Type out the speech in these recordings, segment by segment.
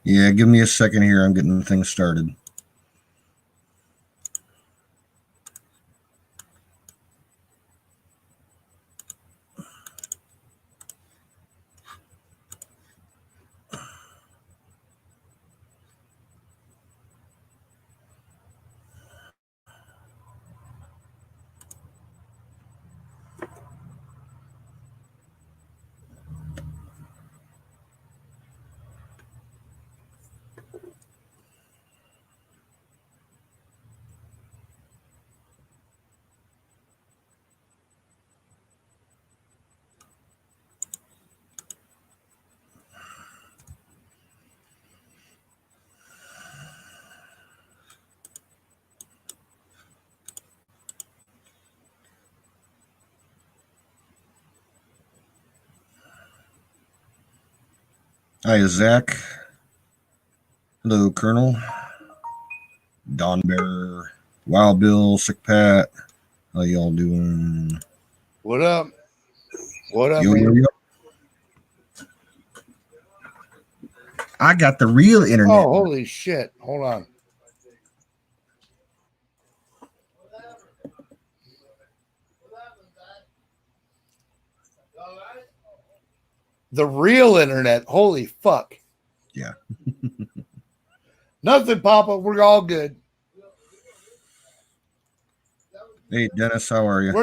Yeah, give me a second here. I'm getting things started. Hi, Zach. Hello, Colonel. Don Bear, Wild Bill, Sick Pat. How y'all doing? What up? What up, Yo, man? yo, yo. I got the real internet. Oh, holy shit. Hold on. The real internet. Holy fuck. Yeah. Nothing, Papa. We're all good. Hey, Dennis, how are you?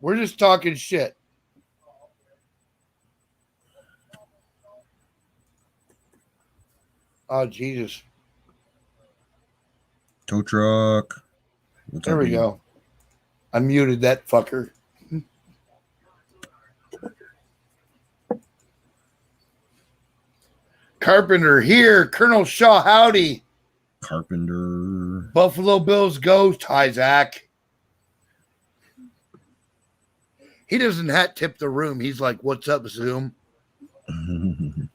We're just talking shit. Oh, Jesus. Tow truck. What's There up, we dude? go. I muted that fucker. Carpenter here. Colonel Shaw, howdy. Carpenter. Buffalo Bills ghost. Hi, Zach. He doesn't hat tip the room. He's like, what's up, Zoom? I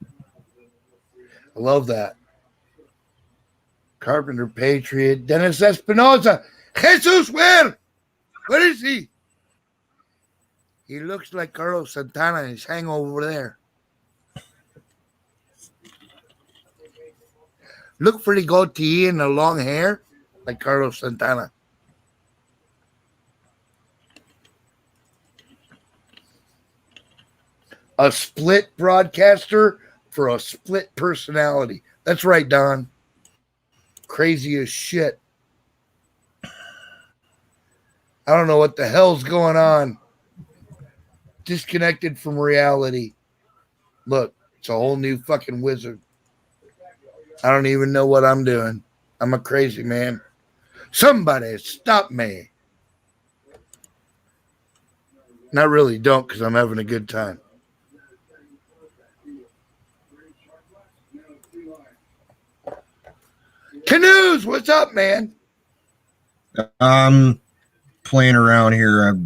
love that. Carpenter Patriot. Dennis Espinoza. Jesus, where? Where is he? He looks like Carlos Santana and he's hanging over there. Look for the goatee and the long hair like Carlos Santana. A split broadcaster for a split personality. That's right, Don. Crazy as shit. I don't know what the hell's going on. Disconnected from reality. Look, it's a whole new fucking wizard. I don't even know what I'm doing. I'm a crazy man. Somebody stop me. Not really, don't, because I'm having a good time. Canoes, what's up, man? Playing around here.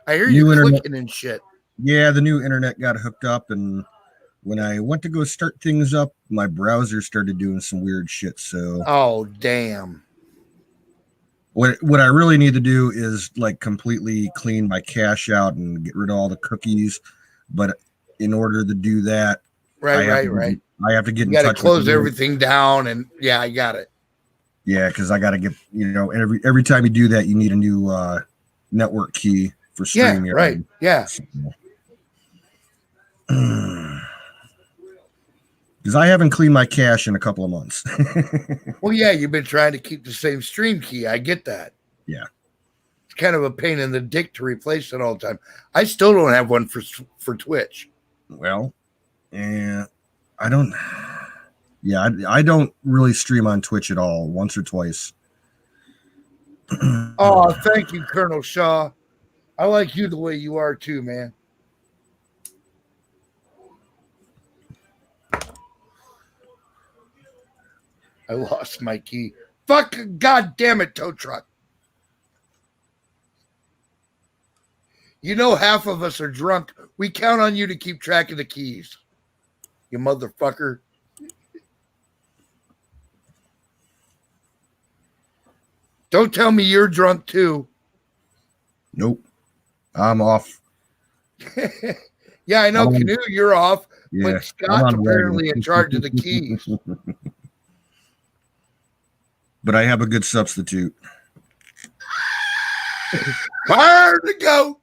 I hear you clicking and shit. Yeah, the new internet got hooked up, and when I went to go start things up, my browser started doing some weird shit. So, oh damn! What I really need to do is like completely clean my cache out and get rid of all the cookies. But in order to do that, right. I have to get you in gotta touch. Close everything down, and yeah, I got it. Yeah, because I got to get every time you do that, you need a new network key for streaming. Yeah, right. Yeah. Because I haven't cleaned my cache in a couple of months. Well, yeah, you've been trying to keep the same stream key. I get that. Yeah. It's kind of a pain in the dick to replace it all the time. I still don't have one for Twitch. Well, yeah, I don't. Yeah, I don't really stream on Twitch at all. Once or twice. Oh, thank you, Colonel Shaw. I like you the way you are too, man. I lost my key. Fuck, God damn it, tow truck. You know half of us are drunk. We count on you to keep track of the keys. You motherfucker. Don't tell me you're drunk too. Nope. I'm off. Yeah, I know, Canoe, you're off. Yeah, But I'm Scott's on wagon. apparently in charge of the keys. But I have a good substitute. Fire the goat.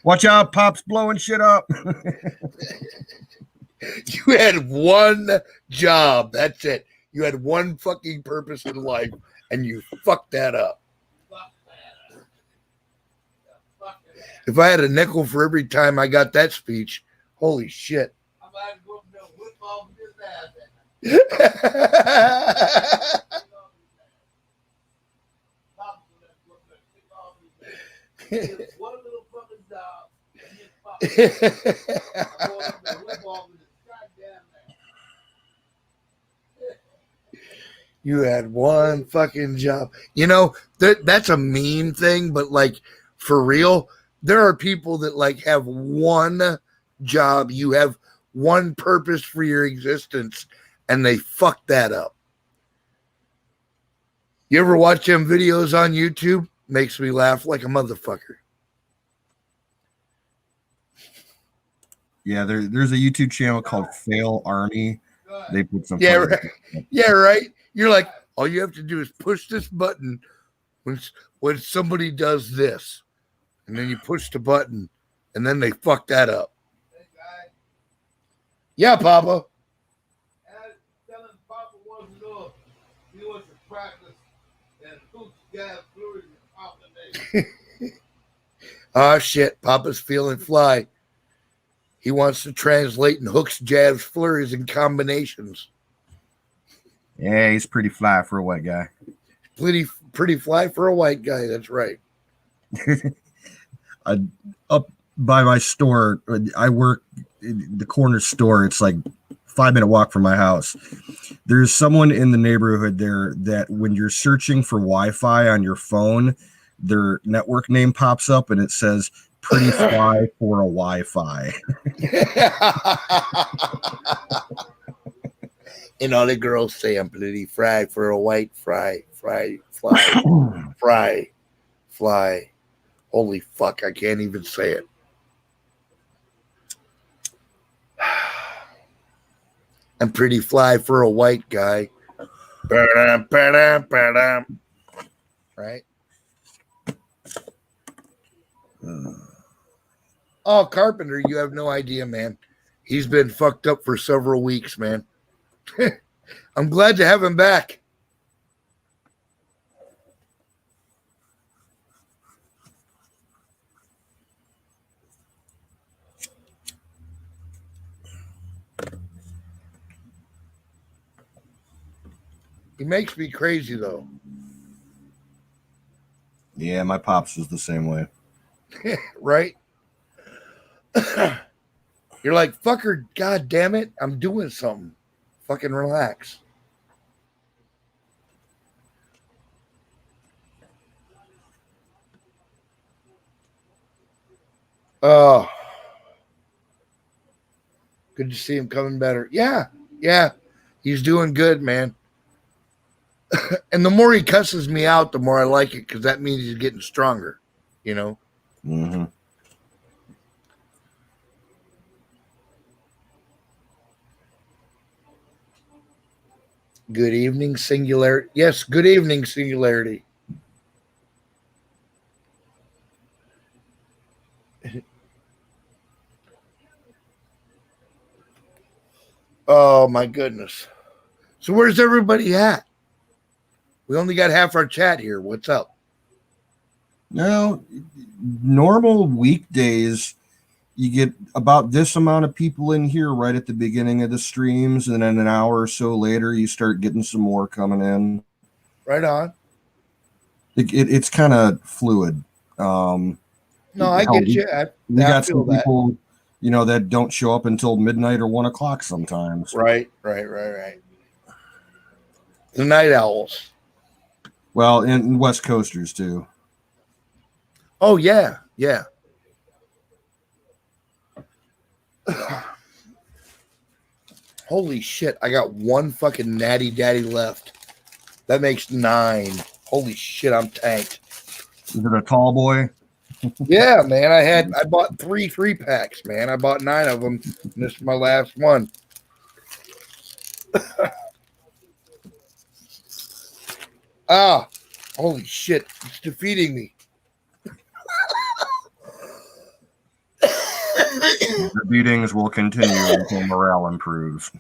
Watch out, Pop's blowing shit up. You had one job. That's it. You had one fucking purpose in life, and you fucked that up. If I had a nickel for every time I got that speech, holy shit. You had one fucking job. You know, that's a mean thing, but like for real, there are people that like have one job. You have one purpose for your existence, and they fuck that up. You ever watch them videos on YouTube? Makes me laugh like a motherfucker. Yeah, there's a YouTube channel called Fail Army. They put some. Yeah, right. Yeah, right. You're like, all you have to do is push this button when somebody does this, and then you push the button, and then they fuck that up. Yeah, Papa. Telling Papa wants to know if he wants to practice and who's gas fluid and Oh shit, Papa's feeling fly. He wants to translate and hooks, jabs, flurries, and combinations. Yeah, he's pretty fly for a white guy. Pretty fly for a white guy. That's right. Up by my store, I work in the corner store. It's like 5-minute walk from my house. There's someone in the neighborhood there that when you're searching for Wi-Fi on your phone, their network name pops up and it says "Pretty Fly for a Wi-Fi." And all the girls say I'm pretty fry for a white fry. Holy fuck, I can't even say it. I'm pretty fly for a white guy. Right? Oh, Carpenter, you have no idea, man. He's been fucked up for several weeks, man. I'm glad to have him back. He makes me crazy, though. Yeah, my pops was the same way. Right? You're like, fucker, god damn it, I'm doing something. Fucking relax. Oh. Good to see him coming better. Yeah. He's doing good, man. And the more he cusses me out, the more I like it because that means he's getting stronger, you know? Mm-hmm. Good evening, Singularity. Yes, good evening, Singularity. Oh, my goodness. So where's everybody at? We only got half our chat here. What's up? No, normal weekdays, you get about this amount of people in here right at the beginning of the streams, and then an hour or so later, you start getting some more coming in. Right on. It's kind of fluid. No, I get you. We got some people, that don't show up until midnight or 1 o'clock sometimes. Right. The night owls. Well, and West Coasters too. Oh, yeah. Holy shit, I got one fucking natty daddy left. That makes 9. Holy shit, I'm tanked. Is it a tall boy? Yeah, man. I bought three packs, man. I bought 9 of them. And this is my last one. Ah, holy shit. It's defeating me. The beatings will continue until morale improves.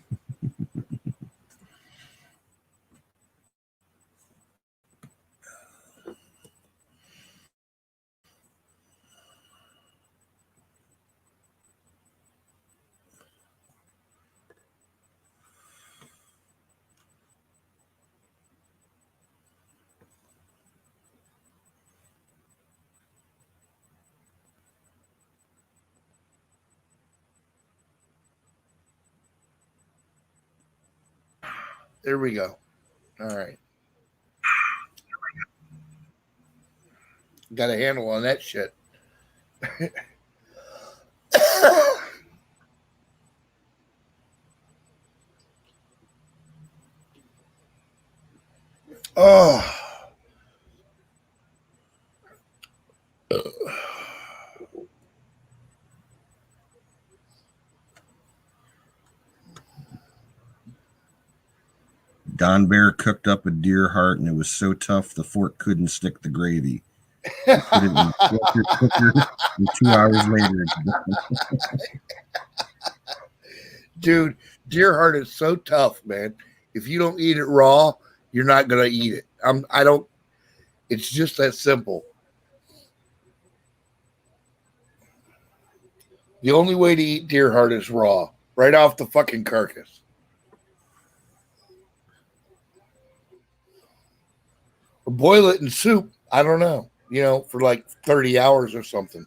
There we go. All right. Got a handle on that shit. Oh. Don Bear cooked up a deer heart, and it was so tough the fork couldn't stick the gravy. He put it in the pressure cooker, and 2 hours later, Dude, deer heart is so tough, man. If you don't eat it raw, you're not gonna eat it. I don't. It's just that simple. The only way to eat deer heart is raw, right off the fucking carcass. Or boil it in soup. I don't know. For like 30 hours or something.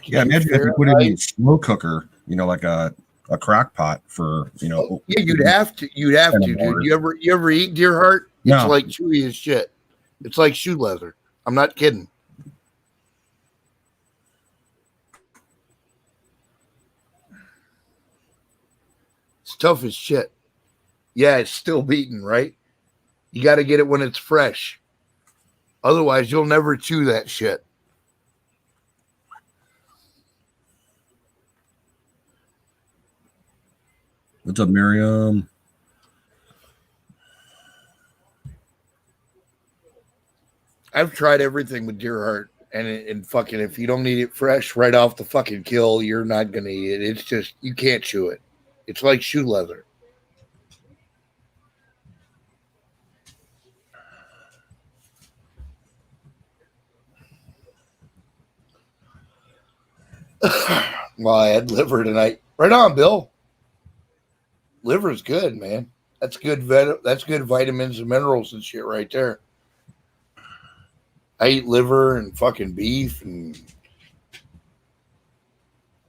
yeah, imagine if you put it in a slow cooker, like a crock pot for, Yeah, you'd have to. You'd have to, dude. You ever eat deer heart? It's No. like chewy as shit. It's like shoe leather. I'm not kidding. It's tough as shit. Yeah, it's still beaten, right? You got to get it when it's fresh. Otherwise, you'll never chew that shit. What's up, Miriam? I've tried everything with deer heart, and fucking if you don't eat it fresh right off the fucking kill, you're not gonna eat it. It's just you can't chew it. It's like shoe leather. Well, I had liver tonight. Right on, Bill. Liver's good, man. That's good that's good vitamins and minerals and shit right there. I eat liver and fucking beef and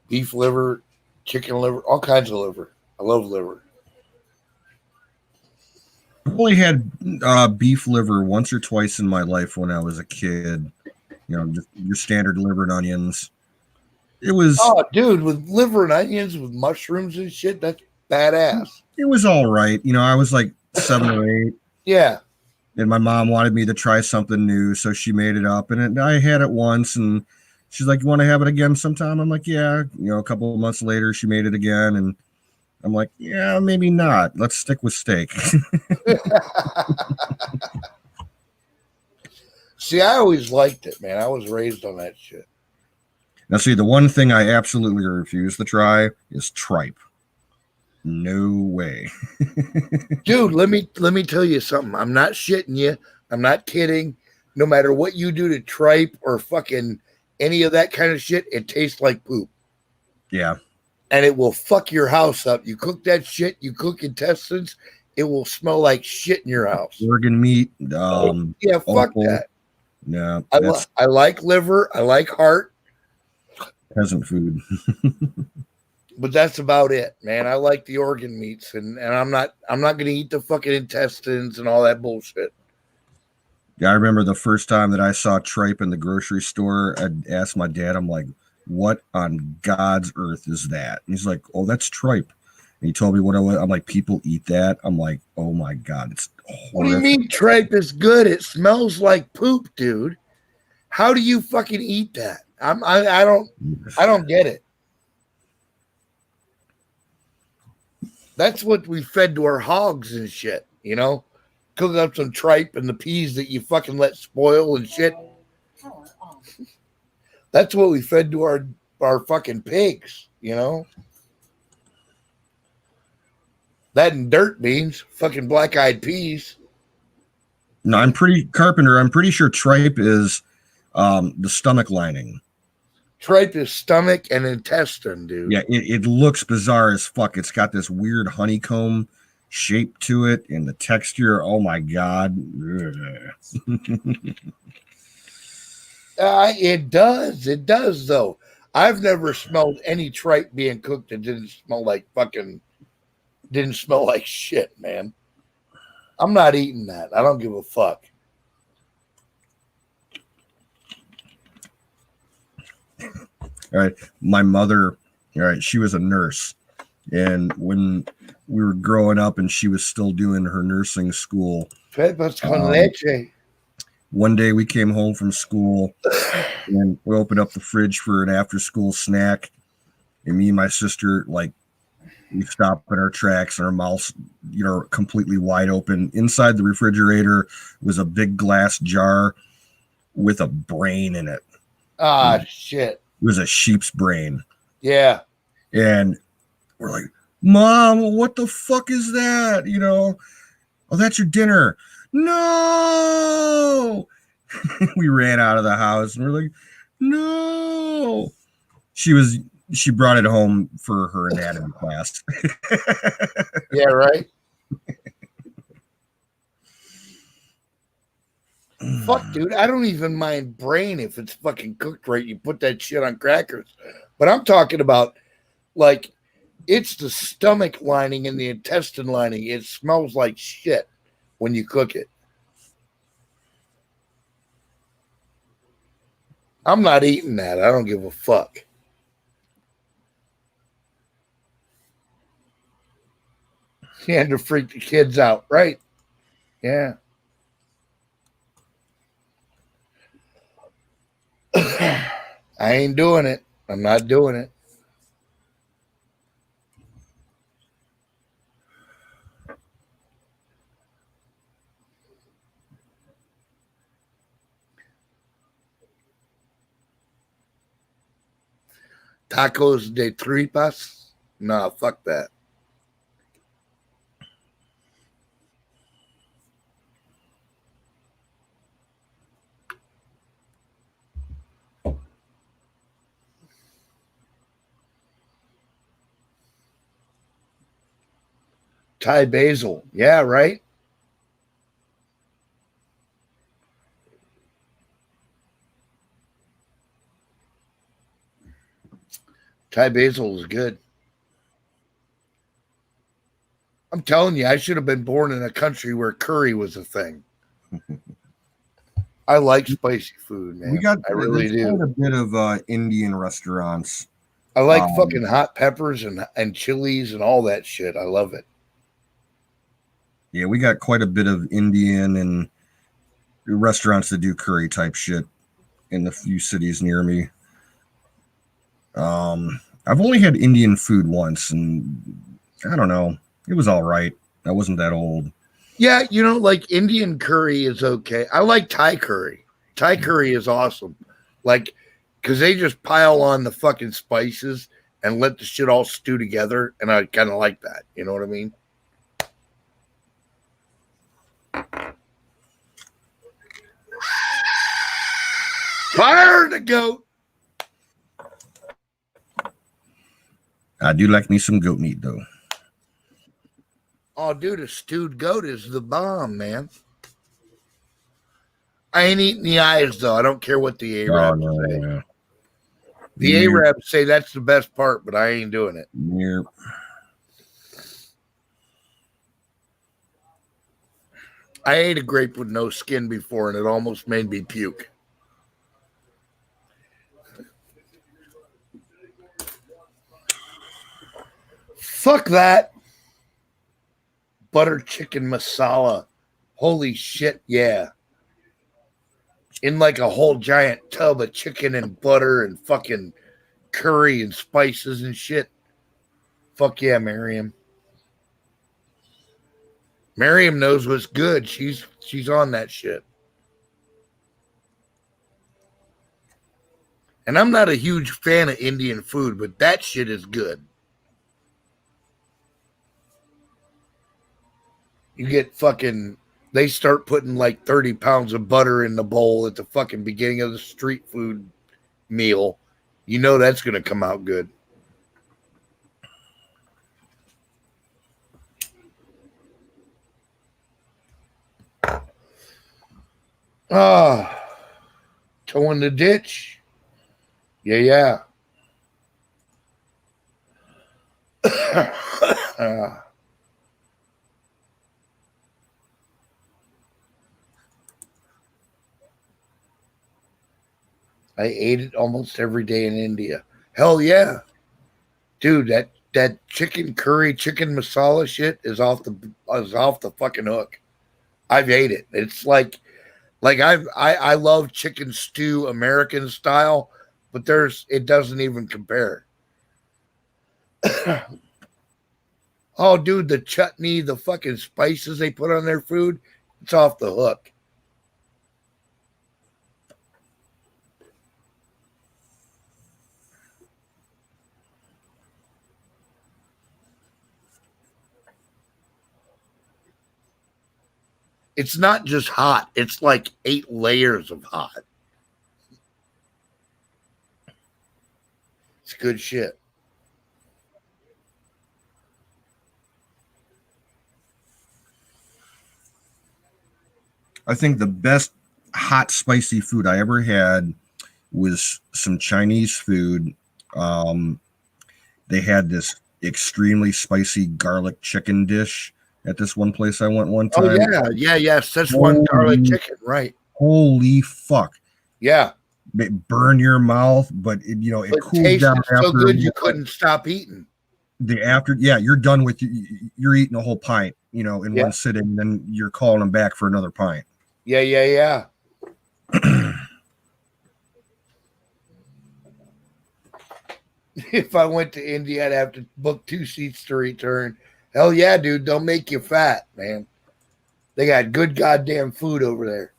beef liver, chicken liver, all kinds of liver. I love liver. I've only had beef liver once or twice in my life when I was a kid. Just your standard liver and onions. It was. Oh, dude, with liver and onions with mushrooms and shit, that's badass. It was all right. I was like 7 or 8. Yeah. And my mom wanted me to try something new, so she made it up. And I had it once, and she's like, "You want to have it again sometime?" I'm like, "Yeah." A couple of months later, she made it again, and I'm like, "Yeah, maybe not. Let's stick with steak." See, I always liked it, man. I was raised on that shit. Now, see, the one thing I absolutely refuse to try is tripe. No way. Dude, let me tell you something. I'm not shitting you. I'm not kidding. No matter what you do to tripe or fucking any of that kind of shit, it tastes like poop. Yeah. And it will fuck your house up. You cook that shit, you cook intestines, it will smell like shit in your house. Organ meat. Yeah, fuck that. No. I like liver. I like heart. Peasant food. But that's about it, man. I like the organ meats, and I'm not gonna eat the fucking intestines and all that bullshit. Yeah, I remember the first time that I saw tripe in the grocery store. I asked my dad, I'm like, "What on God's earth is that?" And he's like, "Oh, that's tripe." he told me what it was. I'm like, people eat that. I'm like, oh my God, it's horrific. What do you mean tripe is good? It smells like poop, dude. How do you fucking eat that? I don't get it. That's what we fed to our hogs and shit, you know? Cook up some tripe and the peas that you fucking let spoil and shit. That's what we fed to our fucking pigs, you know? That and dirt beans, fucking black-eyed peas. No, I'm pretty sure tripe is the stomach lining. Tripe is stomach and intestine, dude. Yeah, it looks bizarre as fuck. It's got this weird honeycomb shape to it and the texture. Oh my God. It does. It does, though. I've never smelled any tripe being cooked that didn't smell like shit, man. I'm not eating that. I don't give a fuck. All right. My mother, all right, she was a nurse. And when we were growing up and she was still doing her nursing school, Pepas con leche. one day we came home from school and we opened up the fridge for an after school snack. And me and my sister, like, we stopped in our tracks and our mouths, completely wide open. Inside the refrigerator was a big glass jar with a brain in it. Ah, shit. It was a sheep's brain. Yeah. And we're like, Mom, what the fuck is that? Oh, that's your dinner. No. We ran out of the house and we're like, no. She brought it home for her anatomy class. Yeah, right. Fuck, dude. I don't even mind brain if it's fucking cooked right. You put that shit on crackers. But I'm talking about, like, it's the stomach lining and the intestine lining. It smells like shit when you cook it. I'm not eating that. I don't give a fuck. You had to freak the kids out, right? Yeah. I ain't doing it. I'm not doing it. Tacos de tripas? Nah, fuck that. Thai basil. Yeah, right? Thai basil is good. I'm telling you, I should have been born in a country where curry was a thing. I like spicy food, man. I really do. Quite a bit of Indian restaurants. I like fucking hot peppers and chilies and all that shit. I love it. Yeah, we got quite a bit of Indian and restaurants that do curry type shit in the few cities near me. I've only had Indian food once, and I don't know. It was all right. I wasn't that old. Yeah, like Indian curry is okay. I like Thai curry. Thai curry is awesome. Like, because they just pile on the fucking spices and let the shit all stew together. And I kind of like that. You know what I mean? Fire the goat. I do like me some goat meat, though. Oh, dude, a stewed goat is the bomb, man. I ain't eating the eyes, though. I don't care what the Arabs say. Yeah. The Arabs say that's the best part, but I ain't doing it. Yeah. I ate a grape with no skin before, and it almost made me puke. Fuck that. butter chicken masala. Holy shit, yeah. In like a whole giant tub of chicken and butter and fucking curry and spices and shit. Fuck yeah, Miriam. Miriam knows what's good. She's on that shit. And I'm not a huge fan of Indian food, but that shit is good. You get fucking, they start putting like 30 pounds of butter in the bowl at the fucking beginning of the street food meal. You know that's going to come out good. Toe in the ditch. Yeah. I ate it almost every day in India. Hell yeah. Dude, that chicken curry, chicken masala shit is off the fucking hook. I've ate it. It's like I love chicken stew American style, but it doesn't even compare. Oh, dude, the chutney, the fucking spices they put on their food, it's off the hook. It's not just hot. It's like 8 layers of hot. It's good shit. I think the best hot, spicy food I ever had was some Chinese food. They had this extremely spicy garlic chicken dish at this one place I went one time. Oh, yeah. Szechuan garlic chicken, right. Holy fuck. Yeah. It burned your mouth, but it cooled down after. So good you couldn't stop eating. You're done with, you're eating a whole pint, in one sitting, and then you're calling them back for another pint. Yeah. If I went to India, I'd have to book 2 seats to return. Hell yeah, dude. Don't make you fat, man. They got good goddamn food over there.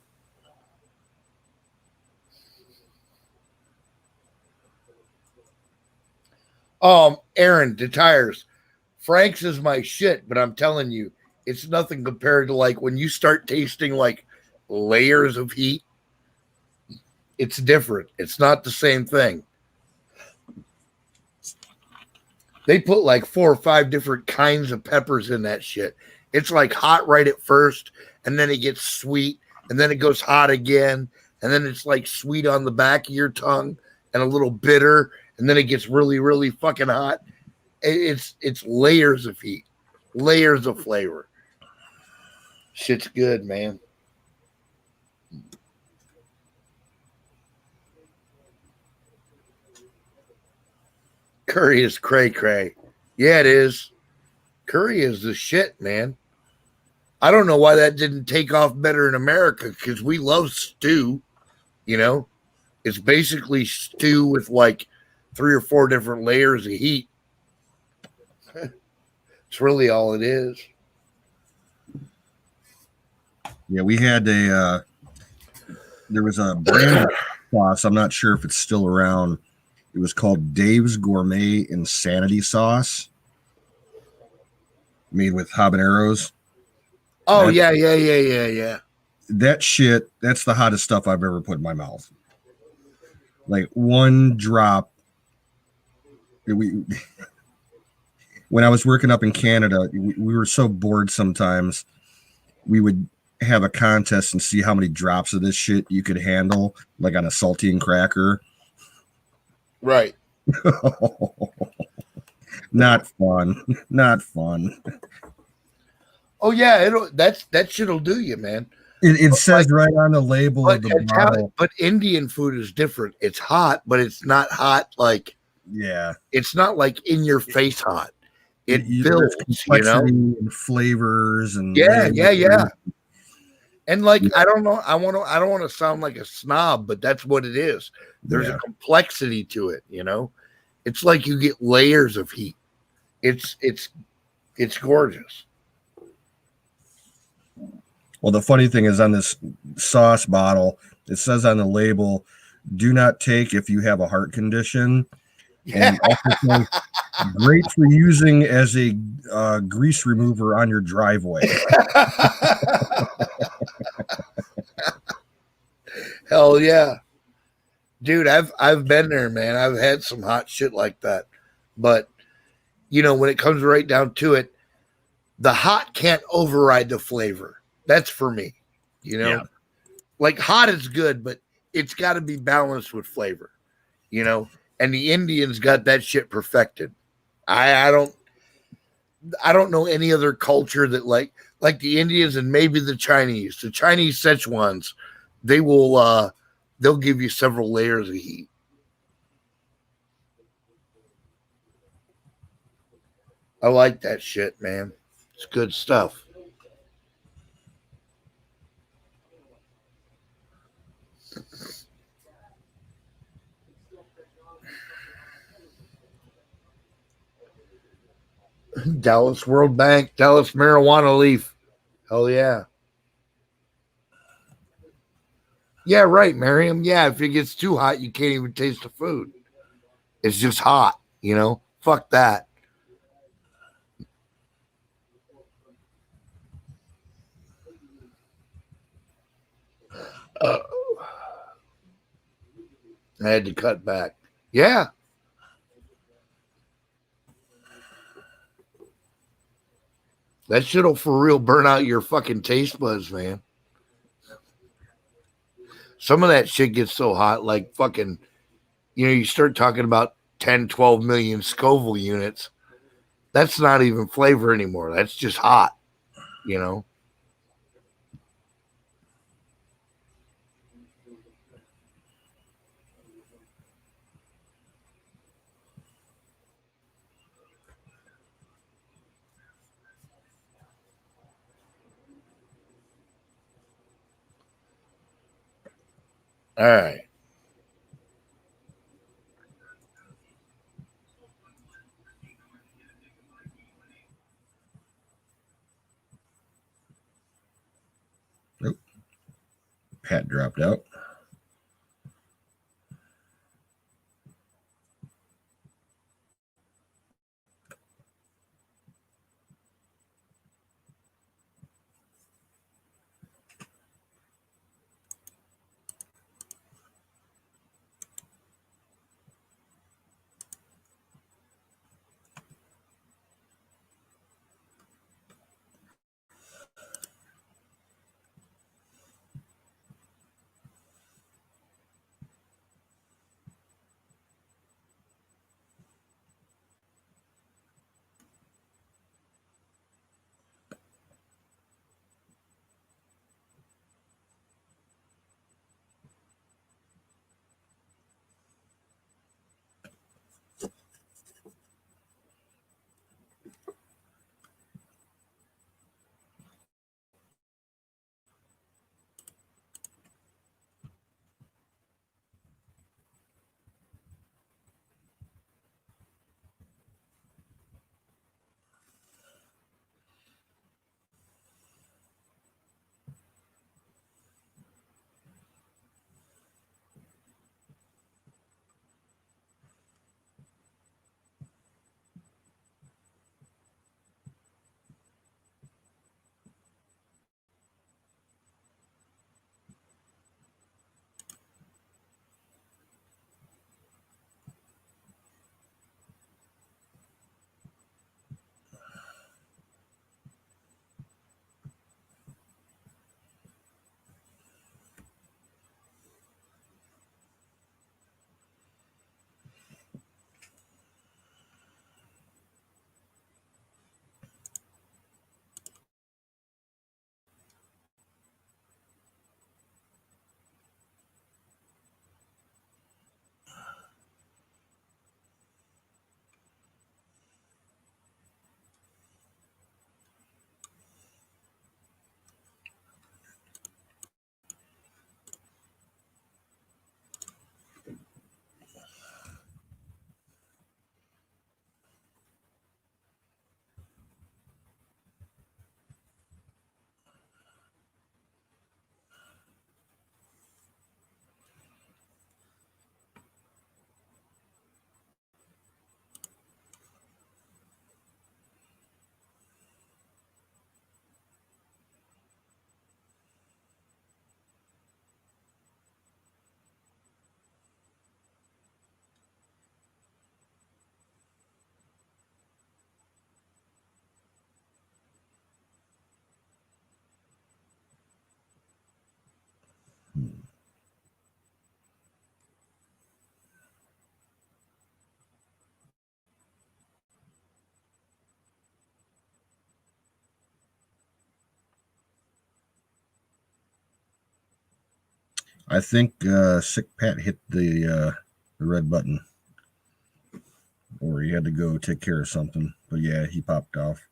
Aaron, the tires. Frank's is my shit, but I'm telling you, it's nothing compared to like when you start tasting like layers of heat. It's different. It's not the same thing. They put like 4 or 5 different kinds of peppers in that shit. It's like hot right at first, and then it gets sweet, and then it goes hot again, and then it's like sweet on the back of your tongue and a little bitter, and then it gets really, really fucking hot. It's layers of heat, layers of flavor. Shit's good, man. Curry is cray. Yeah, it is. Curry is the shit, man. I don't know why that didn't take off better in America, because we love stew. It's basically stew with like 3 or 4 different layers of heat. It's really all it is. Yeah, we had there was a brand sauce. I'm not sure if it's still around. It was called Dave's Gourmet Insanity Sauce, made with habaneros. Oh, yeah. That shit, that's the hottest stuff I've ever put in my mouth. Like one drop. When I was working up in Canada, we were so bored sometimes. We would have a contest and see how many drops of this shit you could handle, like on a saltine cracker. Right. Not fun. Oh yeah, that shit'll do you, man. It says right on the label of the bottle. But Indian food is different. It's hot, but it's not hot like yeah. It's not like in your face hot. it There's builds, you know? complexity and flavors and Yeah, layers. yeah, yeah. And like, Yeah. I don't know, I don't want to sound like a snob, but that's what it is. There's a Yeah. complexity to it, you know? It's like you get layers of heat. It's gorgeous. Well, the funny thing is on this sauce bottle, it says on the label, "Do not take if you have a heart condition," and Yeah. it also says, "Great for using as a grease remover on your driveway." Hell yeah. Dude, I've been there, man. I've had some hot shit like that. But you know, when it comes right down to it, the hot can't override the flavor. That's for me. You Yeah. know, like hot is good, but it's got to be balanced with flavor. You know, and the Indians got that shit perfected. I I don't know any other culture that like the Indians and maybe the Chinese. The Chinese Szechuans, they will they'll give you several layers of heat. I like that shit, man. It's good stuff. Dallas World Bank, Dallas marijuana leaf. Hell yeah. Yeah, right, Miriam. Yeah, if it gets too hot, you can't even taste the food. It's just hot, you know? Fuck that. Uh, I had to cut back. Yeah, that shit'll for real burn out your fucking taste buds, man. Some of that shit gets so hot, like fucking, you know, you start talking about 10, 12 million Scoville units. That's not even flavor anymore. That's just hot, you know? All right. Nope. Pat dropped out. I think Sick Pat hit the red button, or he had to go take care of something. But yeah, he popped off.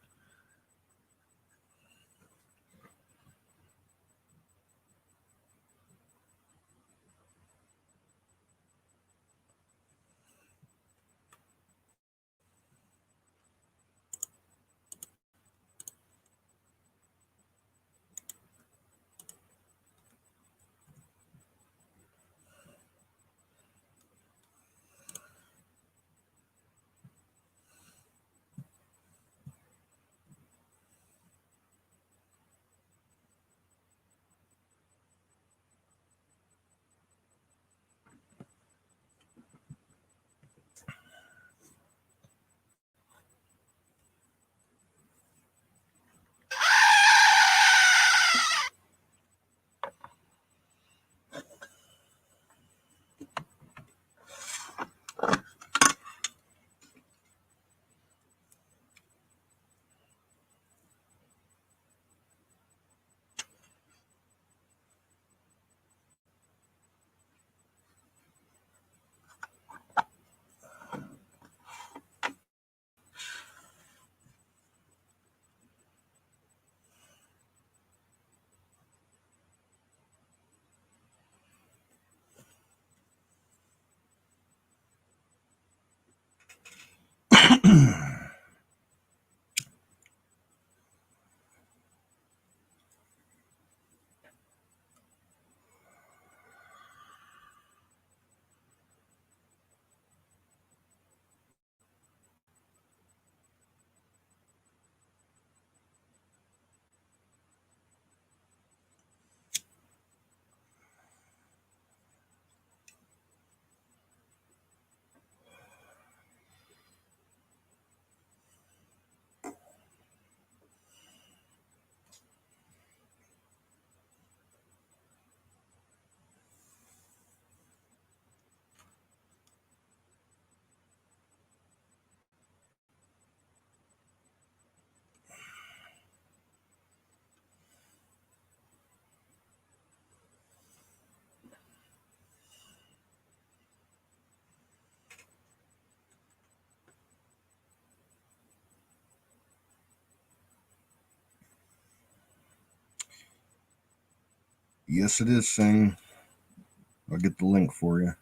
Yes, it is, Sing. I'll get the link for you.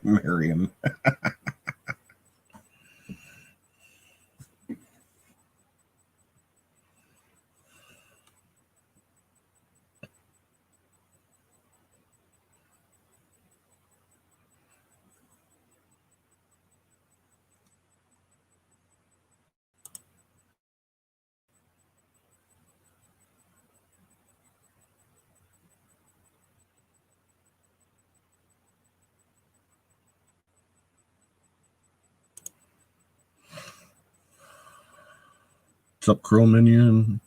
Miriam. What's up, Crow Minion?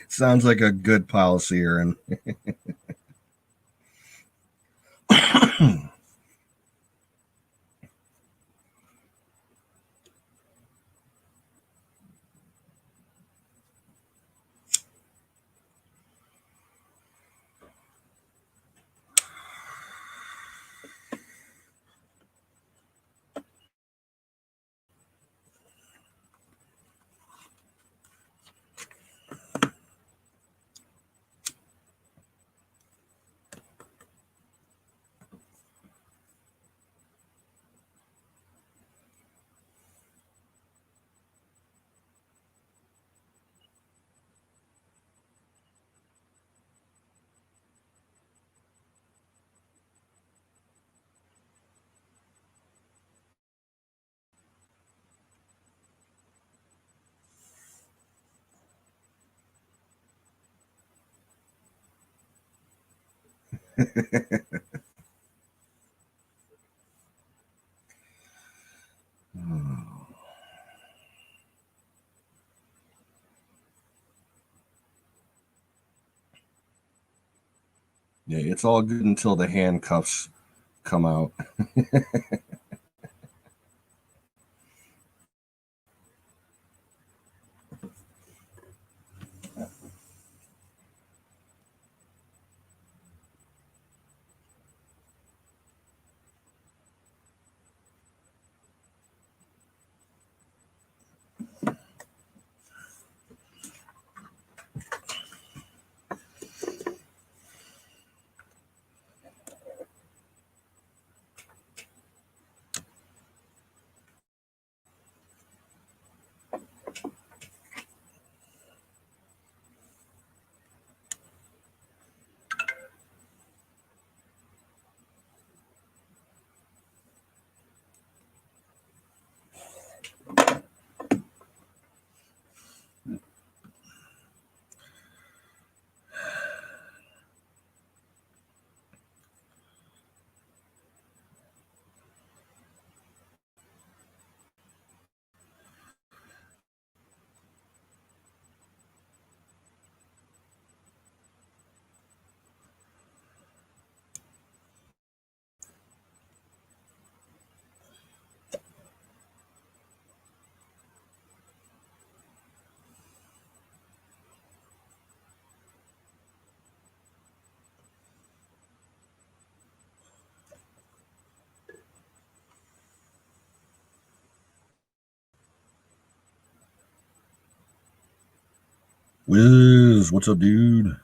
Sounds like a good policy, Aaron. Yeah, it's all good until the handcuffs come out. Wiz, what's up, dude?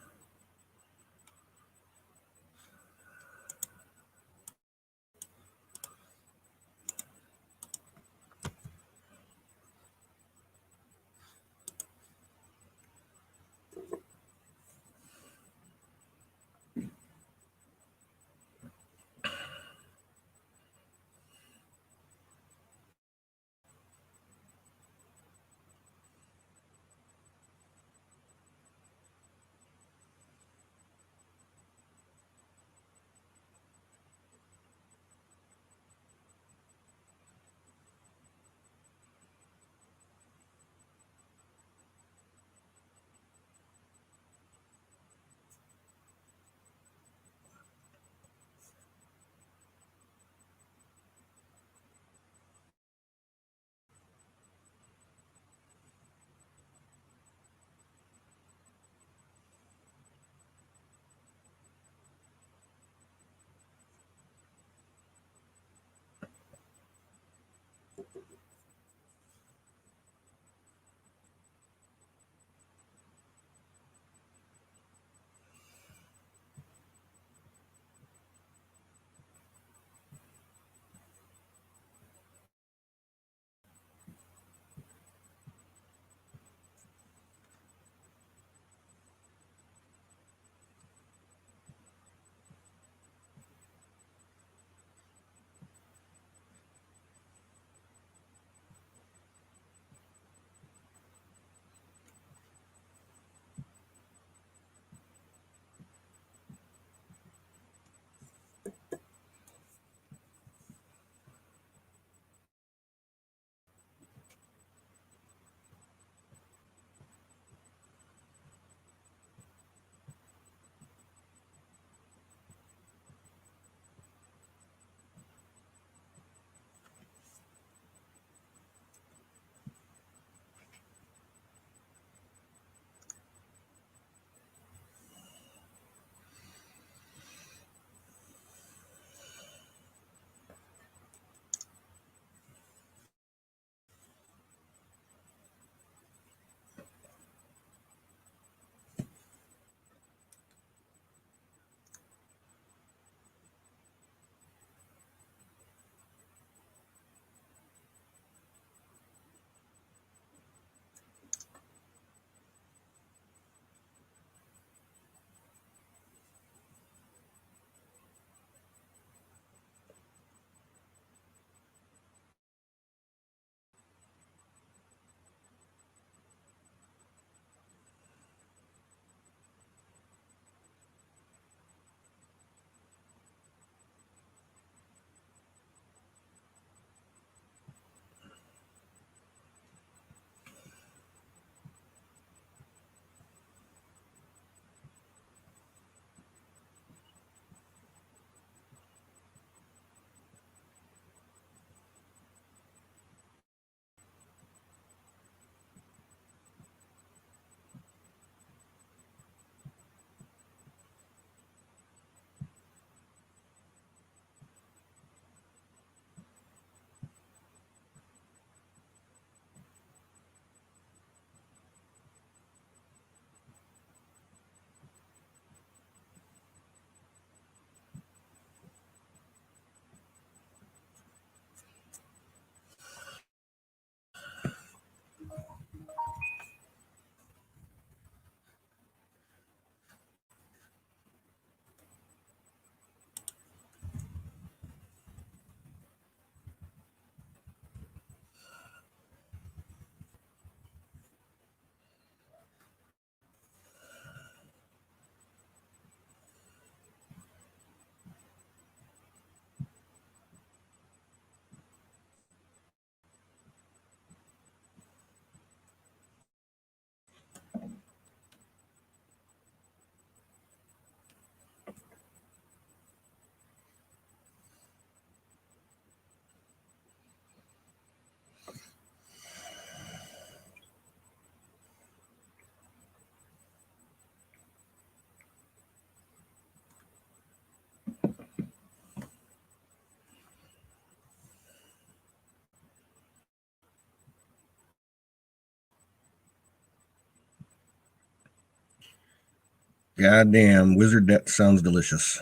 Goddamn, wizard, that sounds delicious.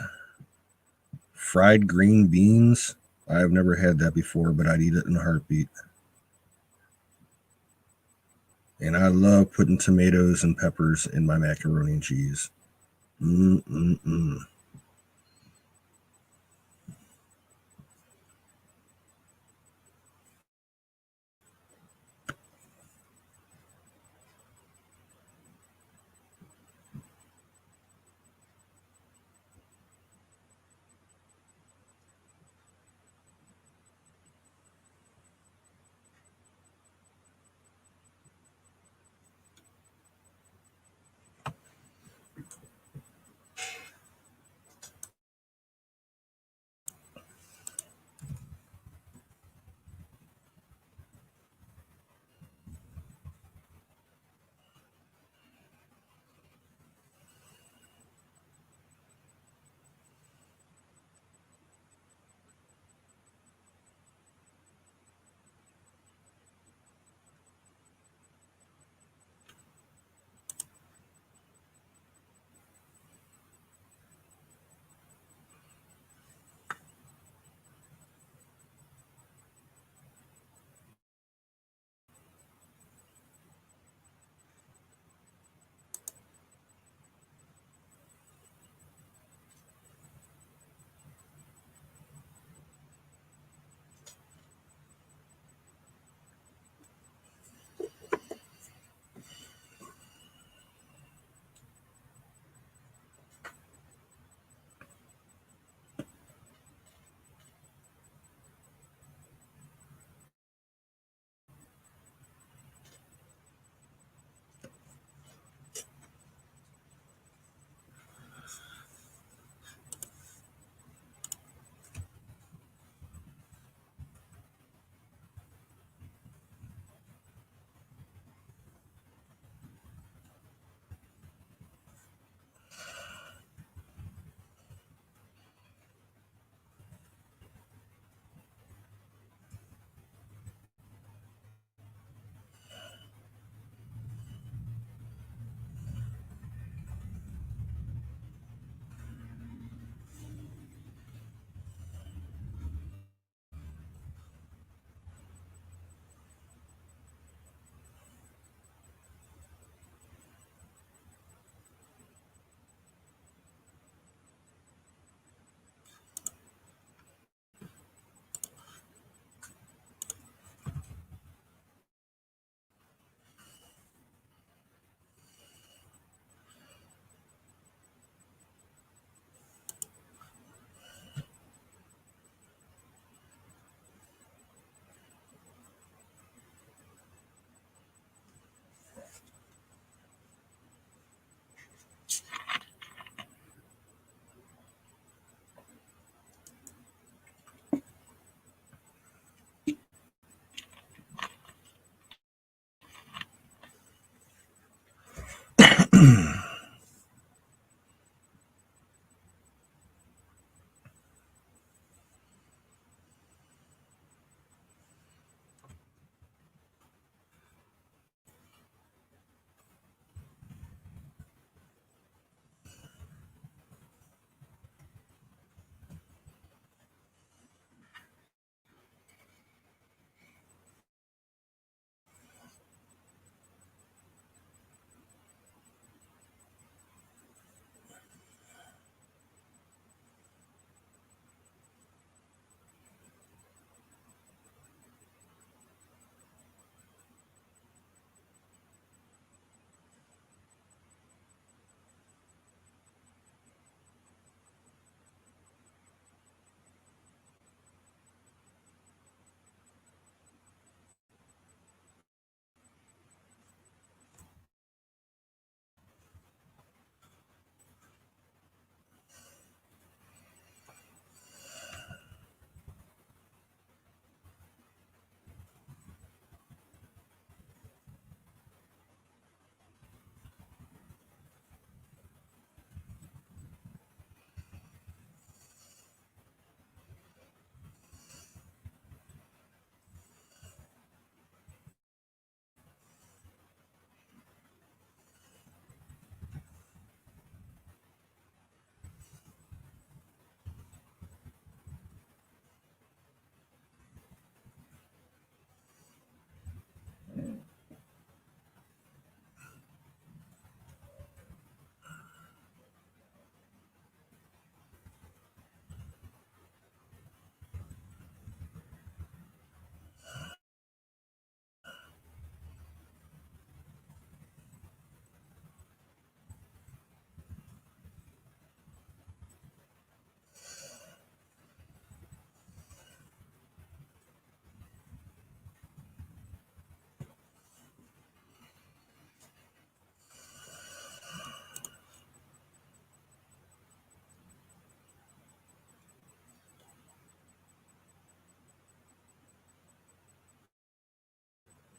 Fried green beans. I've never had that before, but I'd eat it in a heartbeat. And I love putting tomatoes and peppers in my macaroni and cheese. Mm-mm-mm.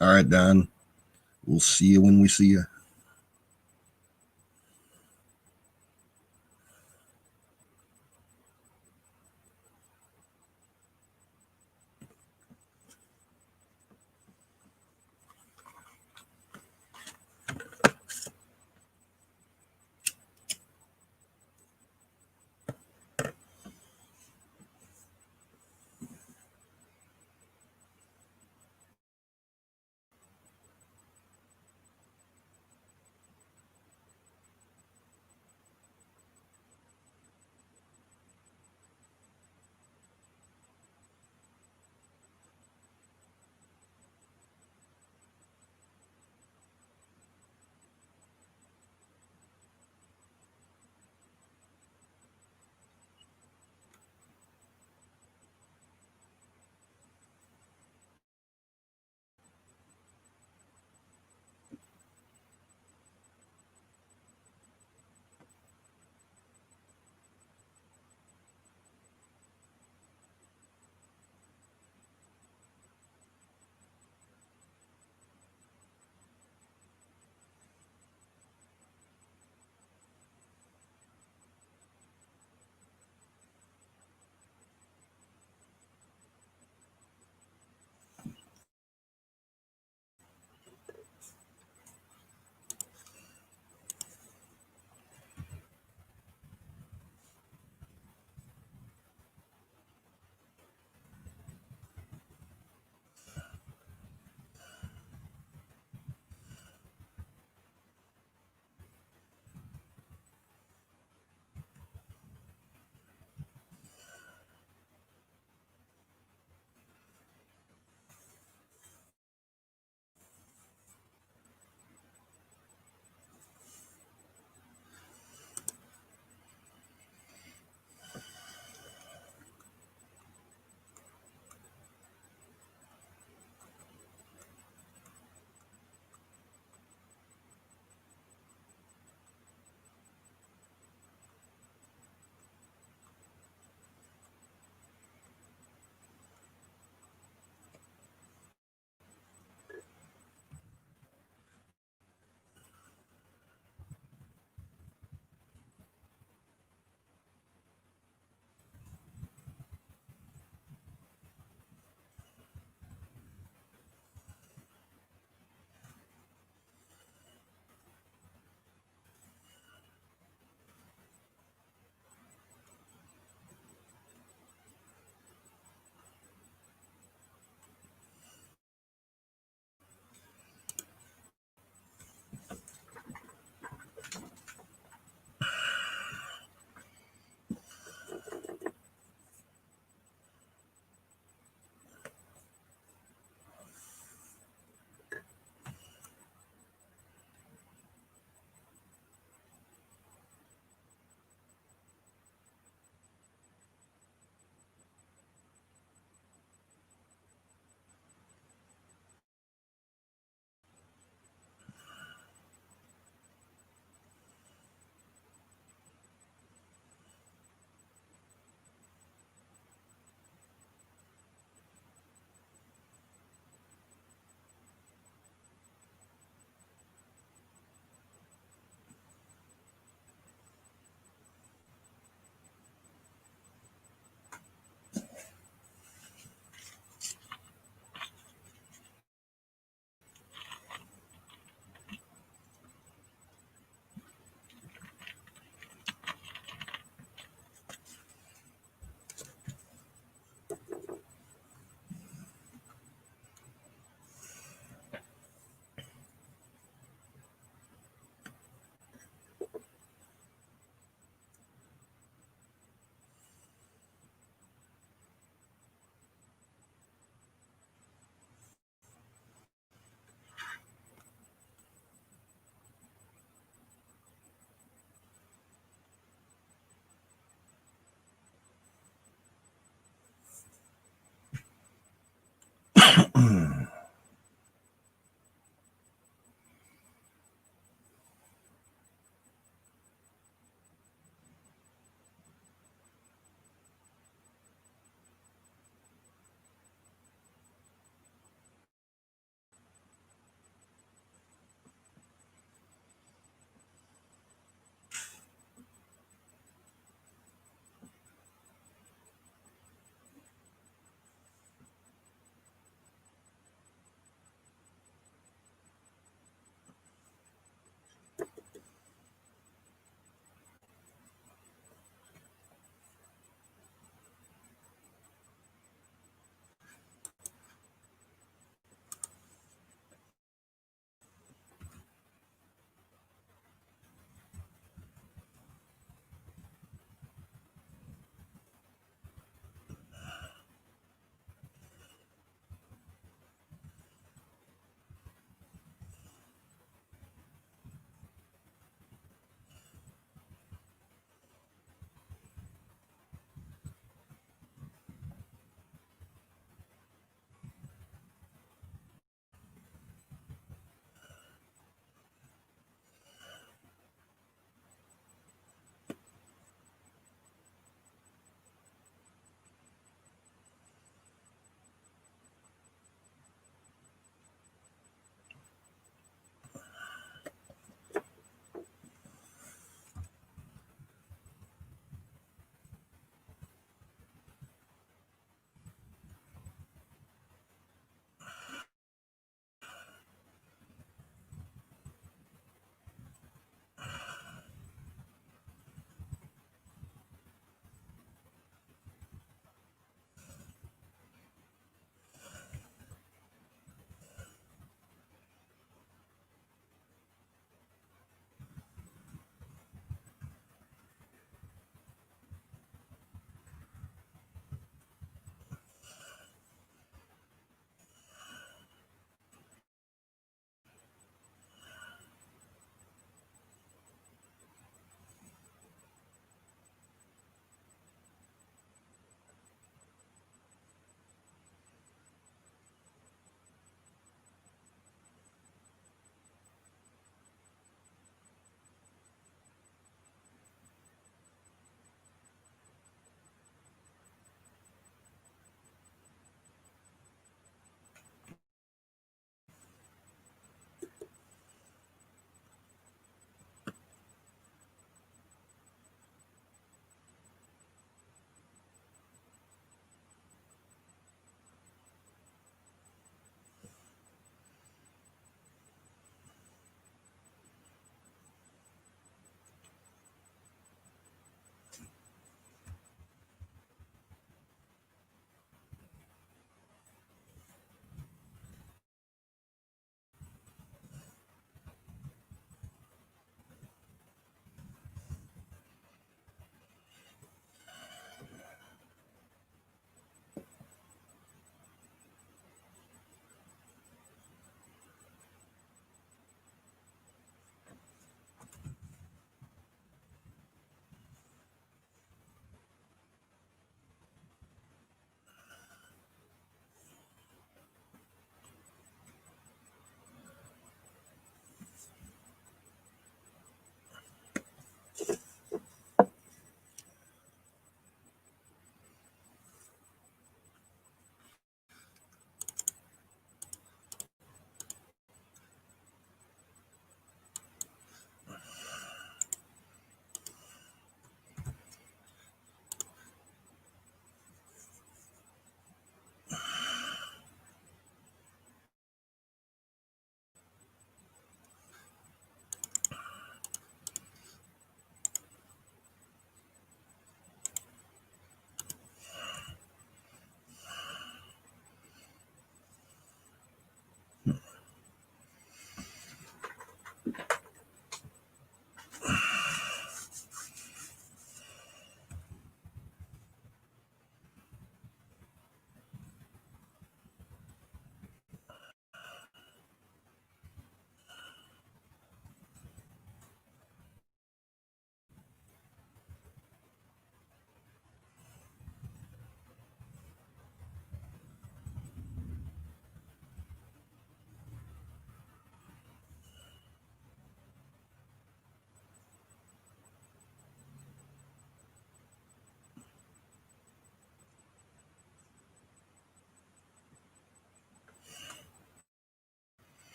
All right, Don. We'll see you when we see you.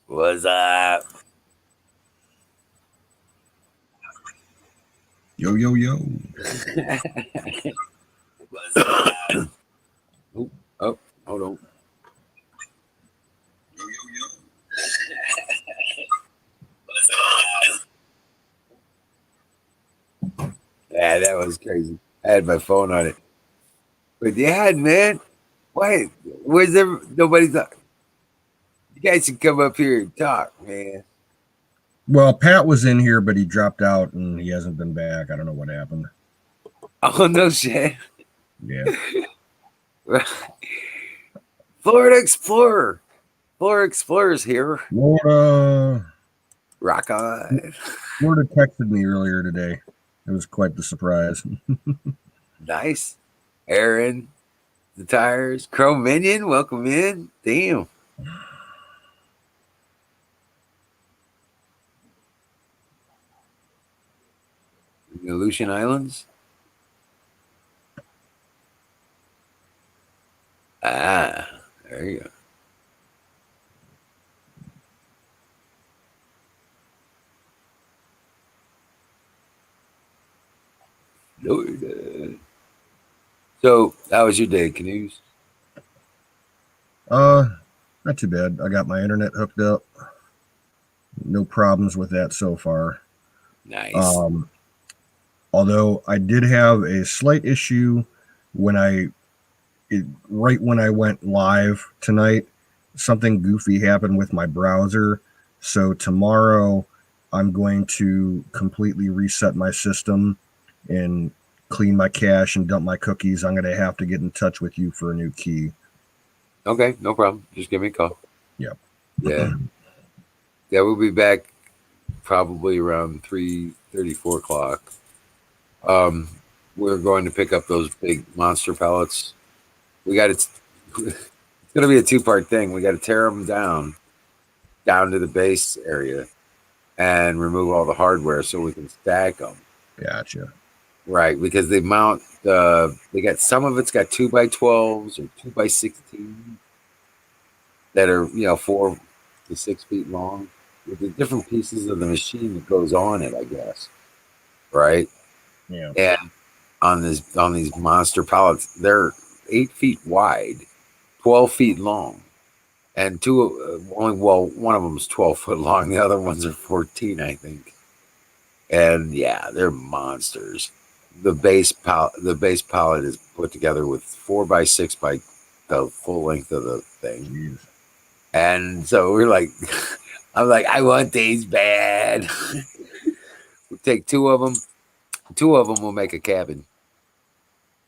What's up? Yo, yo, yo. What's up? Oh, hold on. Yo, yo, yo. What's up? Yeah, that was crazy. I had my phone on it. But yeah, man. Why? Where's nobody's? You guys should come up here and talk, man. Well, Pat was in here, but he dropped out and he hasn't been back. I don't know what happened. Oh no shit. Yeah. Florida Explorer. Florida Explorer's here. Florida Florida texted me earlier today. It was quite the surprise. Nice. Aaron, the tires. Chrome Minion, welcome in. Damn. The Aleutian Islands. Ah, there you go. Florida. So, how was your day, Canoes? Not too bad. I got my internet hooked up. No problems with that so far. Nice. Although I did have a slight issue right when I went live tonight, something goofy happened with my browser. So tomorrow I'm going to completely reset my system and clean my cache and dump my cookies. I'm going to have to get in touch with you for a new key. Okay, no problem. Just give me a call. Yep. Yeah. Yeah, we'll be back probably around 3:30, 4 o'clock. We're going to pick up those big monster pellets. We got it. It's going to be a two-part thing. We got to tear them down to the base area and remove all the hardware so we can stack them. Gotcha. Right, because they mount they got some of it's got 2x12s or 2x16 that are 4 to 6 feet long with the different pieces of the machine that goes on it, I guess. Right, Yeah. and on these monster pallets, they're 8 feet wide, 12 feet long, and one of them's 12 foot long. The other ones are 14, I think. And yeah, they're monsters. The base pallet is put together with 4x6 by the full length of the thing, Jeez. and so we're like, I'm like, I want these bad. We'll take two of them. Two of them will make a cabin.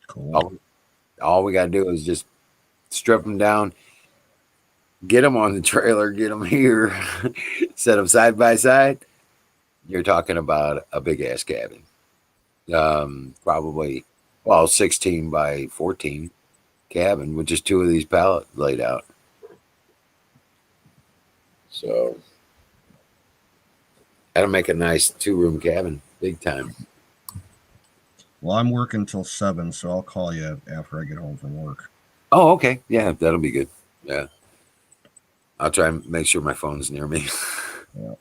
Cool. All we gotta do is just strip them down, get them on the trailer, get them here, set them side by side. You're talking about a big ass cabin. Probably 16 by 14 cabin with just two of these pallets laid out. So that'll make a nice 2-room cabin, big time. Well, I'm working till 7, so I'll call you after I get home from work. Oh, okay. Yeah, that'll be good. Yeah. I'll try and make sure my phone's near me. Yeah.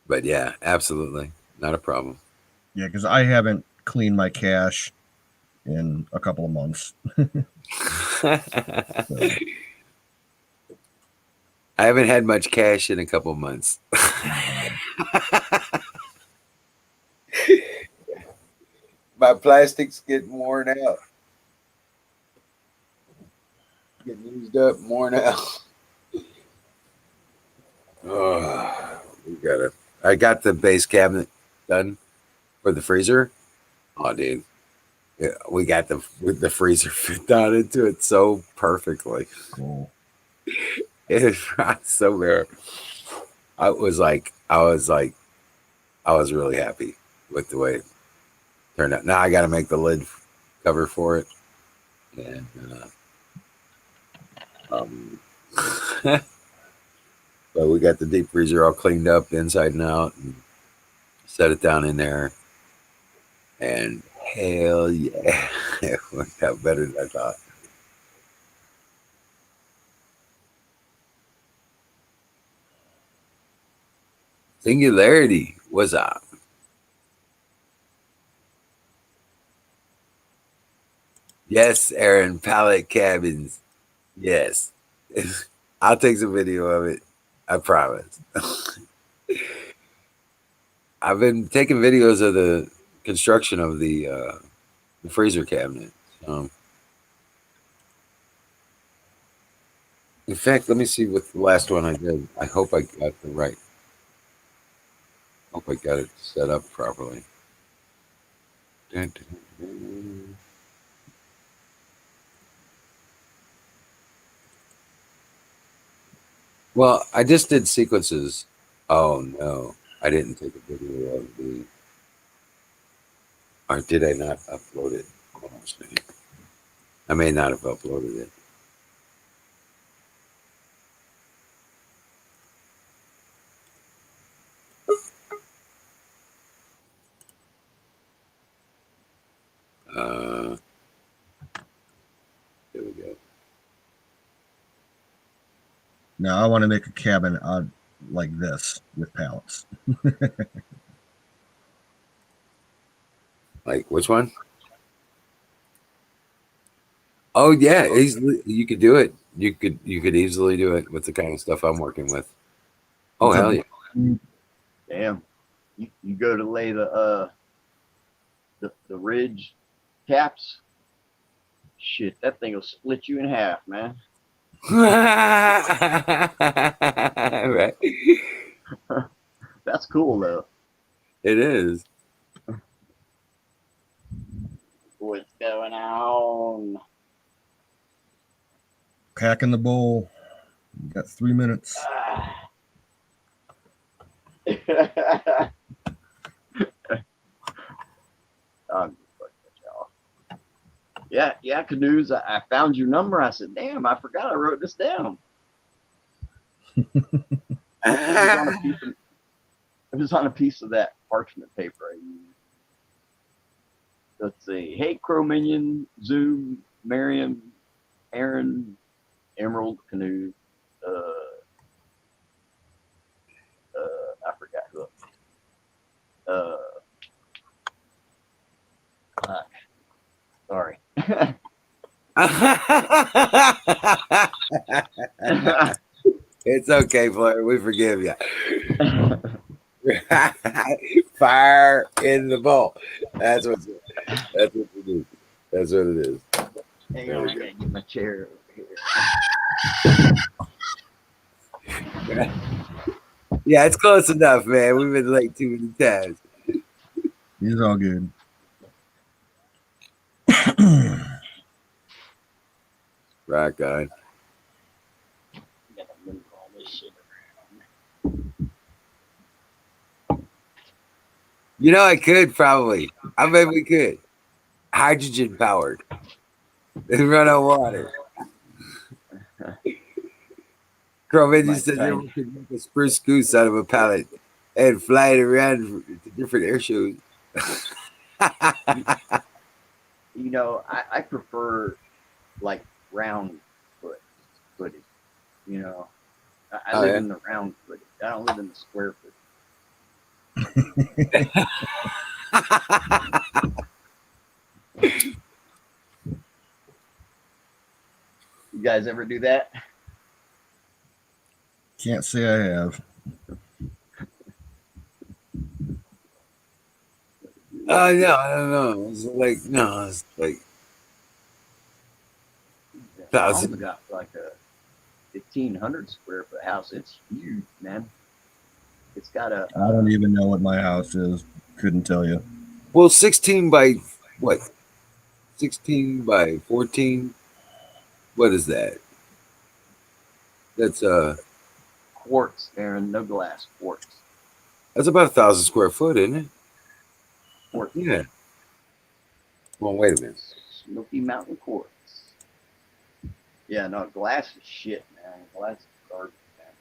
But yeah, absolutely. Not a problem. Yeah, because I haven't cleaned my cache in a couple of months. I haven't had much cash in a couple months. My plastic's getting worn out. Getting used up, worn out. Oh, I got the base cabinet done for the freezer. Oh, dude. Yeah, we got the freezer fit down into it so perfectly. Cool. It's so rare. I was really happy with the way it turned out. Now I got to make the lid cover for it, and but we got the deep freezer all cleaned up inside and out, and set it down in there, and hell yeah, it worked out better than I thought. Singularity was up. Yes, Aaron, pallet cabins. Yes. I'll take some video of it. I promise. I've been taking videos of the construction of the freezer cabinet. In fact, let me see what the last one I did. I hope I got it set up properly. Dun, dun, dun. Well, I just did sequences. Oh no, I didn't take a video of the. Or did I not upload it? Hold on a second. I may not have uploaded it. There we go. Now I want to make a cabin like this with pallets. Like which one? Oh yeah, easily you could do it. You could easily do it with the kind of stuff I'm working with. Oh hell yeah! Damn. You go to lay the ridge caps. Shit, that thing will split you in half, man. Right. That's cool though. It is. What's going on? Packing the bowl. You got 3 minutes. I'm just fucking with y'all. Yeah, canoes. I found your number. I said, damn, I forgot I wrote this down. It was on a piece of that parchment paper I used. Let's see. Hey, Crow Minion, Zoom, Marion, Aaron, Emerald Canoe. I forgot who. Fuck. Sorry. It's okay, Blair. We forgive you. Fire in the bowl. That's what it is. That's what it is. Hang on, I gotta get my chair over here. Yeah, it's close enough, man. We've been late too many times. He's all good. Rock on. Gotta move all this shit You know, I could probably. I bet we could. Hydrogen powered. They run on water. Crowman just said you could make a spruce goose out of a pallet and fly it around to different air shows. You know, I prefer like round footage. You know, I live in the round footage. I don't live in the square footage. You guys ever do that? Can't say I have. No, I don't know. It's like no, it's like Mom's 1,000. got like a 1,500 square foot house. It's huge, man. It's got a. I don't even know what my house is. Couldn't tell you. Well, 16 by what? 16 by 14. What is that? That's quartz, Aaron. No glass. Quartz. that's about 1,000 square foot, isn't it? Quartz. Yeah. Well, wait a minute. Smoky Mountain quartz. Yeah, no, glass is shit, man. Glass is garbage, man.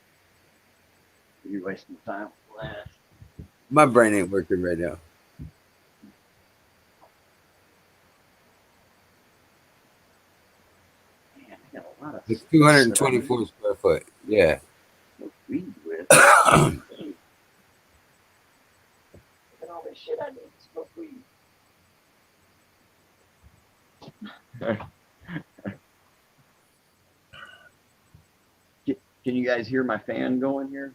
You're wasting time with glass. My brain ain't working right now. Man, I got a lot of It's stuff 224 square foot. Yeah. that I smoke weed with. Look at all this shit I need to smoke weed. Can you guys hear my fan going here?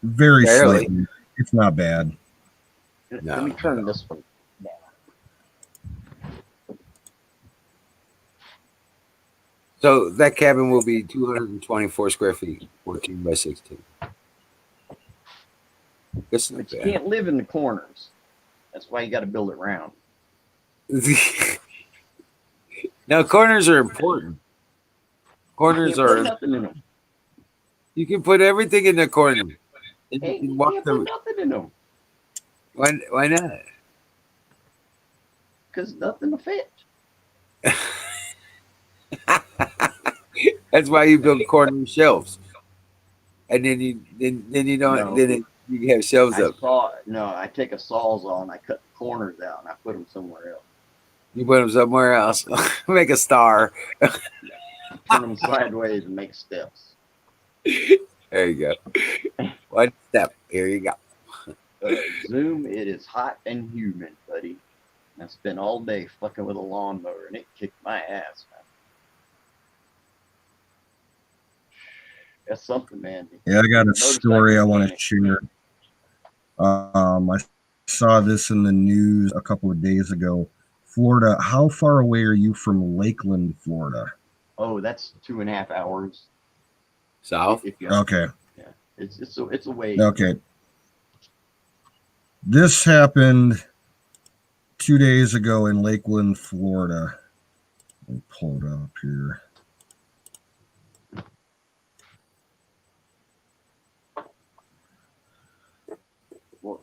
Very Barely. slightly. It's not bad. No. Let me turn this one down. So that cabin will be 224 square feet, 14 by 16. That's not But you bad. can't live in the corners. That's why you got to build it round. Now, corners are important. Corners You can't put are. nothing in them. You can put everything in the corner. And you Hey, can you walk can't put them. nothing in them Why not? because nothing will fit. That's why you build corner shelves, and then you don't No. then you have shelves up. I take a sawzall and I cut the corners out and I put them somewhere else. You put them somewhere else. Make a star. Turn them sideways and make steps. There you go. One step. Here you go. Zoom, it is hot and humid, buddy. I spent all day fucking with a lawnmower and it kicked my ass, man. That's something, man. Yeah, I got a story I want to Motorcycle share. I saw this in the news a couple of days ago. Florida, how far away are you from Lakeland, Florida? Oh, that's 2.5 hours. South. If you Okay. Yeah, it's a way. Okay. This happened 2 days ago in Lakeland, Florida. Let me pull it up here.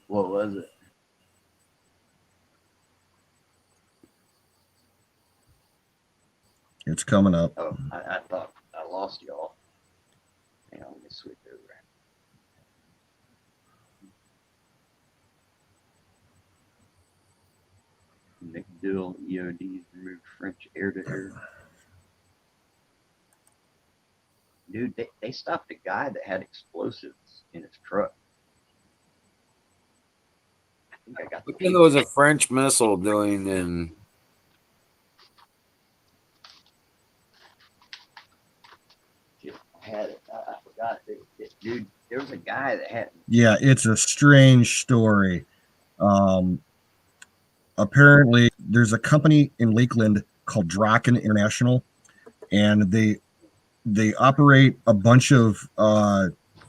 What was it? It's coming up. Oh, I thought I lost y'all. Hang on, let me switch over. McDill EODs removed French air-to-air. Dude, they stopped a guy that had explosives in his truck. I think I got the What there was a French missile doing in? I had it. I forgot it. Dude, there was a guy that had. Yeah, it's a strange story. Um, Apparently, there's a company in Lakeland called Draken International, and they operate a bunch of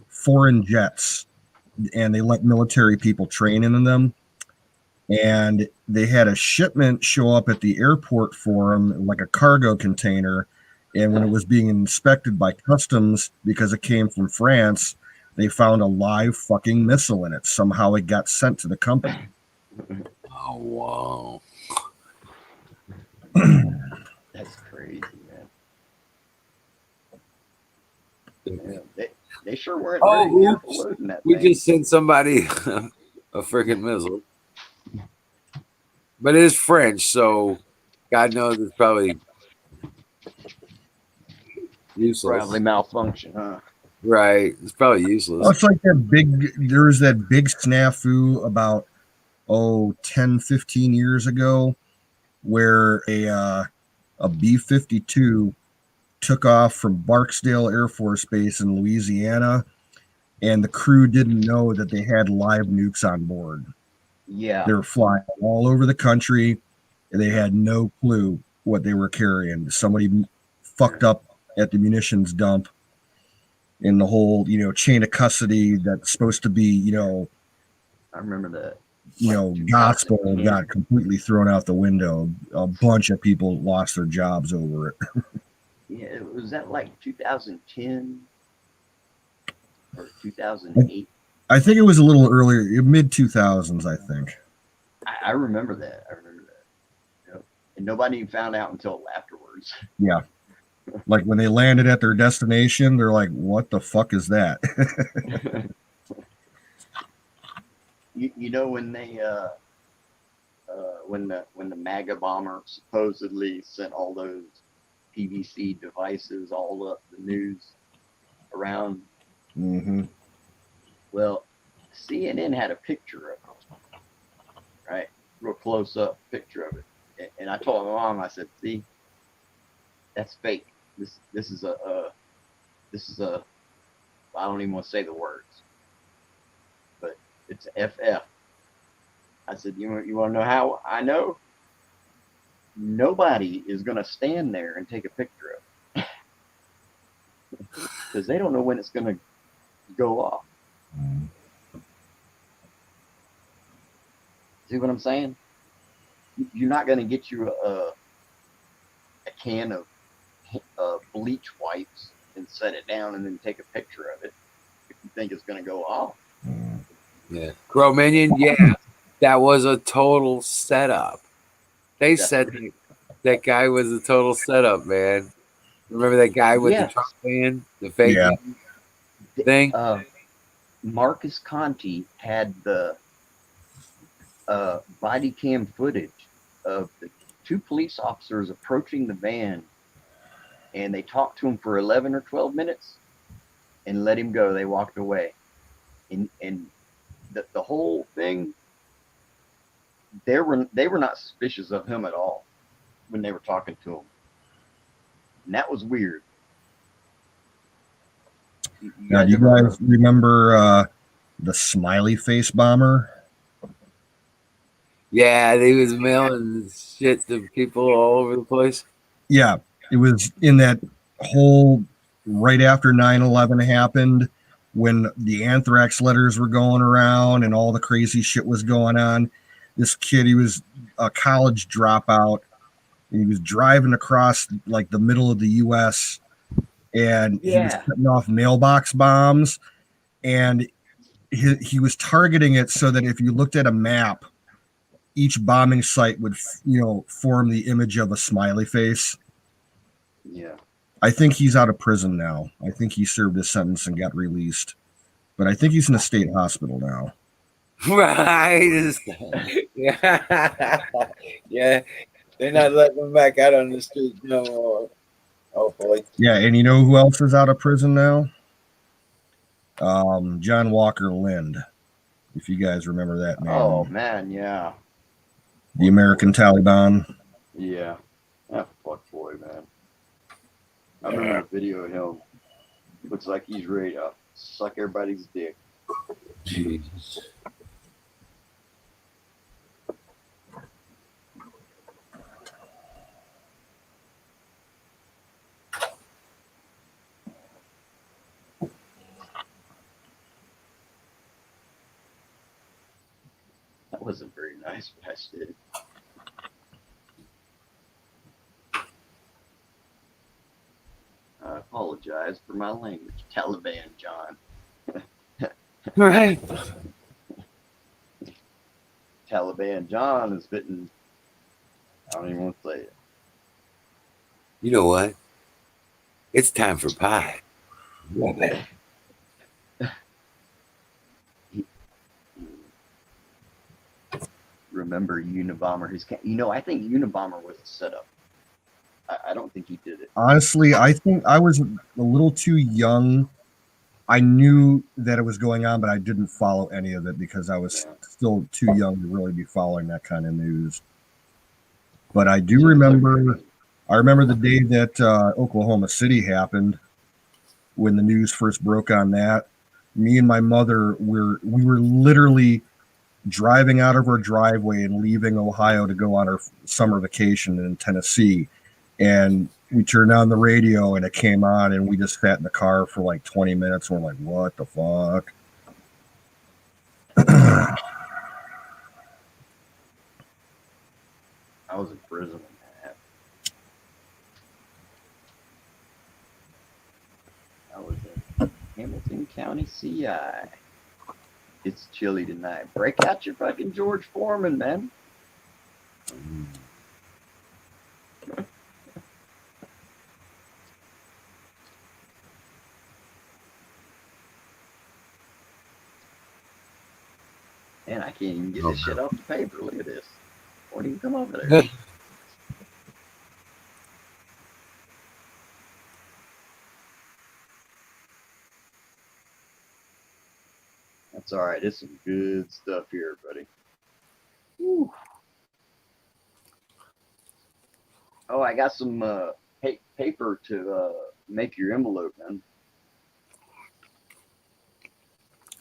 foreign jets, and they let military people train in them. And they had a shipment show up at the airport for them, like a cargo container. And when it was being inspected by customs because it came from France, they found a live fucking missile in it. Somehow it got sent to the company. Oh wow! That's crazy, man. They sure weren't very careful loading that We thing. just sent somebody a freaking missile, but it is French, so God knows it's probably useless. Probably malfunction, huh? Right? It's probably Oh, useless. it's like there was that big snafu about 10, 15 years ago where a B-52 took off from Barksdale Air Force Base in Louisiana, and the crew didn't know that they had live nukes on board. Yeah. They were flying all over the country, and they had no clue what they were carrying. Somebody fucked up at the munitions dump, in the whole chain of custody that's supposed to be I remember that. gospel 2010. got completely thrown out the window. A bunch of people lost their jobs over it. Yeah, was that like 2010 or 2008? I think it was a little earlier, mid 2000s, I think. I remember that. Yep. And nobody found out until afterwards. Yeah. Like when they landed at their destination, they're like, what the fuck is that? you know when they when the MAGA bomber supposedly sent all those PVC devices all up the news around. Mm-hmm. Well, CNN had a picture of it, right? Real close up picture of it. And I told my mom, I said, see, that's fake. This is a I don't even want to say the words, but it's FF. I said, you want to know how I know? Nobody is going to stand there and take a picture of it because they don't know when it's going to go off. See what I'm saying? You're not going to get you a can of bleach wipes and set it down and then take a picture of it if you think it's going to go off. Yeah, Crow Minion. Yeah, that was a total setup. They said that guy was a total setup, man. Remember that guy with the Trump fan, the fake thing? Marcus Conti had the body cam footage of the two police officers approaching the van, and they talked to him for 11 or 12 minutes and let him go. They walked away. And the whole thing, they were not suspicious of him at all when they were talking to him. And that was weird. Do you guys remember the smiley face bomber? Yeah, he was mailing shit to people all over the place. Yeah, it was in that whole right after 9/11 happened, when the anthrax letters were going around and all the crazy shit was going on. This kid, he was a college dropout, and he was driving across like the middle of the U.S. and he was setting off mailbox bombs, and he was targeting it so that if you looked at a map, each bombing site would form the image of a smiley face. Yeah. I think he's out of prison now. I think he served his sentence and got released. But I think he's in a state hospital now. Right. Yeah. Yeah. They're not letting him back out on the street no more. Hopefully. Yeah, and you know who else is out of prison now? John Walker Lind, if you guys remember that man. Oh man, yeah. The American Taliban. Yeah. That fuck boy, man. I remember a video of him. Looks like he's ready to suck everybody's dick. Jesus. That wasn't very nice, but I did. I apologize for my language, Taliban John. Right. Taliban John is bitten. I don't even want to say it. You know what? It's time for pie. Remember Unabomber? I think Unabomber was a setup. I don't think he did it. Honestly, I think I was a little too young. I knew that it was going on, but I didn't follow any of it because I was still too young to really be following that kind of news. But I do remember, I remember the day that Oklahoma City happened, when the news first broke on that. Me and my mother we were literally driving out of our driveway and leaving Ohio to go on our summer vacation in Tennessee. And we turned on the radio and it came on and we just sat in the car for like 20 minutes and we're like, what the fuck? I was in prison when that happened. I was in Hamilton County, CI. It's chilly tonight. Break out your fucking George Foreman, man. Man, I can't even get this shit off the paper. Look at this. Won't even come over there. That's all right. It's some good stuff here, buddy. Whew. Oh, I got some paper to make your envelope, man.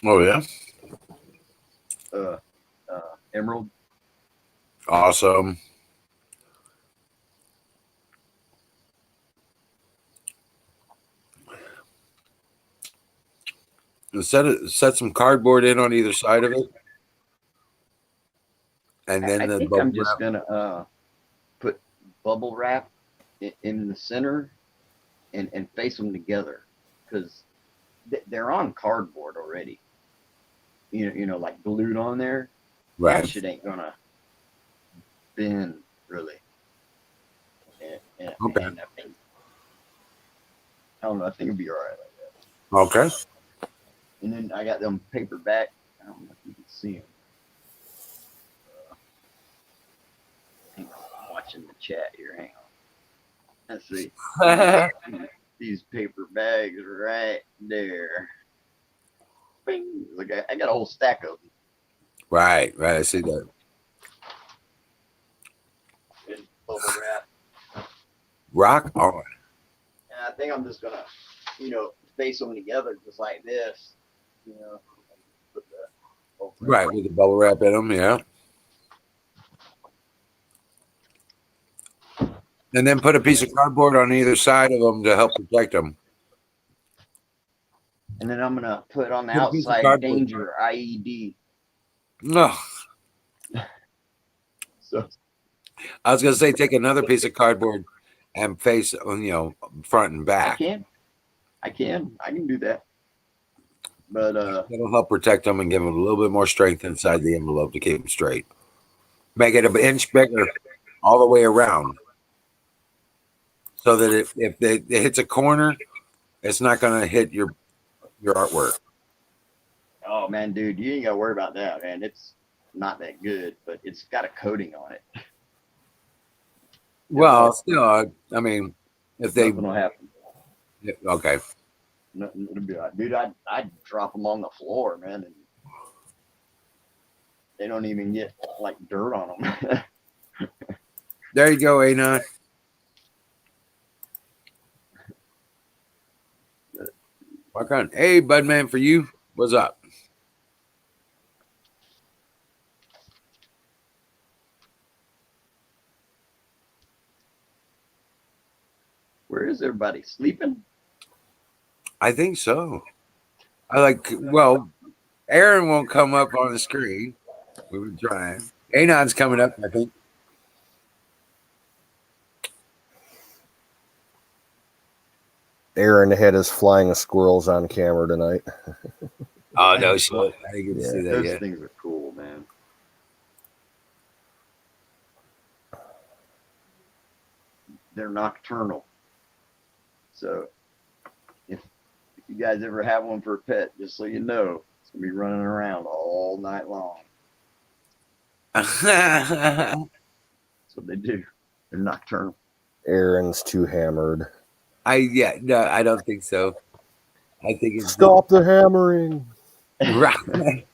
Oh yeah. Emerald. Awesome. Set some cardboard in on either side of it, and then I think I'm just gonna put bubble wrap in the center and face them together because they're on cardboard already. You know, like glued on there. Right. That shit ain't gonna bend really. Okay. And I don't know. I think it'll be all right like Okay. that. And then I got them paper back. I don't know if you can see them. Hang on, I'm watching the chat here. Hang on. Let's see. These paper bags right there. Bing. Look, I got a whole stack of them. Right. I see that. And bubble wrap. Rock on. And I think I'm just gonna, face them together just like this. Put the Right, with the bubble wrap in them, yeah. And then put a piece of cardboard on either side of them to help protect them. And then I'm gonna put on the Put a piece of outside cardboard. danger IED. No, So I was gonna say take another piece of cardboard and face, front and back. I can do that. But That'll help protect them and give them a little bit more strength inside the envelope to keep them straight. Make it an inch bigger all the way around. so that if it hits a corner, it's not going to hit your artwork. Oh man, dude, you ain't gotta worry about that, man. It's not that good, but it's got a coating on it. Well, still, I mean, if they Nothing will happen. okay, Nothing will be like, dude, I'd drop them on the floor, man, and they don't even get like dirt on them. there you go, Anon. Walk on. Hey, Budman, for you, what's up? Where is everybody? Sleeping? I think so. Well, Aaron won't come up on the screen. We've been trying. Anon's coming up, I think. Aaron had his flying squirrels on camera tonight. Oh, no shit. I didn't get to see that Those yet. things are cool, man. They're nocturnal. So if you guys ever have one for a pet, just so you know, it's gonna be running around all night long. That's what they do. They're nocturnal. Aaron's too hammered. No, I don't think so. I think it's Stop the hammering. right.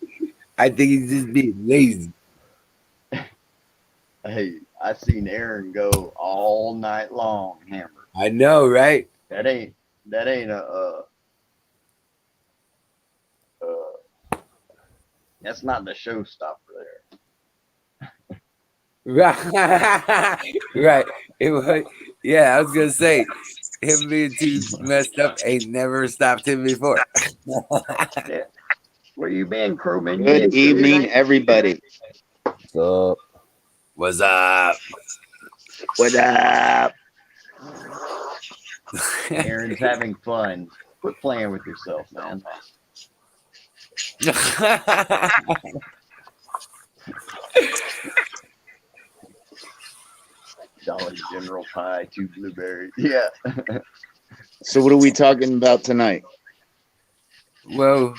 I think he's just being lazy. Hey, I seen Aaron go all night long hammered. I know, right? That ain't that's not the showstopper there. Right. It was, yeah, I was gonna say him being too messed up ain't never stopped him before. Yeah. Where you been, crewman? You Good been evening, shooting? everybody. What's up? What's up? What up? Aaron's having fun. Quit playing with yourself, man. Dollar General pie, 2 blueberries. Yeah. So, what are we talking about tonight? Well,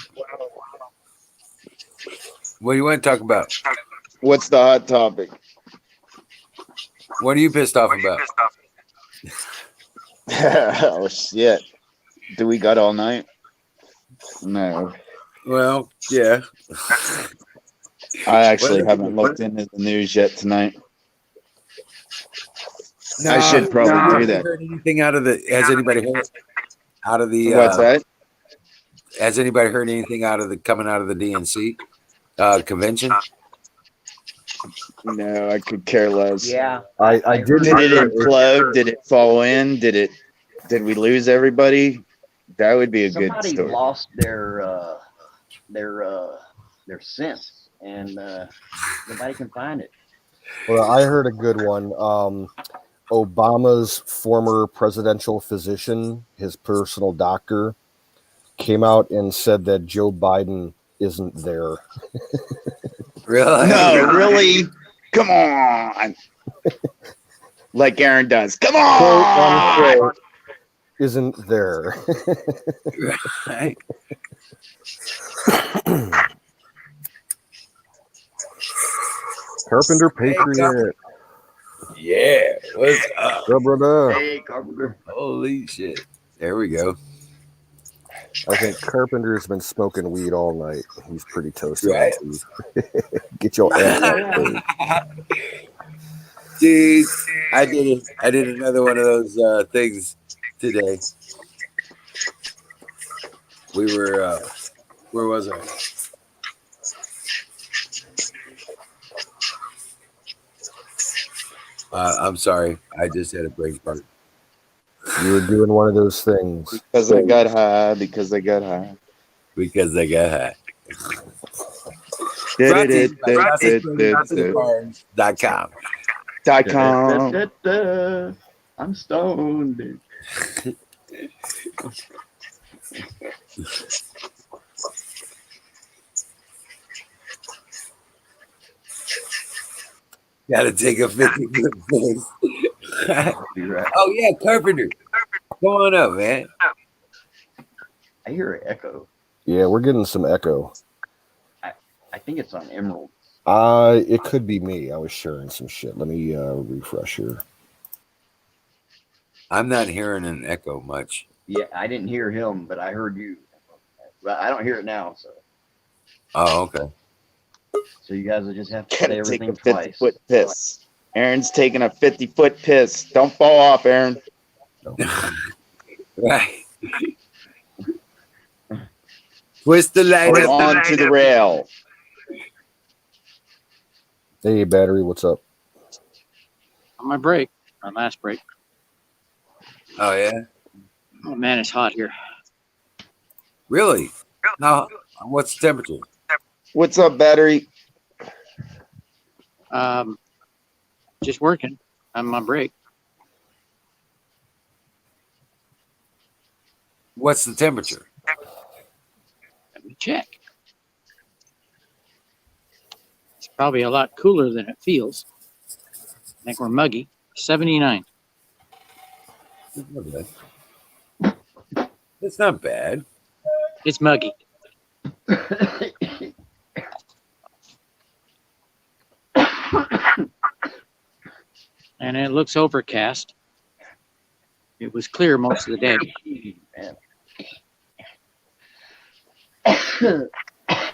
what do you want to talk about? What's the hot topic? What are you pissed off about? Oh shit! Do we got all night? No, Well, yeah. I actually What- haven't looked into the news yet tonight. No, I should probably do that. Heard anything out of the? Has anybody heard out of the? What's that? Has anybody heard anything out of the coming out of the DNC convention? No, I could care less. Yeah. I did. Did it implode? Did it fall in? Did we lose everybody? That would be a good Somebody story. lost their sense, and nobody can find it. Well, I heard a good one. Obama's former presidential physician, his personal doctor, came out and said that Joe Biden isn't there. Really? No, really? Come on. Like Aaron does. Come on. Quote, unquote, isn't there. Right. Carpenter Patriot. Yeah. What's up? Yeah, brother. Hey, Carpenter. Holy shit. There we go. I think Carpenter's been smoking weed all night. He's pretty toasted. Right. Get your ass out. Dude, I did another one of those things today. We were where was I? I'm sorry. I just had a brain fart. You were doing one of those things. Because I got high. Because I got high. Because I got high. .com. I'm stoned, dude. Gotta take a 50 good piss. Be right. Oh yeah, Carpenter. Come on up, man. I hear an echo. Yeah, we're getting some echo. I think it's on Emerald. It could be me. I was sharing some shit. Let me refresh here. I'm not hearing an echo much. Yeah, I didn't hear him, but I heard you. But I don't hear it now, so Oh, okay. you guys will just have to say Gotta take everything a twice. 50-foot piss. Aaron's taking a 50-foot piss. Don't fall off, Aaron. Right. Twist the light Hold up. on to the rail. Hey, battery, what's up? On my break, my last break. Oh yeah. Oh man, it's hot here. Really? Now, what's the temperature? What's up, battery? Just working. I'm on my break. What's the temperature? Let me check. It's probably a lot cooler than it feels. I think we're muggy. 79. Okay. That's not bad. It's muggy. And it looks overcast. It was clear most of the day.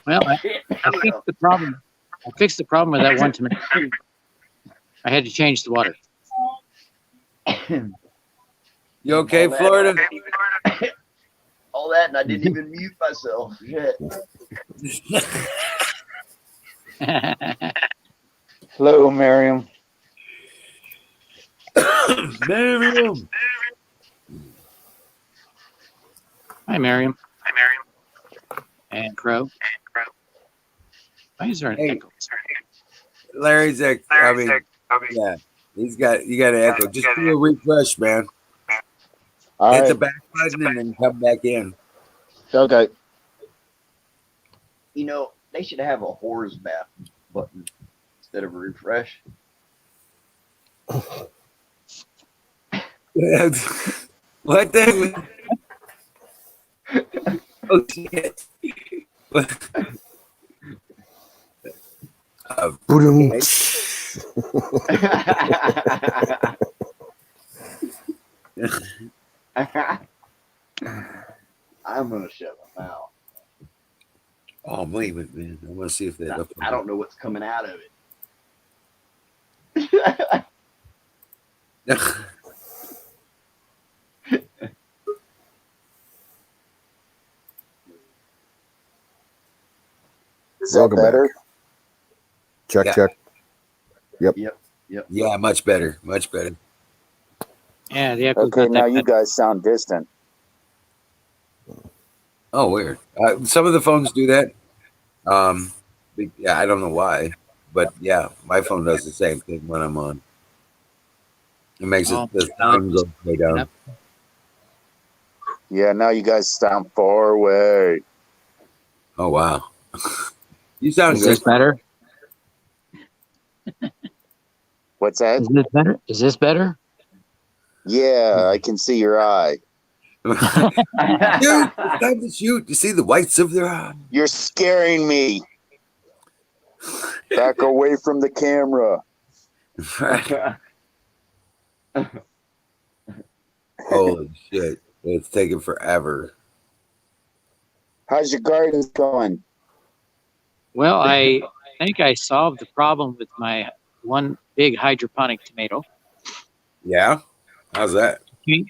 Well, I fixed the problem. I fixed the problem with that one tomato. I had to change the water. You okay, Florida? All that, and I didn't even mute myself. Shit. Hello, Miriam. Miriam. Hi, Miriam. And Crow. Why is there an Hey. echo? Larry's yeah, you got an echo. Just do a refresh, man. All Hit right. the back button and then come back in. Okay. You know, they should have a whores map button instead of a refresh. What the? Oh shit! Boom. I'm gonna shut my mouth. Oh, I'm leaving, man. I want to see if they. I don't know what's coming out of it. Is that Welcome better? back. Check, Yeah. check. Yeah, much better, much better. Yeah, the echo's Okay, not now that you bad. guys sound distant. Oh, weird. Some of the phones do that. Yeah, I don't know why, but yeah, my phone does the same thing when I'm on. It makes Oh, the sound go way down. Yeah, now you guys sound far away. Oh wow, you sound Is good. this better? What's that? Is this better? Is this better? Yeah, I can see your eye. Dude, it's time to shoot. You see the whites of their eye. You're scaring me. Back away from the camera. Holy shit, it's taking forever. How's your gardens going? Well, I think I solved the problem with my one big hydroponic tomato. Yeah, how's that?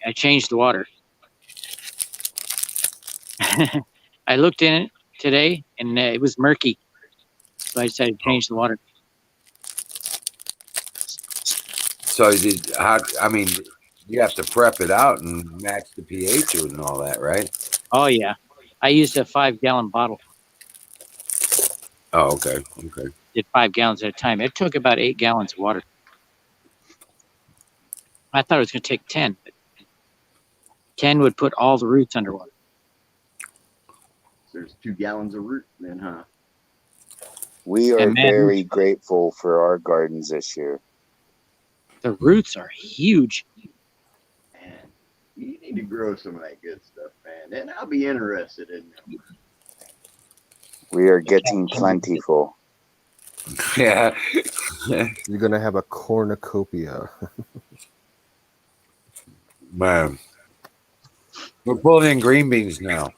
I changed the water. I looked in it today, and it was murky. So I decided to change the water. So I mean, you have to prep it out and match the pH and all that, right? Oh, yeah. I used a 5-gallon bottle. Oh, okay, okay. Did 5 gallons at a time. It took about 8 gallons of water. I thought it was going to take 10. But 10 would put all the roots underwater. There's 2 gallons of root then, huh? We are And man, very grateful for our gardens this year. The roots are huge. Man, you need to grow some of that good stuff, man. And I'll be interested in them. We are getting plentiful. Yeah. You're gonna have a cornucopia. Man. We're pulling in green beans now.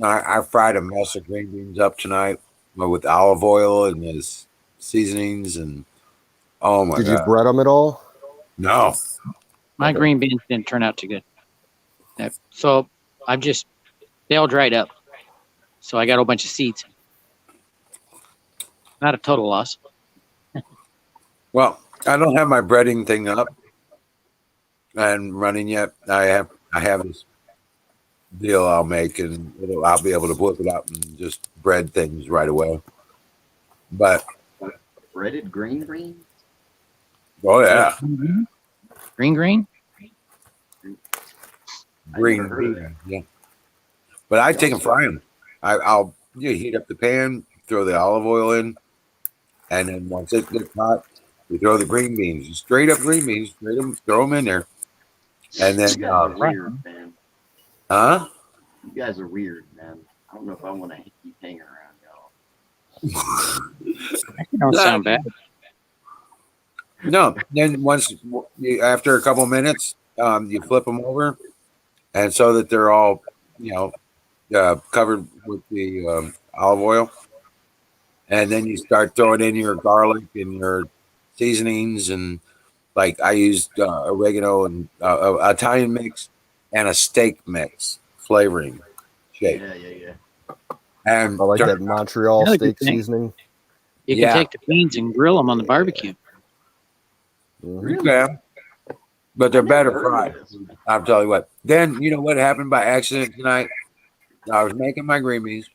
I fried a mess of green beans up tonight with olive oil and his seasonings and oh my Did you god. bread them at all? No. My Okay. green beans didn't turn out too good. So they all dried up. So I got a whole bunch of seeds. Not a total loss. Well, I don't have my breading thing up and running yet. I have this deal I'll make and I'll be able to whip it up and just bread things right away. But Breaded green beans? oh yeah, Green. green never heard of bean, yeah. But I take and fry them. I'll heat up the pan, throw the olive oil in, and then once it gets hot, you throw the green beans, straight up green beans, throw them in there, and then You guys are weird, man. huh? You guys are weird, man. I don't know if I want to keep hanging around y'all. That don't sound bad. No, then after a couple minutes, you flip them over, and so that they're all, covered with the olive oil, and then you start throwing in your garlic and your seasonings, and like I used oregano and Italian mix and a steak mix flavoring shape, Yeah. and I like that Montreal Another good steak thing. seasoning. You Yeah. can take the beans and grill them on the barbecue. Mhm. You can, but they're I never better heard of fried. this. I'll tell you what. Then you know what happened by accident tonight? I was making my green beans,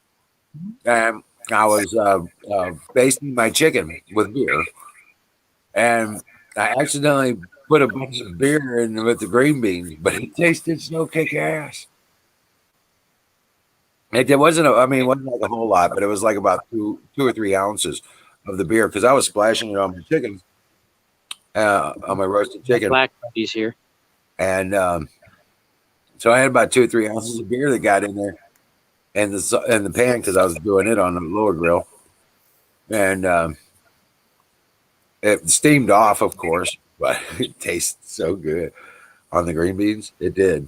and I was basting my chicken with beer, and I accidentally put a bunch of beer in with the green beans, but it tasted so kick ass. It wasn't. It wasn't like a whole lot, but it was like about two or 3 ounces of the beer because I was splashing it on my chicken, on my roasted chicken. Black buddies here. And so I had about 2 or 3 ounces of beer that got in there, and the pan because I was doing it on the lower grill, and it steamed off, of course, but it tasted so good on the green beans. It did.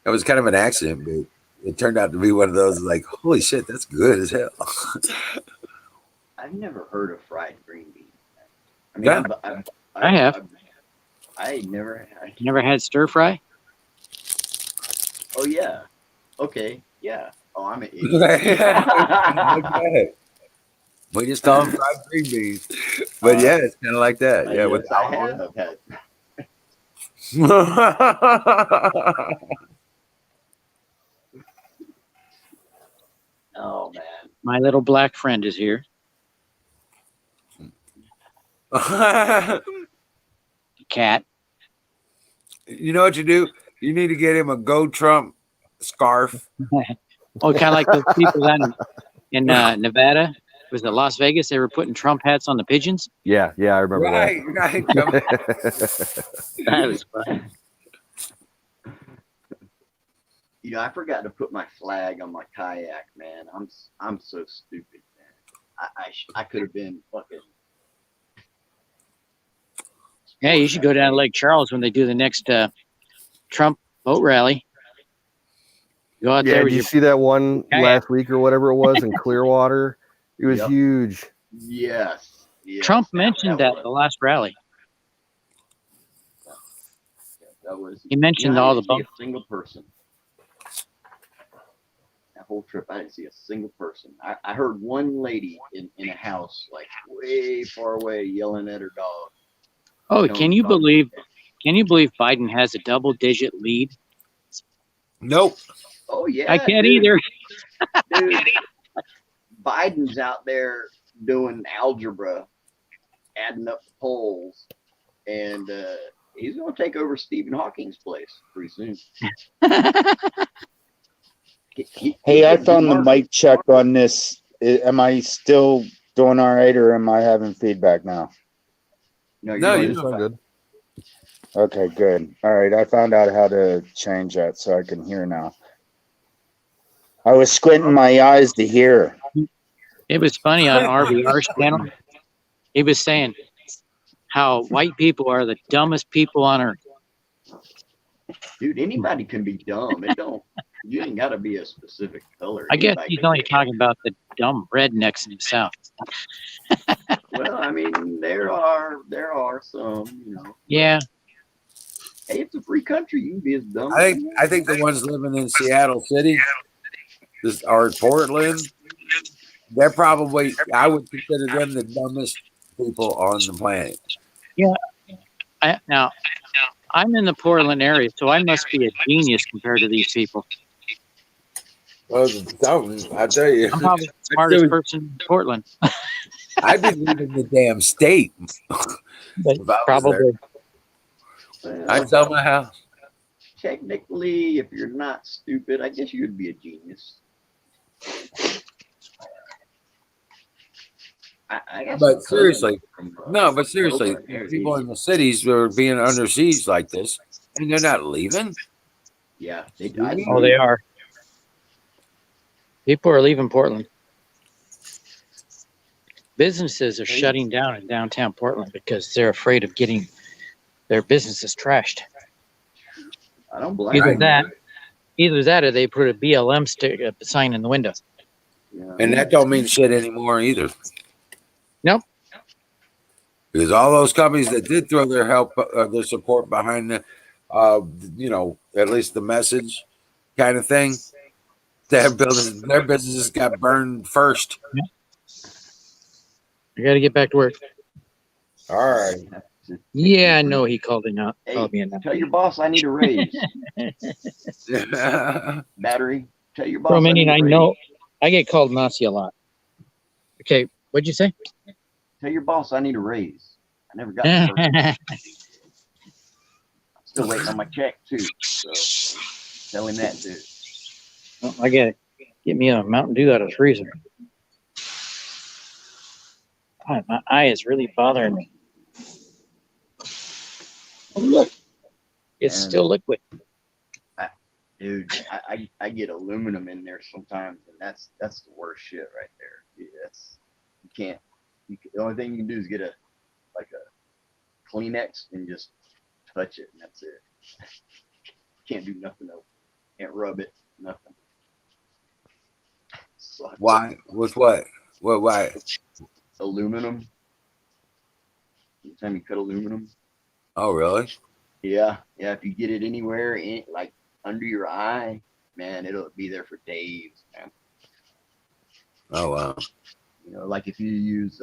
It was kind of an accident, but it turned out to be one of those like, holy shit, that's good as hell. I've never heard of fried green beans. I mean, Yeah. I have. I never. Never had stir fry? Oh yeah. Okay. Yeah. Oh, I'm an idiot. Okay. We just call them fried green beans, but yeah, it's kind of like that. Yeah, with Yes, I have had. Oh man. My little black friend is here. Cat. You know what you do? You need to get him a Go Trump scarf. Oh, kind of like those people down in Nevada. Was it Las Vegas? They were putting Trump hats on the pigeons. Yeah, I remember Right. that. That was fun. You know, I forgot to put my flag on my kayak, man. I'm so stupid, man. I could have been fucking. Yeah, you should go down to Lake Charles when they do the next Trump boat rally. Go out Yeah, there did with you your see that one kayak. last week or whatever it was in Clearwater? It was Yep. huge. Yes. Trump mentioned that at was- the last rally. That was. He mentioned I all the didn't see boats. a single person. That whole trip, I didn't see a single person. I heard one lady in a house like way far away yelling at her dog. Oh, No, can you dog. believe Biden has a double-digit lead? Nope. Oh yeah, I can't dude. either. Dude, Biden's out there doing algebra, adding up the polls, and he's going to take over Stephen Hawking's place pretty soon. Hey, I found the mic check on this. Am I still doing all right, or am I having feedback now? No, No, you're you You doing sound fine. good. Okay, good. All right, I found out how to change that so I can hear now. I was squinting my eyes to hear. It was funny on RBR's channel. He was saying how white people are the dumbest people on earth. Dude, anybody can be dumb. It don't. You ain't got to be a specific color. I guess Anybody he's can only be. talking about the dumb rednecks in the South. Well, I mean, there are some, Yeah. Hey, it's a free country. You can be as dumb I as think you I want. think the ones living in Seattle City, or Portland, they're probably, I would consider them the dumbest people on the planet. Yeah. Now, I'm in the Portland area, so I must be a genius compared to these people. Well, something, I tell you, I'm probably the smartest person in Portland. I'd be leaving the damn state But if I was probably. there. Well, I'd sell my house. technically, if you're not stupid, I guess you'd be a genius. I got some But cousins seriously, from, no, but seriously, Portland. They're people in idiots. the cities are being under siege like this, and they're not leaving. Yeah, Oh, they are. People are leaving Portland. Businesses are shutting down in downtown Portland because they're afraid of getting their businesses trashed. I don't blame Either them. that, either that, or they put a BLM sign in the window. Yeah. And that don't mean shit anymore either. Nope. Because all those companies that did throw their help, their support behind the, at least the message kind of thing, their businesses got burned first. I got to get back to work. All right. Yeah, I know he called me out. Hey, Called me a tell your boss I need a raise. Battery, tell your boss Bro, I need Minion, a I raise. know I get called Nazi a lot. Okay, what'd you say? Tell your boss I need a raise. I never got the first one. Still waiting on my check too. So tell him that too. Oh, I got it. Get me a Mountain Dew out of the freezer. God, my eye is really bothering me. Oh, look, it's And- still liquid. Dude, I get aluminum in there sometimes, and that's the worst shit right there. Yeah, you can't. The only thing you can do is get a Kleenex and just touch it, and that's it. Can't do nothing else. Can't rub it. Nothing. Sucks. Why? With what? What? Why? Aluminum. Anytime you cut aluminum. Oh, really? Yeah. If you get it anywhere, like under your eye, man, it'll be there for days, man. Oh, wow. Like if you use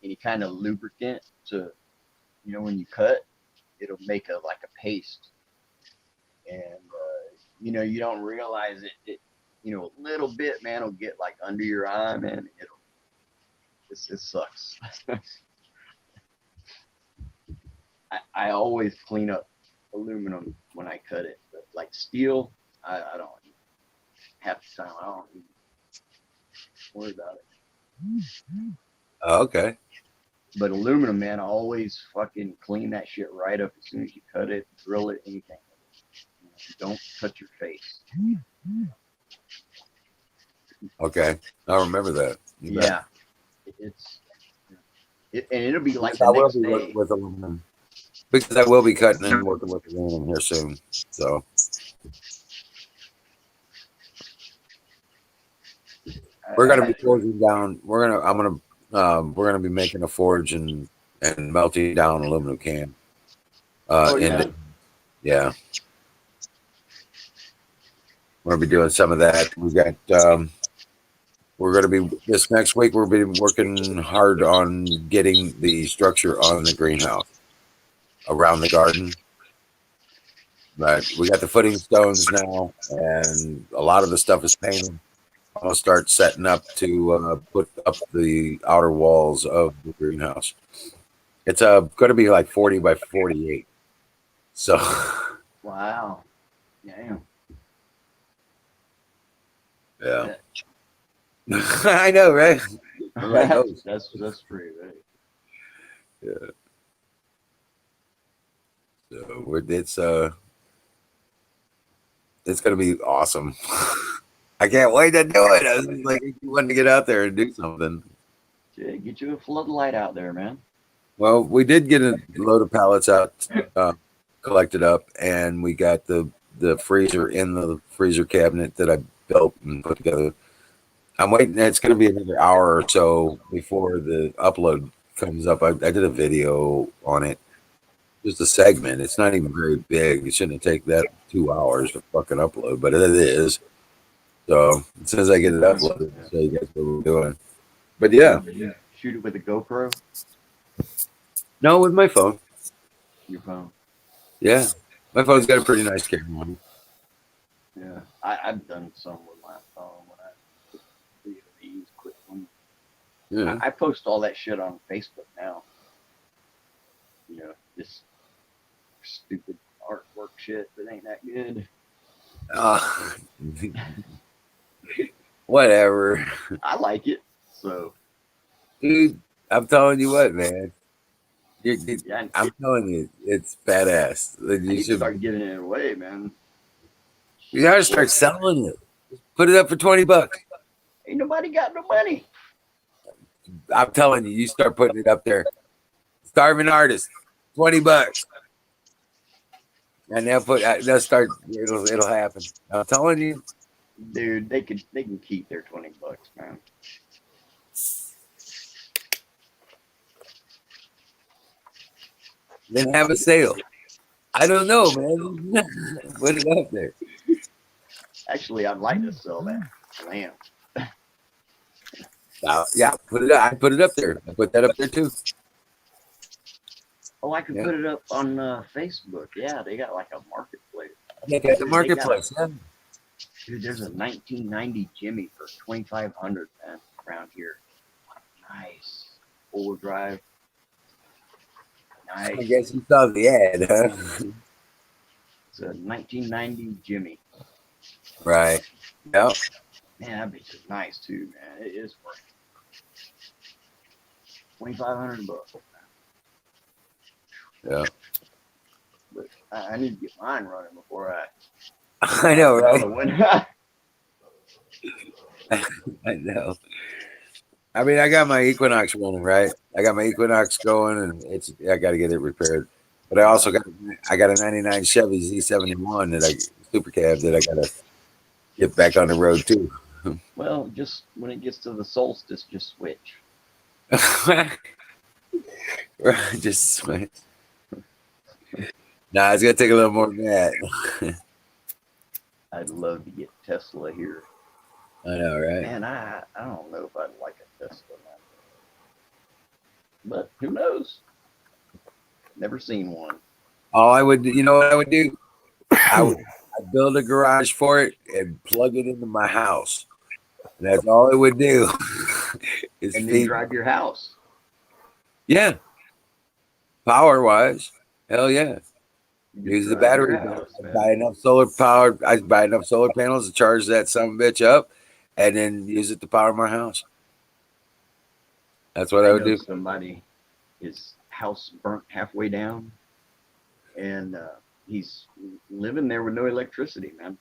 any kind of lubricant to, when you cut, it'll make a paste, and you don't realize it. A little bit, man, will get like under your eye, man. It sucks. I always clean up aluminum when I cut it, but like steel, I don't. Half the time, I don't even worry about it. Oh, okay. But aluminum, man, I always fucking clean that shit right up as soon as you cut it, drill it, anything. Don't touch your face. Okay. I'll remember that. You bet. Yeah, and it'll be like Yes, the I will next be day. working with aluminum. Because I will be cutting and working with aluminum here soon. So we're gonna be forging down. We're gonna be making a forge and melting down aluminum can. Yeah. We're gonna be doing some of that. We've got we're gonna be this next week. We're be working hard on getting the structure on the greenhouse around the garden. But we got the footing stones now, and a lot of the stuff is painted. I'm gonna start setting up to put up the outer walls of the greenhouse. It's going to be like 40 by 48. So Wow. Damn. yeah, I know, right? I'm like, oh, That's pretty right. yeah. So it's gonna be awesome. I can't wait to do it. I was just like, wanting to get out there and do something. Shit, get you a floodlight out there, man. Well, we did get a load of pallets out, collected up, and we got the freezer in the freezer cabinet that I built and put together. I'm waiting. It's going to be another hour or so before the upload comes up. I did a video on it, just a segment. It's not even very big. It shouldn't take that 2 hours to fucking upload, but it is. So as soon as I get it uploaded, I'll show you guys what we're doing. But yeah, Shoot it with a GoPro, no, with my phone. your phone. Yeah, my phone's got a pretty nice camera on it. Yeah, I've done some with my phone when I put these quick ones. Yeah. I post all that shit on Facebook now. You know, this stupid artwork shit that ain't that good. Whatever, I like it, so dude. I'm telling you what, man. yeah. I'm telling you, it's badass. Like, I You need to should. start giving it away, man. You gotta start selling it. Put it up for $20. Ain't nobody got no money. I'm telling you, you start putting it up there. Starving artist, $20, and they'll start. It'll happen. I'm telling you. Dude, they can keep their $20, man. Then have a sale. I don't know, man. Put it up there. Actually, I'd like to sell that lamp. Yeah, put it up. I put it up there. I put that up there too. Oh, I could Yeah. put it up on Facebook. Yeah, they got like a marketplace. Yeah, at the marketplace. Yeah. Dude, there's a 1990 Jimmy for 2,500, man, around here. Nice. Four-wheel drive. I Nice. guess you saw the ad, huh? It's a 1990 Jimmy. Right. Yep. Man, that bitch is nice too, man. It is worth it. $2,500. Yeah. But I need to get mine running before I. I know, Another right? one. I know. I mean, I got my Equinox running, right? I got my Equinox going, and I got to get it repaired. But I also got a '99 Chevy Z71 Super Cab that I got to get back on the road too. Well, just when it gets to the solstice, just switch. Just switch. Nah, it's gonna take a little more than that. I'd love to get Tesla here. I know, right? Man, I don't know if I'd like a Tesla, man. But who knows? Never seen one. All I would, you know what I would do? I'd build a garage for it and plug it into my house. And that's all it would do. Is And then feed. drive your house. Yeah. Power wise, hell yeah. You Use the drive your battery. house, I man. buy enough solar power. I buy enough solar panels to charge that son of a bitch up, and then use it to power my house. That's what I would know do. somebody, his house burnt halfway down, and he's living there with no electricity, man.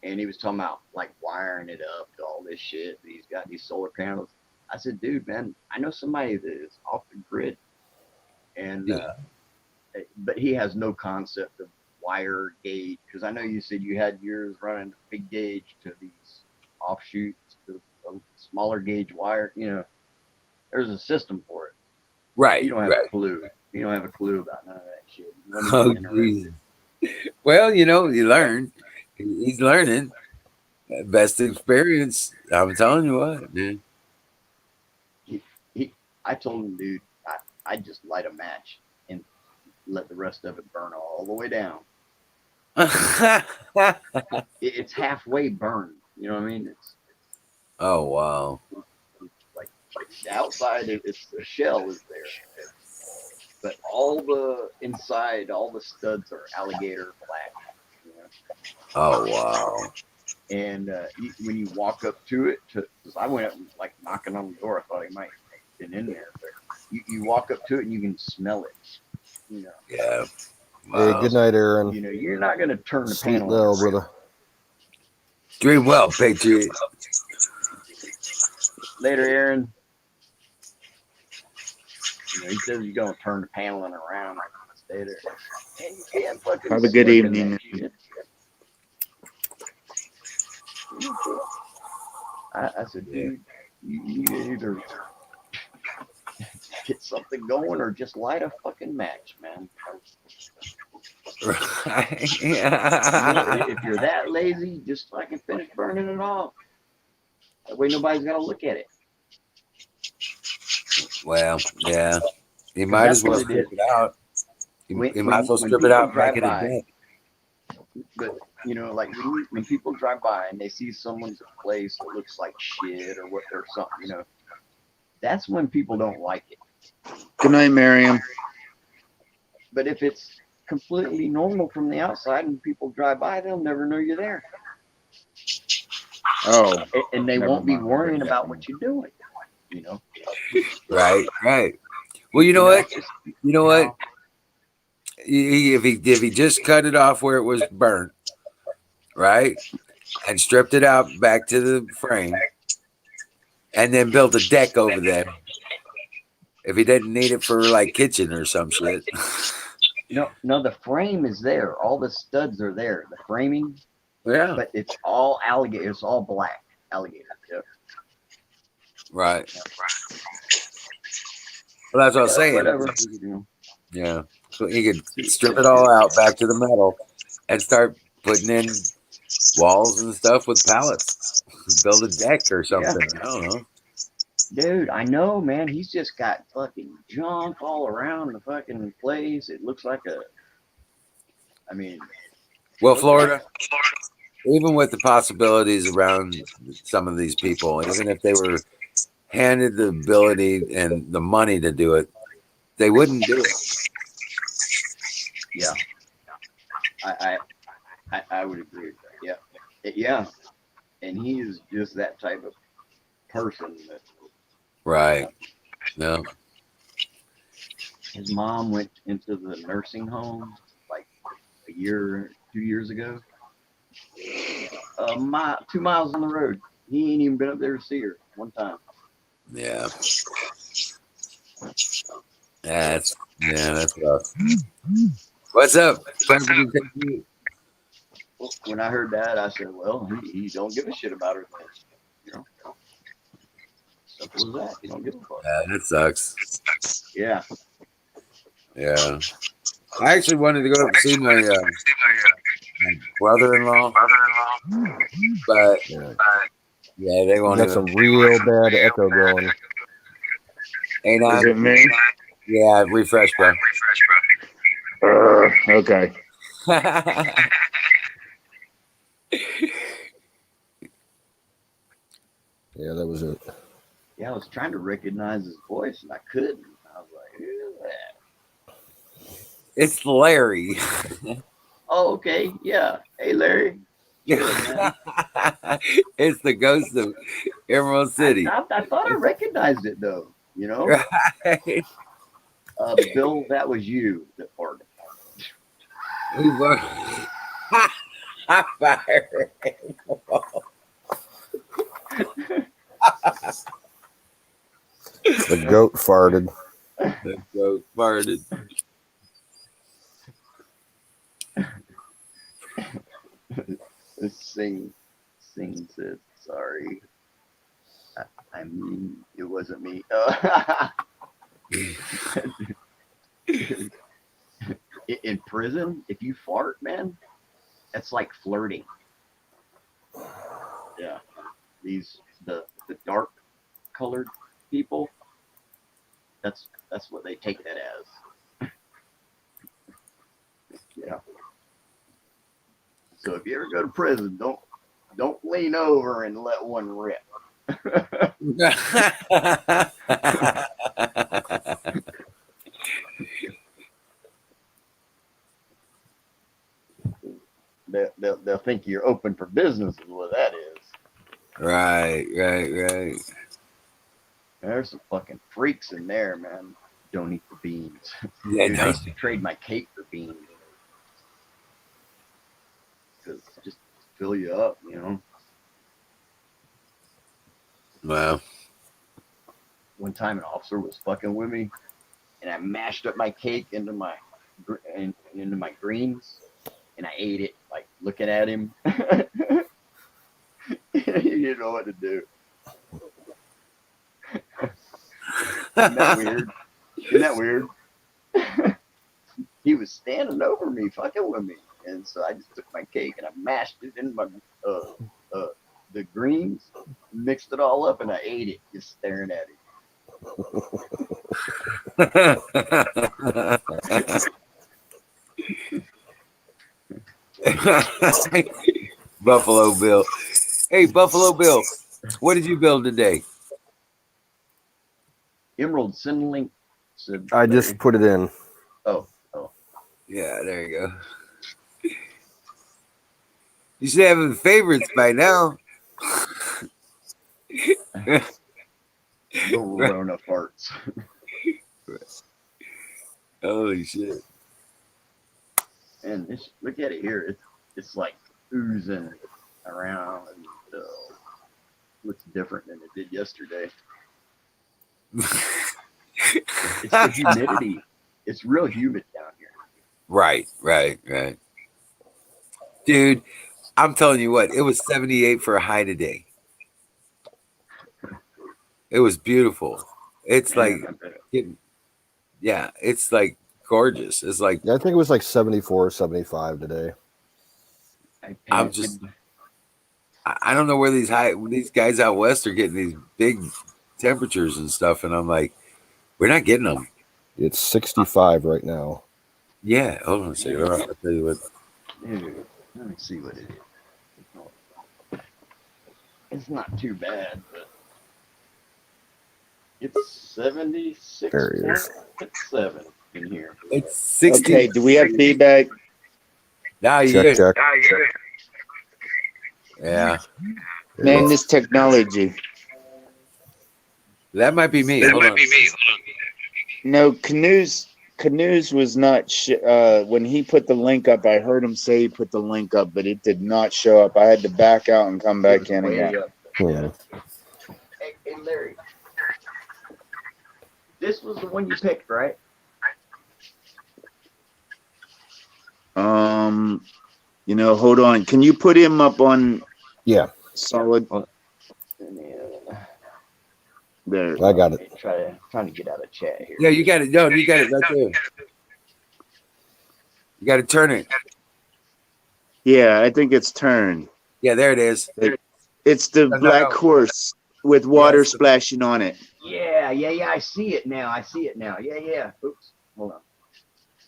And he was talking about like wiring it up to all this shit. He's got these solar panels. I said, dude, man, I know somebody that is off the grid, and but he has no concept of wire gauge, because I know you said you had yours running big gauge to these offshoots to a smaller gauge wire. You know, there's a system for it. Right. You don't have right. a clue. You don't have a clue about none of that shit. You wouldn't Oh, be interested. Jesus. Well, you learn. He's learning. Best experience. I'm telling you what, man. I told him, dude, I just light a match and let the rest of it burn all the way down. It's halfway burned. You know what I mean? It's Oh, wow. like the outside, it's the shell is there, but all the inside, all the studs are alligator black. You know? Oh, wow. And when you walk up to it, because I went up and like knocking on the door, I thought he might have been in there, but you walk up to it and you can smell it. You know. Yeah. Hey, good night, Aaron. You know, you're not going to turn the Sleep panel well, on. brother. Dream well, Patriot. Later, Aaron. You know, he says you're going to turn the paneling around. Stay there. And you can't fucking Have a good sleep in evening. that shit. I said, dude, you either get something going or just light a fucking match, man. Right. You know, if you're that lazy, just fucking finish burning it off. That way nobody's got to look at it. Well, yeah. You 'Cause might that's as well what it strip is. it out. You might as well When strip it people out and make drive it a by, deck. but you know, like when people drive by and they see someone's place that looks like shit or what or something, you know, that's when people don't like it. Good night, Miriam. But if it's completely normal from the outside and people drive by, they'll never know you're there. Oh, And they never won't be mind. worrying about what you're doing, you know. Right, right. Well, you know what? You know what? If he just cut it off where it was burnt, right, and stripped it out back to the frame, and then built a deck over there. If he didn't need it for like kitchen or some shit. No, the frame is there. All the studs are there. The framing, Yeah. but it's all alligator. It's all black alligator. Yeah. Right. Well, that's what I was saying. Whatever. You know. Yeah. So he could strip it all out back to the metal and start putting in walls and stuff with pallets. Build a deck or something. Yeah. I don't know. Dude, I know, man. He's just got fucking junk all around the fucking place. It looks like a. I mean. Well, Florida, even with the possibilities around some of these people, even if they were handed the ability and the money to do it, they wouldn't do it. Yeah. I would agree with that. Yeah. Yeah. And he is just that type of person that. Right. No. His mom went into the nursing home like a year, 2 years ago. 2 miles on the road. He ain't even been up there to see her one time. Yeah. That's rough. What's up? When I heard that, I said, "Well, he don't give a shit about her then." You know, simple as that. He don't give a fuck. Yeah, that sucks. Yeah. Yeah. I actually wanted to go up and see my brother-in-law, but yeah, they won't Got some real bad echo going. Ain't Is it me? Yeah, refresh, bro. Okay. Yeah, that was it. Yeah, I was trying to recognize his voice and I couldn't. I was like, "Who is that?" It's Larry. Oh, okay. Yeah. Hey, Larry. It's the ghost of Emerald City. I thought I recognized it though. You know. Right. Bill, that was you that farted. We were. Fire. The goat farted. The goat farted. Sing says sorry. I mean, it wasn't me. In prison, if you fart, man, that's like flirting. Yeah, the dark colored people. That's what they take that as. Yeah. So if you ever go to prison, don't lean over and let one rip. They'll think you're open for business is what that is. Right. There's some fucking freaks in there, man. Don't eat the beans. Yeah, Dude, no. I used to trade my cake for beans. because just fill you up, you know. Wow. One time, an officer was fucking with me, and I mashed up my cake into my greens, and I ate it, like looking at him. You didn't know what to do. Isn't that weird? Isn't that weird? He was standing over me, fucking with me, and so I just took my cake and I mashed it in my the greens, mixed it all up, and I ate it, just staring at him. Buffalo Bill. Hey, Buffalo Bill, what did you build today? Emerald Cinderlink said, I just put it in. oh, Yeah, there you go. You should have favorites by now. the Rona farts. Holy shit. And look at it here. It's like oozing around and looks different than it did yesterday. It's the humidity. It's real humid down here. Right. Dude, I'm telling you what, it was 78 for a high today. It was beautiful. It's like, yeah, it's like gorgeous. It's like, Yeah, I think it was like 74, 75 today. I'm just, I don't know where these guys out west are getting these big temperatures and stuff. And I'm like, we're not getting them. It's 65 right now. Yeah. Hold on a second. I'll tell you what. Dude, let me see what it is. It's not too bad, but it's 76.7 in here. It's 60. Okay, do we have feedback? Now you Check, check. Yeah. Man, this technology. That might be me. Hold on. No, Canoes was not. When he put the link up, I heard him say he put the link up, but it did not show up. I had to back out and come back in again. Yeah. Hey, Larry. This was the one you picked, right? Hold on. Can you put him up on? Yeah. Solid. There. I got it. Trying to get out of chat here. Yeah, you got it. No, you got it right there. You got to turn it. Yeah, I think it's turned. Yeah, there it is. It's the black horse with water splashing on it. Yeah. I see it now. Yeah. Oops. Hold on.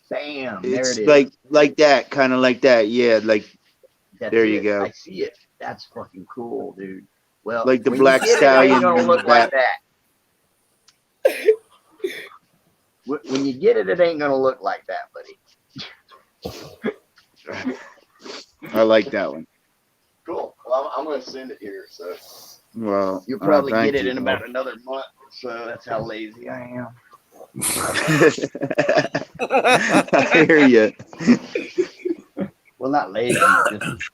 Bam. There it is. Like that, kind of like that. Yeah, there you go. I see it. That's fucking cool, dude. Well, like the when black you get stallion. It ain't gonna look like that. When you get it, it ain't gonna look like that, buddy. I like that one. Cool. Well, I'm gonna send it here, so. Well, you'll probably get it in about another month. So that's how lazy I am. I hear you. Well, not lazy. Just...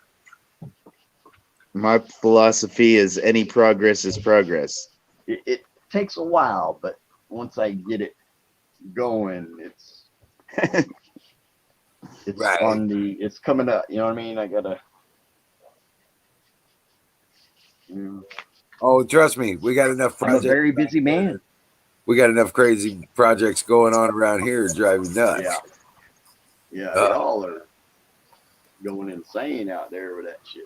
My philosophy is any progress is progress. It takes a while, but once I get it going, it's right. It's coming up. You know what I mean? I gotta. Oh, trust me, we got enough projects. I'm a very busy man. We got enough crazy projects going on around here to drive you nuts. Yeah, y'all are going insane out there with that shit.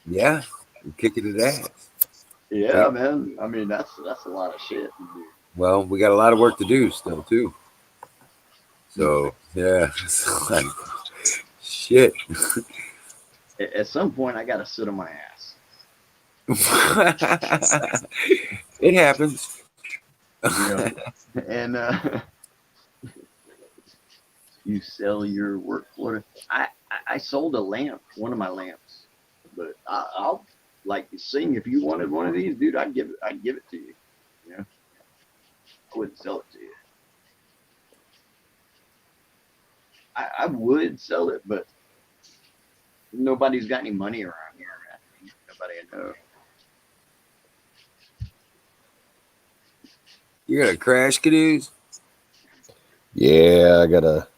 Yeah, we're kicking it ass. Yeah, man. I mean, that's a lot of shit. Well, we got a lot of work to do still too. So yeah, it's like, shit. At some point, I gotta sit on my ass. It happens. And you sell your work for. I sold a lamp, one of my lamps, but I'll like to sing. If you wanted one of these, dude, I'd give it to you. Yeah, I wouldn't sell it to you. I would sell it, but Nobody's got any money around here. Nobody I know. You're gonna crash canoes? Yeah, I gotta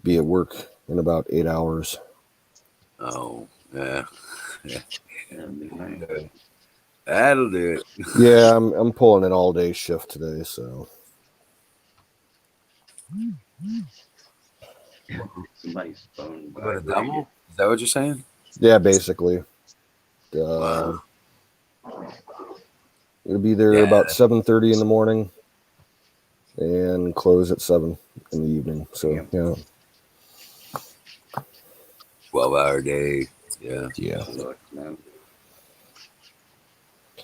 be at work in about 8 hours. Oh, yeah. That'll be nice. That'll do it. Yeah, I'm pulling an all day shift today, so Somebody's phone. What a double? Is that what you're saying? yeah, basically. Wow. It'll be there Yeah. about 7:30 in the morning and close at 7 in the evening. So Yep. yeah, 12-hour day. Yeah. yeah. Look, man.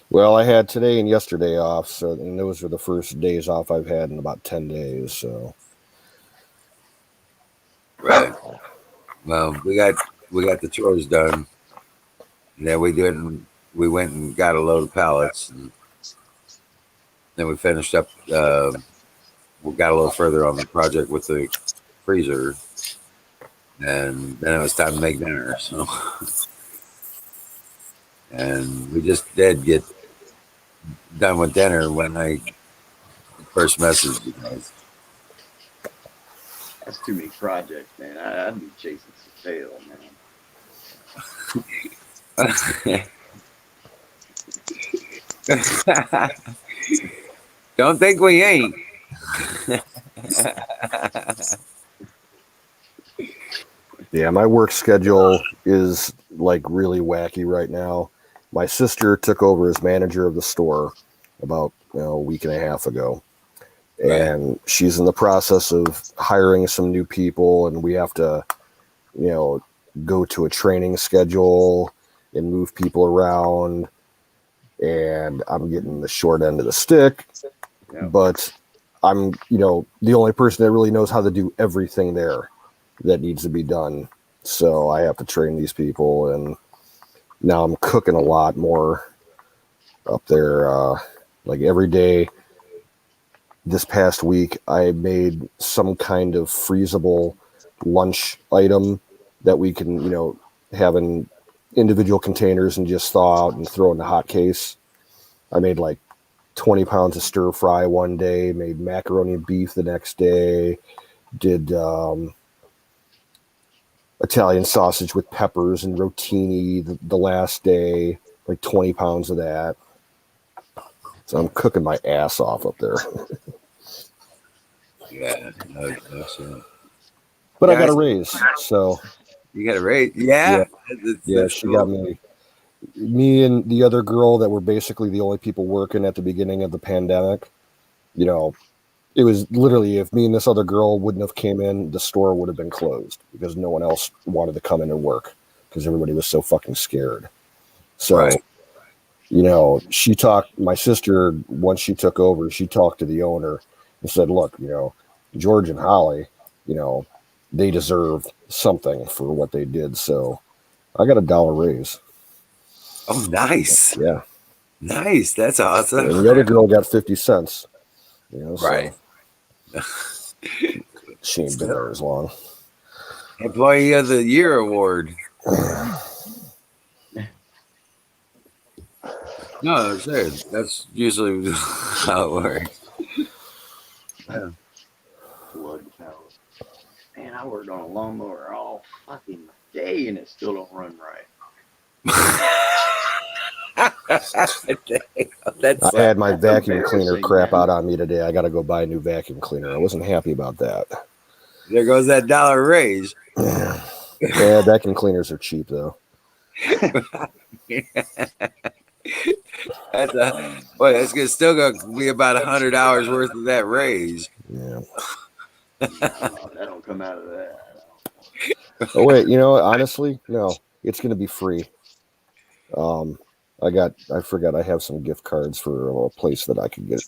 Well, I had today and yesterday off, so and those were the first days off I've had in about 10 days. So Right. Well, we got the chores done. And then we went and got a load of pallets, and then we finished up. We got a little further on the project with the freezer, and then it was time to make dinner. So, and we just did get done with dinner when I first messaged you guys. That's too many projects, man. I'd be chasing some tail, man. Don't think we ain't. yeah, my work schedule is like really wacky right now. My sister took over as manager of the store about a week and a half ago. And she's in the process of hiring some new people, and we have to, go to a training schedule and move people around. And I'm getting the short end of the stick, but I'm, the only person that really knows how to do everything there that needs to be done. So I have to train these people, and now I'm cooking a lot more up there. Like every day this past week, I made some kind of freezable lunch item that we can, have in individual containers and just thaw out and throw in the hot case. I made like 20 pounds of stir fry one day, made macaroni and beef the next day, did Italian sausage with peppers and rotini the last day, like 20 pounds of that. So I'm cooking my ass off up there. Yeah. But I got a raise, so. You got a raise? Yeah. Yeah, she got me and the other girl that were basically the only people working at the beginning of the pandemic. It was literally, if me and this other girl wouldn't have came in, the store would have been closed because no one else wanted to come in and work because everybody was so fucking scared. So, Right. my sister, once she took over, she talked to the owner and said, look, George and Holly, they deserve something for what they did. So I got $1 raise. Oh, nice. Yeah. Nice. That's awesome. And the other girl got 50 cents. Right. So she ain't been there as long. Employee of the Year award. No, I'm serious. That's usually how it works. Yeah. Blood power. Man, I worked on a lawnmower all fucking day and it still don't run right. I had my vacuum cleaner crap out on me today. I got to go buy a new vacuum cleaner. I wasn't happy about that. There goes that $1 raise. Yeah, vacuum cleaners are cheap though. That's still going to be about 100 hours worth of that raise. Yeah. No, that don't come out of that. Oh wait, honestly, no, it's going to be free. I forgot I have some gift cards for a place that I could get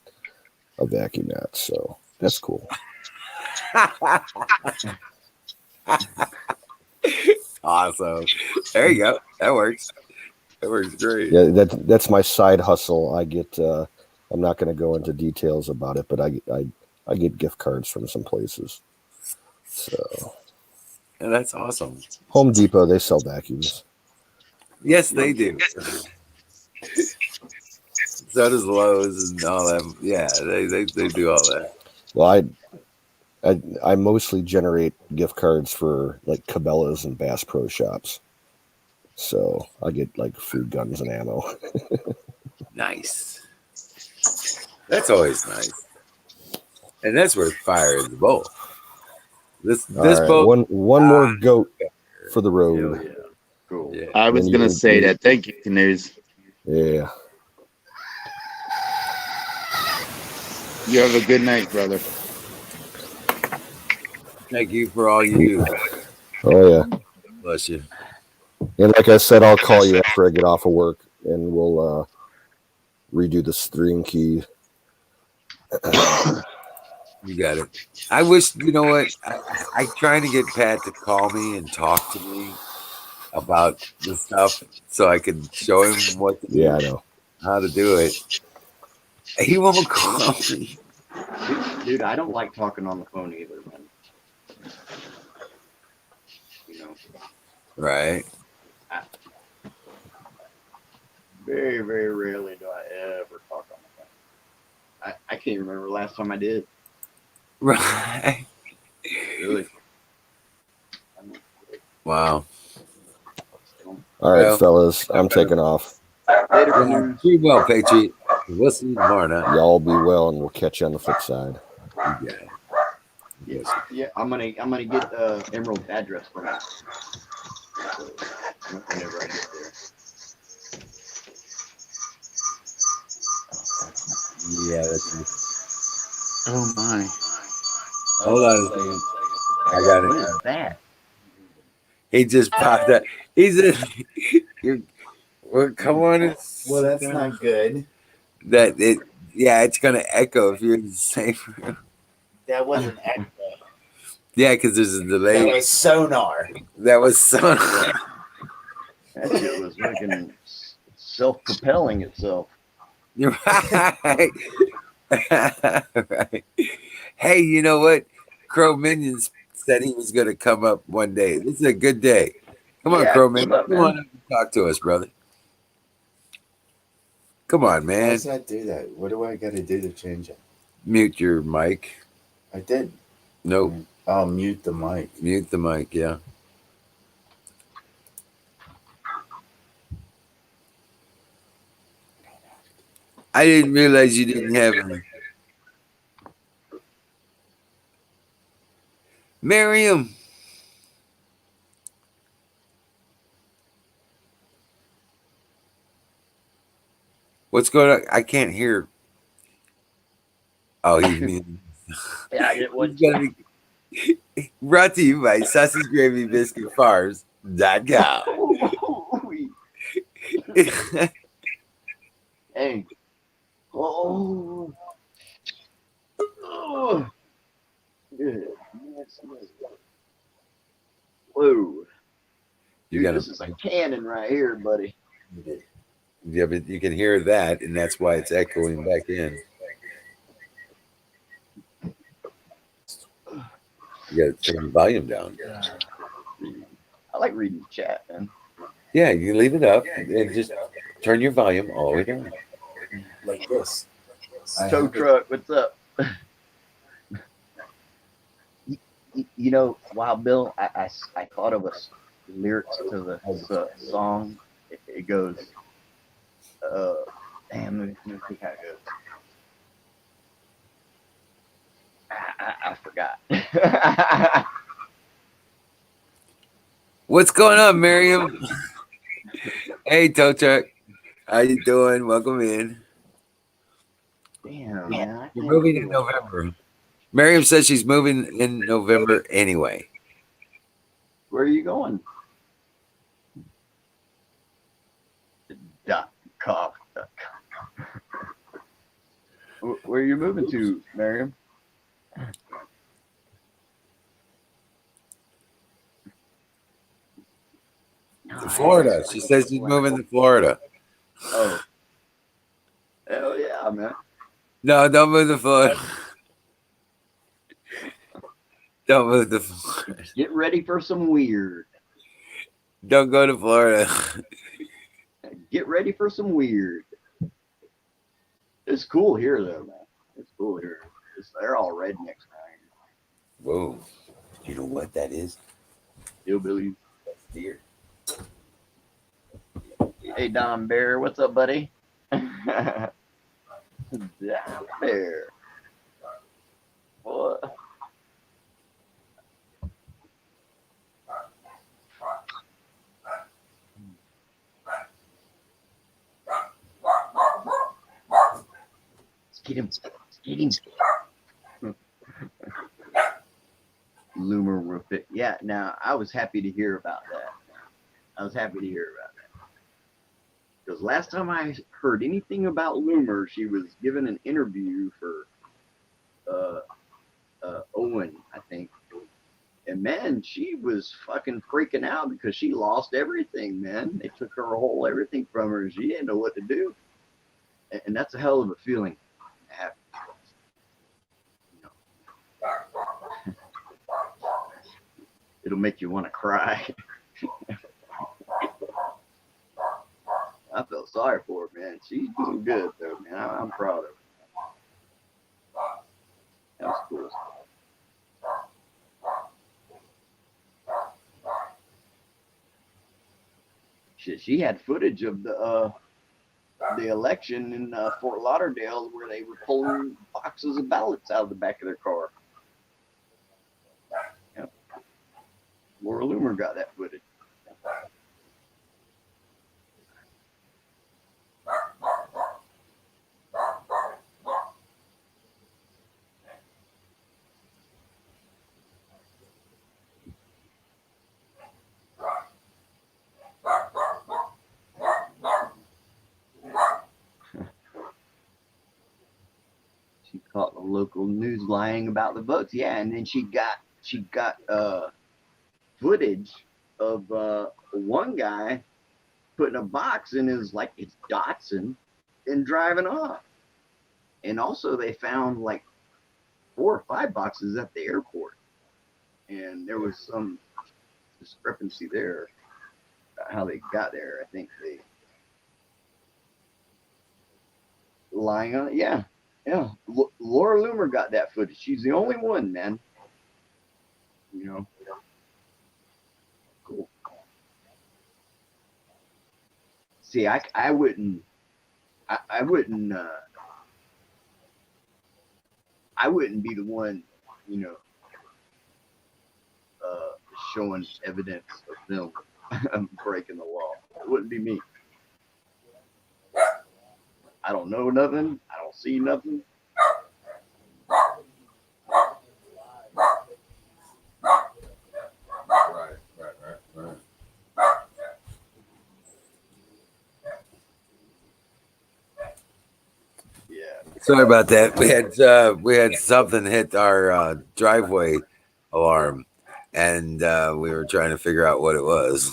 a vacuum at, so that's cool. Awesome. There you go. That works. That works great. Yeah, that's my side hustle. I get. I'm not going to go into details about it, but I get gift cards from some places. So And that's awesome. Home Depot, they sell vacuums. Yes, they do. So does Lowe's and all that. Yeah, they do all that. Well, I mostly generate gift cards for like Cabela's and Bass Pro Shops. So I get like food, guns, and ammo. Nice. That's always nice. And that's where fire is the bowl. This All right, bowl. one more goat for the Hell road. yeah. Cool. Yeah. I was And gonna you- say that. Thank you, Canoes. Yeah. You have a good night, brother. Thank you for all you do. Oh yeah. Bless you. And like I said, I'll call you after I get off of work, and we'll redo the stream key. You got it. I wish, you know what? I trying to get Pat to call me and talk to me about the stuff so I can show him what to do, Yeah, I know. how to do it. He won't call me. Dude, I don't like talking on the phone either, man. You know, Right. very, very rarely do I ever talk on the phone. I can't remember the last time I did. Right. Really. Wow. All right, Well, fellas, I'm taking off. Later, Well, Canoes. be well, Patriot. We'll see you tomorrow night. Y'all be well, and we'll catch you on the flip side. You got it. Yes. Yeah, I'm gonna get Emerald's address for now. Whenever I get there. Yeah, that's Oh my. Hold on a second. I got What it. is that? He just popped up. He's in. Well, come on. Well, that's not good. That it. Yeah, it's gonna echo if you're in the same room. That wasn't echo. Yeah, because there's a delay. That was sonar. That was so. That shit was fucking self-propelling itself. You're right. Right. Hey, you know what? Crow Minions said he was going to come up one day. This is a good day. Come on, Yeah, Crow what's Minions. up, Come man? on up and talk to us, brother. Come on, How man. does that do that? What do I got to do to change it? Mute your mic. I did. Nope. I'll mute the mic. Mute the mic, yeah. I didn't realize you didn't have any. Miriam. What's going on? I can't hear. Oh, he's muted. Yeah, I get what. He's gonna be brought to you by Sausage Gravy Biscuit Farms.com. Hey. Oh. Oh. Good. Whoa. You Dude, gotta, this is a cannon right here, buddy. yeah, but you can hear that, and that's why it's echoing back in. You gotta turn the volume down. I like reading the chat, man. Yeah, you can leave it up and just turn your volume all the way down. Like this. Tow truck, what's up? You know, Wild Bill, I thought of a lyrics to the song. It goes, damn, let me see how it goes. I forgot. What's going on, Miriam? Hey, tow truck. How you doing? Welcome in. Damn, man. I You're can't moving in remember. November. Miriam says she's moving in November anyway. Where are you going? .com. Where are you moving to, Miriam? To Florida. She says she's moving to Florida. Oh. Hell yeah, man. No, don't move to Florida. Don't move to Florida. Get ready for some weird. Don't go to Florida. Get ready for some weird. It's cool here, though, man. It's cool here. They're all rednecks now. Whoa. You know what that is? Hillbillies. Deer. Hey, Don Bear. What's up, buddy? Don Bear. What? Get him. Get him. Loomer roof it. Yeah, now I was happy to hear about that. Because last time I heard anything about Loomer, she was given an interview for Owen, I think. And man, she was fucking freaking out because she lost everything, man. They took her whole everything from her and she didn't know what to do. And that's a hell of a feeling to have. It'll make you want to cry. I felt sorry for her, man. She's doing good, though, man. I'm proud of her. That was cool. Shit, she had footage of the election in Fort Lauderdale where they were pulling boxes of ballots out of the back of their car. Yep. Laura Loomer got that footage. She caught the local news lying about the votes. Yeah, and then she got footage of one guy putting a box in his Datsun and driving off. And also they found like 4 or 5 boxes at the airport. And there was some discrepancy there about how they got there. I think they lying on it. Yeah. Laura Loomer got that footage. She's the only one, man. You know. Cool. See, I wouldn't be the one, you know, showing evidence of them breaking the law. It wouldn't be me. I don't know nothing. I don't see nothing. Right. Yeah. Sorry about that. We had something hit our driveway alarm, and we were trying to figure out what it was.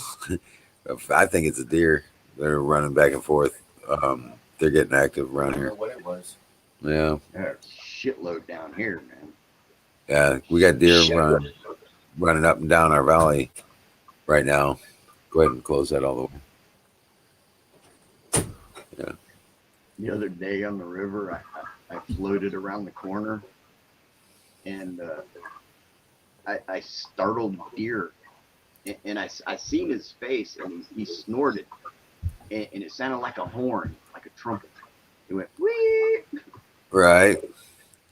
I think it's a deer. They're running back and forth. They're getting active around I don't here. know what it was. Yeah, There's a shitload down here, man. yeah. We got deer running up and down our valley right now. Go ahead and close that all the way. Yeah. The other day on the river, I floated around the corner, and I startled a deer, and I seen his face, and he snorted, and it sounded like a horn, like a trumpet. It went wee, Right.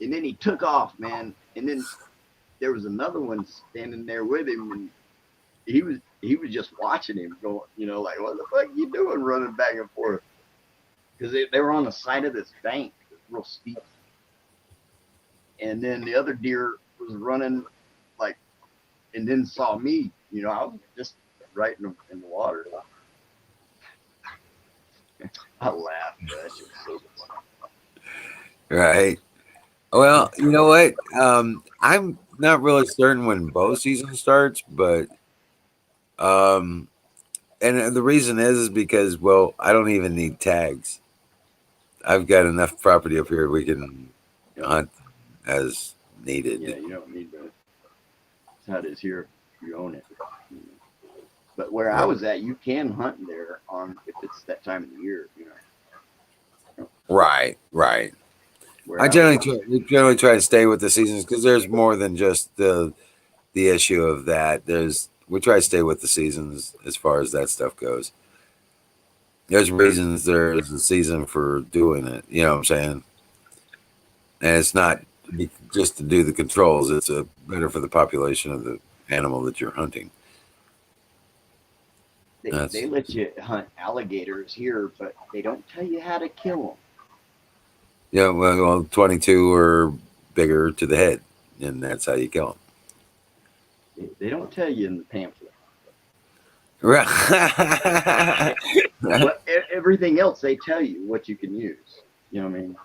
and then he took off, man. And then there was another one standing there with him, and he was just watching him, going, you know, like, what the fuck you doing, running back and forth? Because they were on the side of this bank, real steep. And then the other deer was running, like, and then saw me. You know, I was just right in the water. I laughed. That shit was so funny. Right. Well, you know what? I'm not really certain when bow season starts, but and the reason is because, well, I don't even need tags. I've got enough property up here we can hunt as needed. Yeah, you don't need that. how it is here. You own it. But where I was at, you can hunt there on if it's that time of the year. Right. Where I I was generally try to stay with the seasons because there's more than just the issue of that. We try to stay with the seasons as far as that stuff goes. There's reasons there's a season for doing it. You know what I'm saying? And it's not just to do the controls. It's better for the population of the animal that you're hunting. they let you hunt alligators here, but they don't tell you how to kill them. Yeah, well, 22 or bigger to the head, and that's how you kill them. They don't tell you in the pamphlet. Right. But everything else they tell you what you can use. You know what I mean?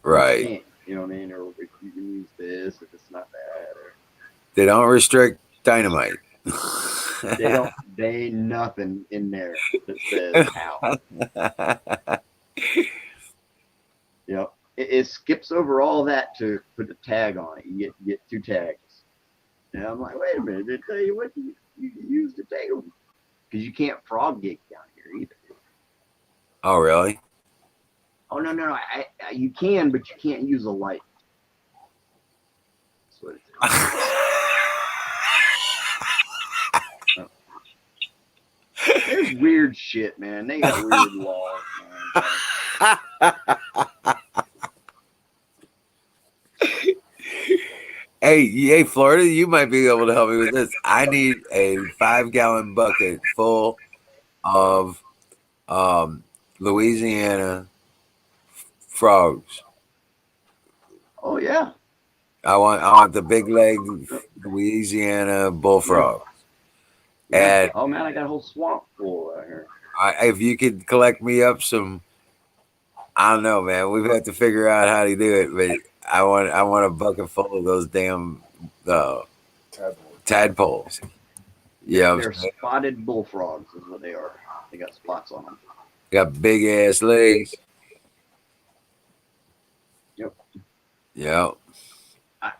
Right. You can't, you know what I mean? Or if you can use this if it's not that. Or They don't restrict dynamite. they ain't nothing in there that says how. Yep. It skips over all that to put a tag on it. You get 2 tags. And I'm like, wait a minute, they tell you what you use to take them. Because you can't frog gig down here either. Oh, really? Oh, no. You can, but you can't use a light. That's what it is. There's weird shit, man. They got weird laws, man. Hey, Florida, you might be able to help me with this. I need a 5-gallon bucket full of Louisiana frogs. Oh yeah. I want the big leg Louisiana bullfrog. Yeah. And Oh man, I got a whole swamp full out here. if you could collect me up some, I don't know, man. We've had to figure out how to do it, but I want a bucket full of those damn tadpoles. Yeah, They're spotted bullfrogs, is what they are. They got spots on them. got big ass legs. Yep. Yep.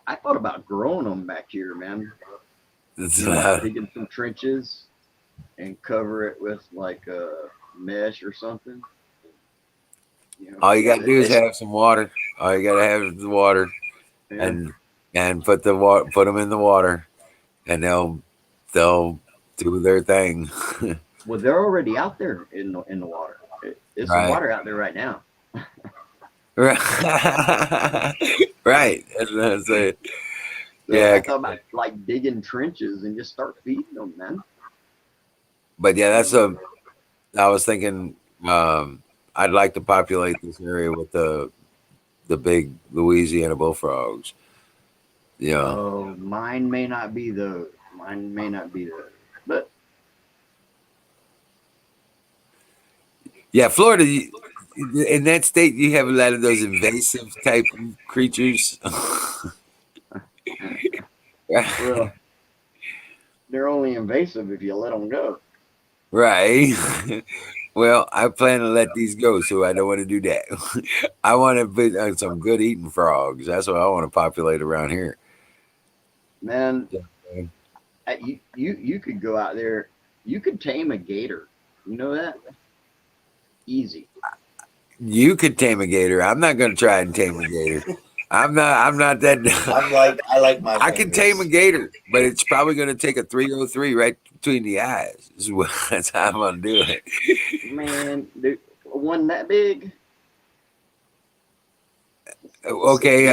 I thought about growing them back here, man. Digging some trenches and cover it with like a mesh or something. All you gotta do is have some water. All you gotta have is the water, Yeah. and put them in the water, and they'll do their thing. Well, they're already out there in the water. There's some water out there right now. Right. Right. That's what I'm saying. So Yeah. I thought about like digging trenches and just start feeding them, man. But yeah, I was thinking I'd like to populate this area with the big Louisiana bullfrogs. Yeah. Oh, mine may not be those. But yeah, Florida, in that state, you have a lot of those invasive type creatures. well, they're only invasive if you let them go. Right. Well, I plan to let these go, so I don't want to do that. I want to put some good eating frogs. That's what I want to populate around here. Man, you could go out there. You could tame a gator. You know that? Easy. You could tame a gator. I'm not going to try and tame a gator. I'm not that. I like my. I can tame a gator, but it's probably going to take a 303 right between the eyes. That's how I'm going to do it. Man, dude, one that big. Okay,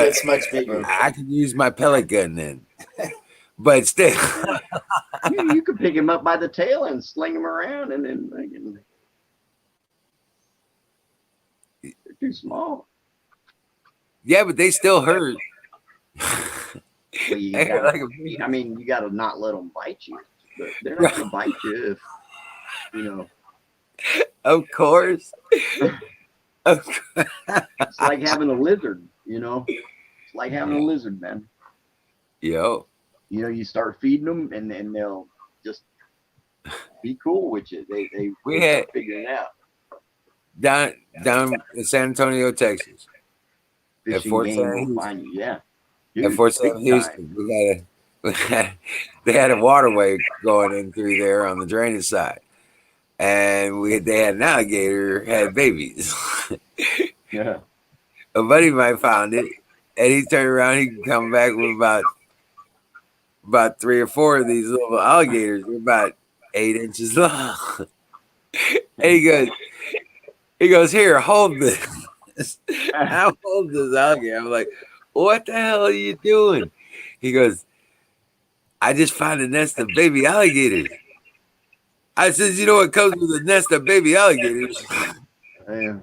it's much bigger. I can use my pellet gun then, but still, you could pick him up by the tail and sling him around, and then they're too small. Yeah, but they still hurt. Well, you gotta not let them bite you. But they're not gonna bite you if Of course. It's like having a lizard. It's like having a lizard, man. Yo. You start feeding them, and then they'll just be cool with you. They had figuring it out. Down in San Antonio, Texas. Fishing Fort game Sam will Houston. find you, yeah. At Fort Sam Houston, they had a waterway going in through there on the drainage side, and they had an alligator had babies. Yeah. A buddy of mine found it, and he turned around. He come back with about 3 or 4 of these little alligators. They're about 8 inches long. And he goes, here, hold this. I hold this alligator. I'm like, what the hell are you doing? He goes, I just found a nest of baby alligators. I says, you know what comes with a nest of baby alligators? Yeah.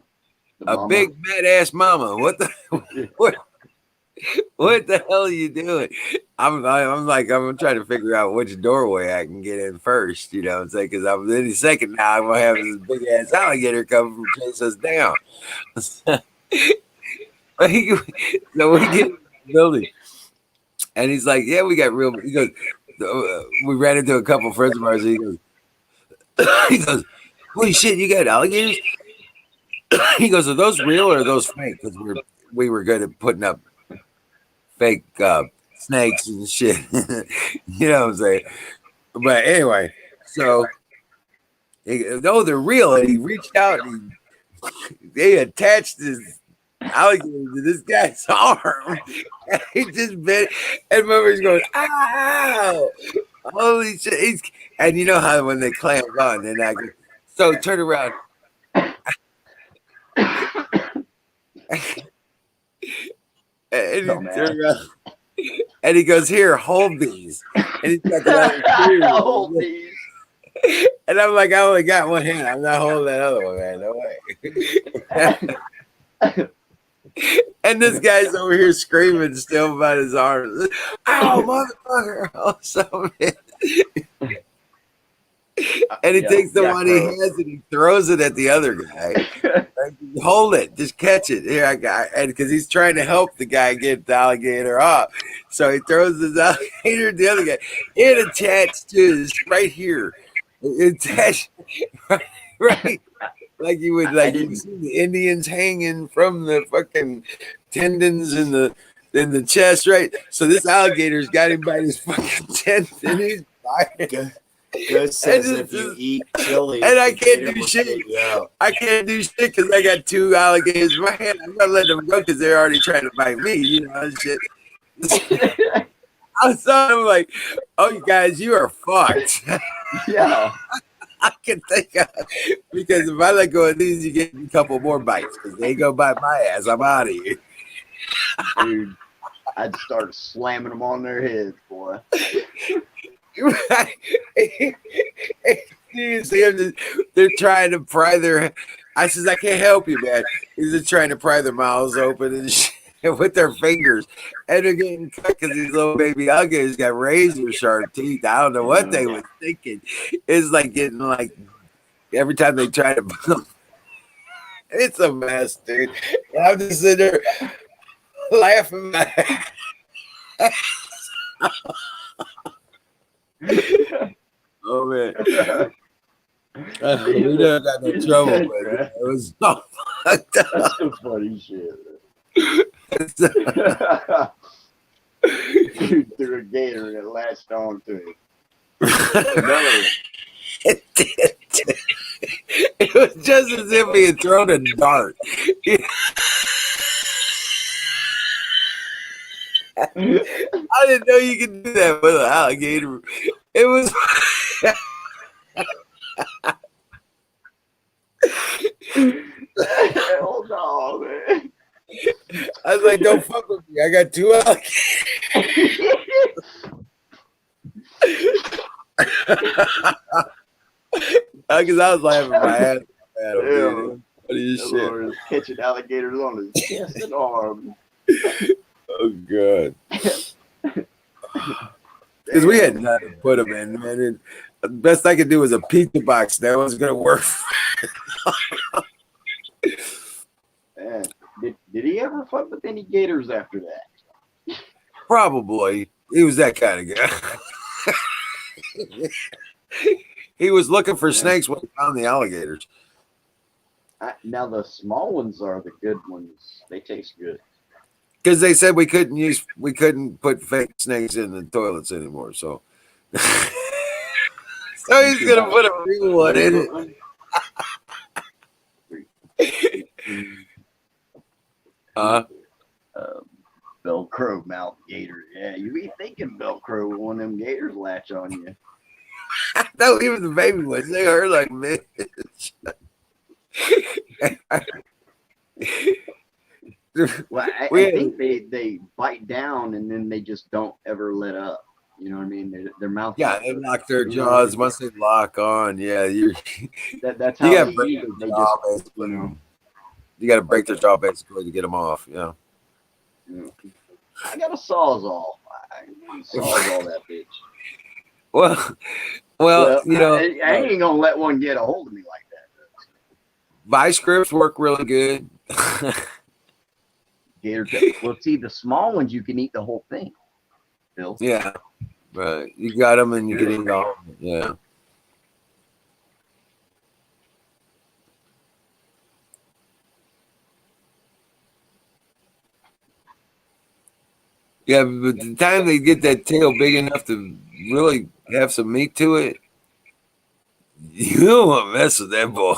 A big mad ass mama. What the hell are you doing? I'm trying to figure out which doorway I can get in first. You know what I'm saying? Because I'm any second now I'm gonna have this big ass alligator come and chase us down. So we get in the building, and he's like, "Yeah, we got real." He goes, "We ran into a couple friends of ours." And he goes, "Holy shit, you got alligators?" He goes, "Are those real or are those fake?" Because we were good at putting up fake snakes and shit. You know what I'm saying? But anyway, so no, they're real. And he reached out and they attached this alligator to this guy's arm. And he just bit, and remember he's going, ow! Holy shit! And you know how when they clamp on, they're not good. So turn around. And he turned around. And he goes, here, hold these. And he's got the Hold these. And I'm like, I only got one hand. I'm not holding that other one, man. No way. And this guy's over here screaming still about his arms. Ow, motherfucker. Oh, so and he takes the one he has and he throws it at the other guy. Hold it, just catch it. Here I got, and because he's trying to help the guy get the alligator off, so he throws his alligator at the other guy. It attached to his right here. It attached right like you would you see the Indians hanging from the fucking tendons in the chest, right? So this alligator's got him by his fucking tendon, and he's biting. Good says if you eat chili, and I can't do shit. I can't do shit because I got 2 alligators in my hand. I'm gonna let them go because they're already trying to bite me. You know and shit. I saw them like, oh, you guys, you are fucked. Yeah. I can think of because if I let go of these, you get a couple more bites because they go bite my ass. I'm out of here. Dude, I'd start slamming them on their heads, boy. You see them, they're trying to pry their. I says, I can't help you, man. He's just trying to pry their mouths open and shit with their fingers, and they're getting cut because these little baby alligators got razor sharp teeth. I don't know what they were thinking. It's like getting like every time they try to. It's a mess, dude. And I'm just sitting there laughing. Oh man, we never got no trouble, but it was so fucked up. That's some funny shit. Dude threw a gator and it latched on to him. It did. It was just as if he had thrown a dart. I didn't know you could do that with an alligator. It was. Hell no, man. I was like, don't fuck with me. I got 2 alligators. Because I was laughing my ass off. Dude. Funny as shit. Catching alligators on his chest and arms. Oh god. Because we had nothing to put them in, man. And the best I could do was a pizza box. That was gonna work. Man, did he ever fuck with any gators after that? Probably. He was that kind of guy. He was looking for snakes when he found the alligators. Now the small ones are the good ones. They taste good. because they said we couldn't put fake snakes in the toilets anymore. So, so he's gonna put a real one in it. Velcro mouth gator. Yeah, you be thinking Velcro when one of them gators latch on you. No, even the baby ones, they hurt like bitch. Well, I We had- think they bite down and then they just don't ever let up. You know what I mean? Their mouth. yeah, they lock their jaws. Once they lock on, yeah, That's how you gotta they break eat. their They jaw, just, basically. You gotta break their jaw basically to get them off. Yeah. I got a sawzall. I sawzall that bitch. Well, you know, I ain't gonna let one get a hold of me like that. vice grips work really good. Gator. Well, see, the small ones you can eat the whole thing. Bill. Yeah, right. You got them and you can eat all. Yeah. Yeah, but the time they get that tail big enough to really have some meat to it, you don't want to mess with that boy.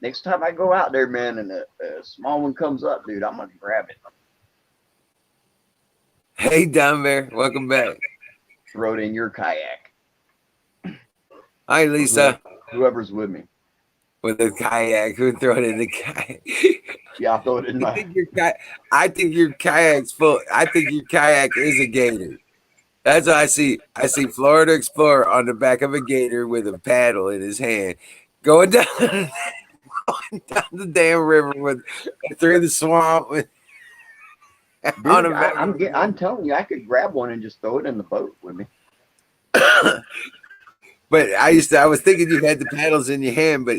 Next time I go out there, man, and a small one comes up, dude, I'm gonna grab it. Hey, Down Bear, welcome back. Throw it in your kayak. Hi, Lisa. Whoever's with me. With a kayak, who throw it in the kayak? Yeah, I'll throw it in my. I think your kayak's full. I think your kayak is a gator. That's what I see. I see Florida Explorer on the back of a gator with a paddle in his hand, going down, going down the damn river with through the swamp. With, Dude, I'm telling you, I could grab one and just throw it in the boat with me. But I was thinking you had the paddles in your hand, but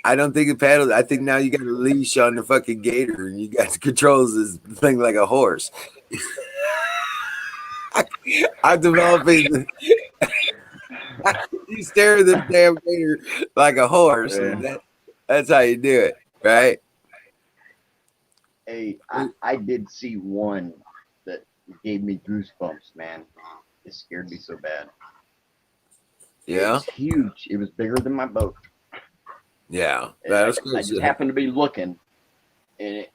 I don't think the paddles. I think now you got a leash on the fucking gator and you got controls this thing like a horse. I'm developing. You stare at the damn gator like a horse. Yeah. And that's how you do it, right? Hey, I did see one that gave me goosebumps, man. It scared me so bad. It Yeah. was huge. It was bigger than my boat. Yeah. I just happened to be looking, and it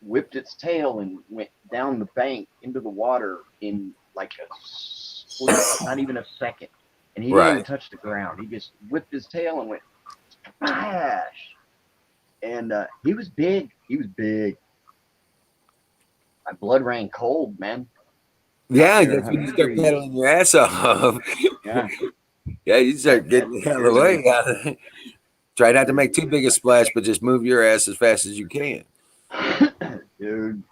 whipped its tail and went down the bank into the water in like a split, not even a second. And he didn't even touch the ground. He just whipped his tail and went splash. And he was big. He was big. My blood ran cold, man. Yeah, that's when you start paddling your ass off. Yeah. Yeah, you start getting the hell away. Try not to make too big a splash, but just move your ass as fast as you can. Dude.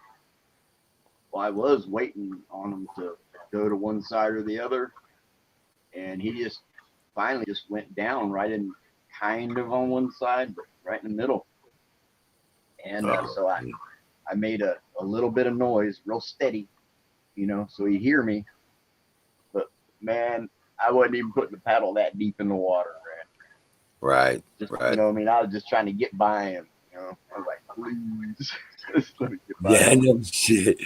Well, I was waiting on him to go to one side or the other, and he just finally just went down right in, kind of on one side, but right in the middle. And so I made a little bit of noise, real steady, you know, so he'd hear me. But man, I wasn't even putting the paddle that deep in the water, man. Right. Just, right. You know what I mean? I was just trying to get by him, you know. I was like, please, just let me get by Yeah, him. no shit.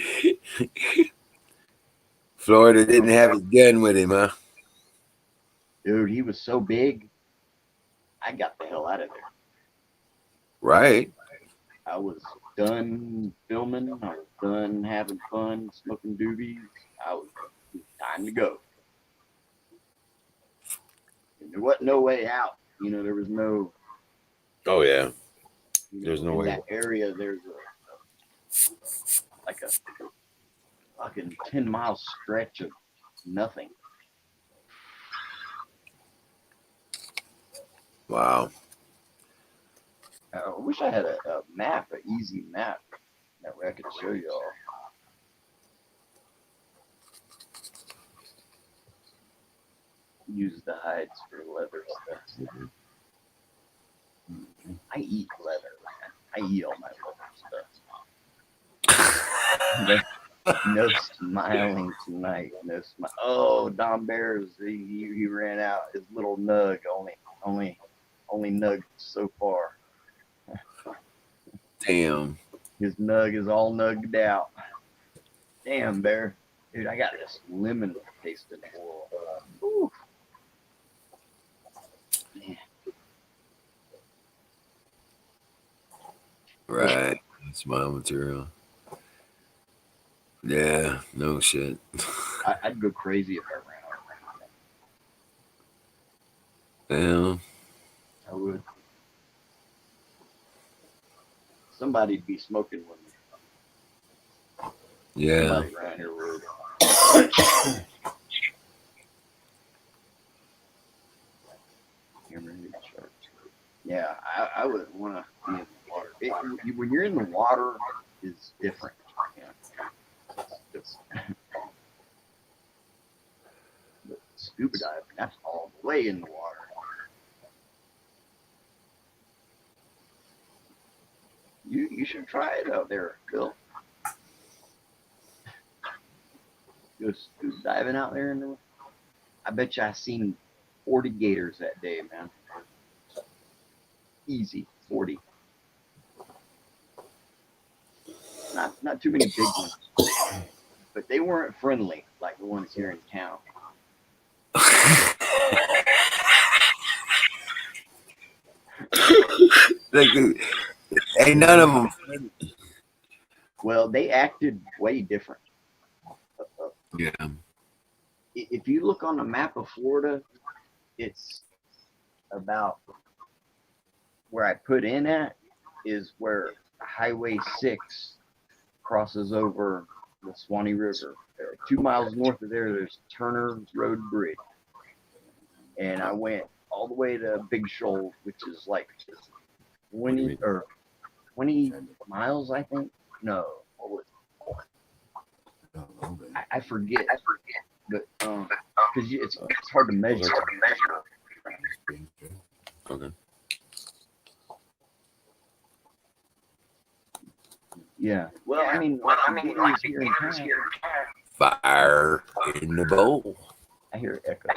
Florida didn't have his gun with him, huh? Dude, he was so big, I got the hell out of there. Right. I was done filming. I was done having fun, smoking doobies. It was time to go. And there wasn't no way out. You know, there was no. Oh yeah. You know, There's no in way. that area, there's like a fucking 10-mile stretch of nothing. Wow. I wish I had a map, an easy map. That way I could show you all. Use the hides for leather stuff. I eat leather, man. I eat all my leather stuff. No smiling tonight. No smile. Oh, Don Bears, he ran out. His little nug only nug so far. Damn. His nug is all nugged out. Damn, Bear. Dude, I got this lemon tasting oil. Ooh. Man. Right. That's my material. Yeah, no shit. I'd go crazy if I ran out. Yeah. I would. Somebody'd be smoking with me. Yeah. Somebody around here would. Yeah, I wouldn't want to be in the water. When you're in the water, is different. Yeah. It's, but scuba diving, that's all the way in the water. You should try it out there, Bill. Go scuba diving out there I bet you I seen 40 gators that day, man. Easy, 40. Not too many big ones, but they weren't friendly like the ones here in town. Ain't none of them. Well, they acted way different. Yeah. If you look on the map of Florida, it's about where I put in at is where Highway 6 crosses over the Swanee River. 2 miles north of there, there's Turner Road Bridge. And I went all the way to Big Shoal, which is like 20 miles, I think. No, what was it? I forget. But because it's hard to measure. Okay. Yeah. Well, I mean, gators here in town. Fire in the bowl. I hear echo.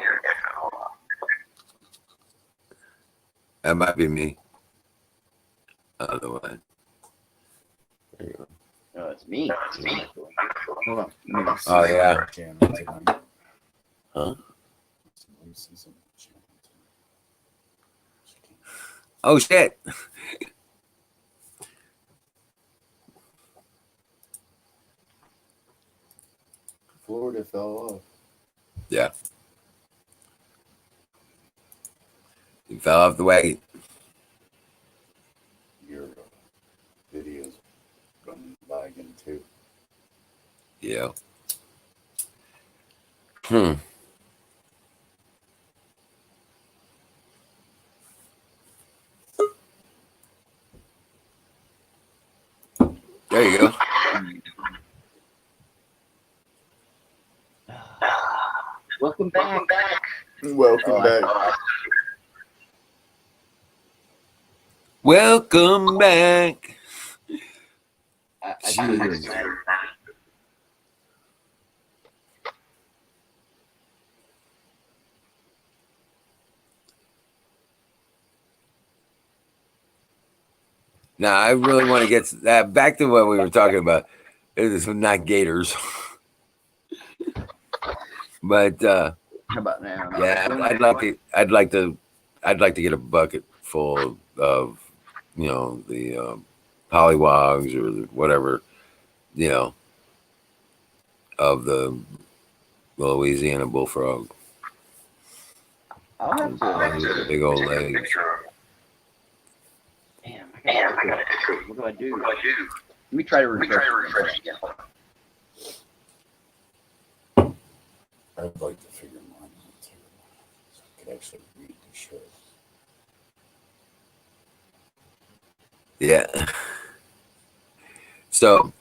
That might be me. Otherwise. There you go. No, it's me. Hold on. Oh, yeah. Huh? Oh, shit. Florida fell off. Yeah. He fell off the wagon. Your videos going by again too. Yeah. There you go. Welcome back. Welcome back. Welcome back. I Jesus. Now, I really want to get that back to what we were talking about. It is not gators. But How about now? yeah, I'd like to get a bucket full of, the pollywogs or whatever, of the Louisiana bullfrog. I'll have to. Big old legs. Damn, I got it. What do I do? Let me try to refresh. I'd like to figure mine out too. So I could actually read the show. Yeah. So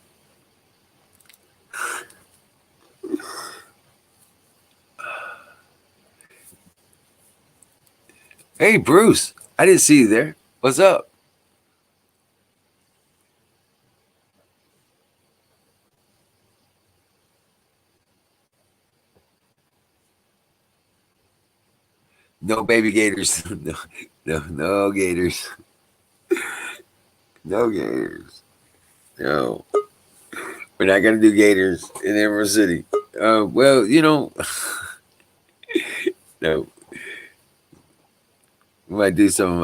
hey, Bruce, I didn't see you there. What's up? No baby gators. No gators. No gators. No. We're not gonna do gators in Emerald City. Well, no. We might do some.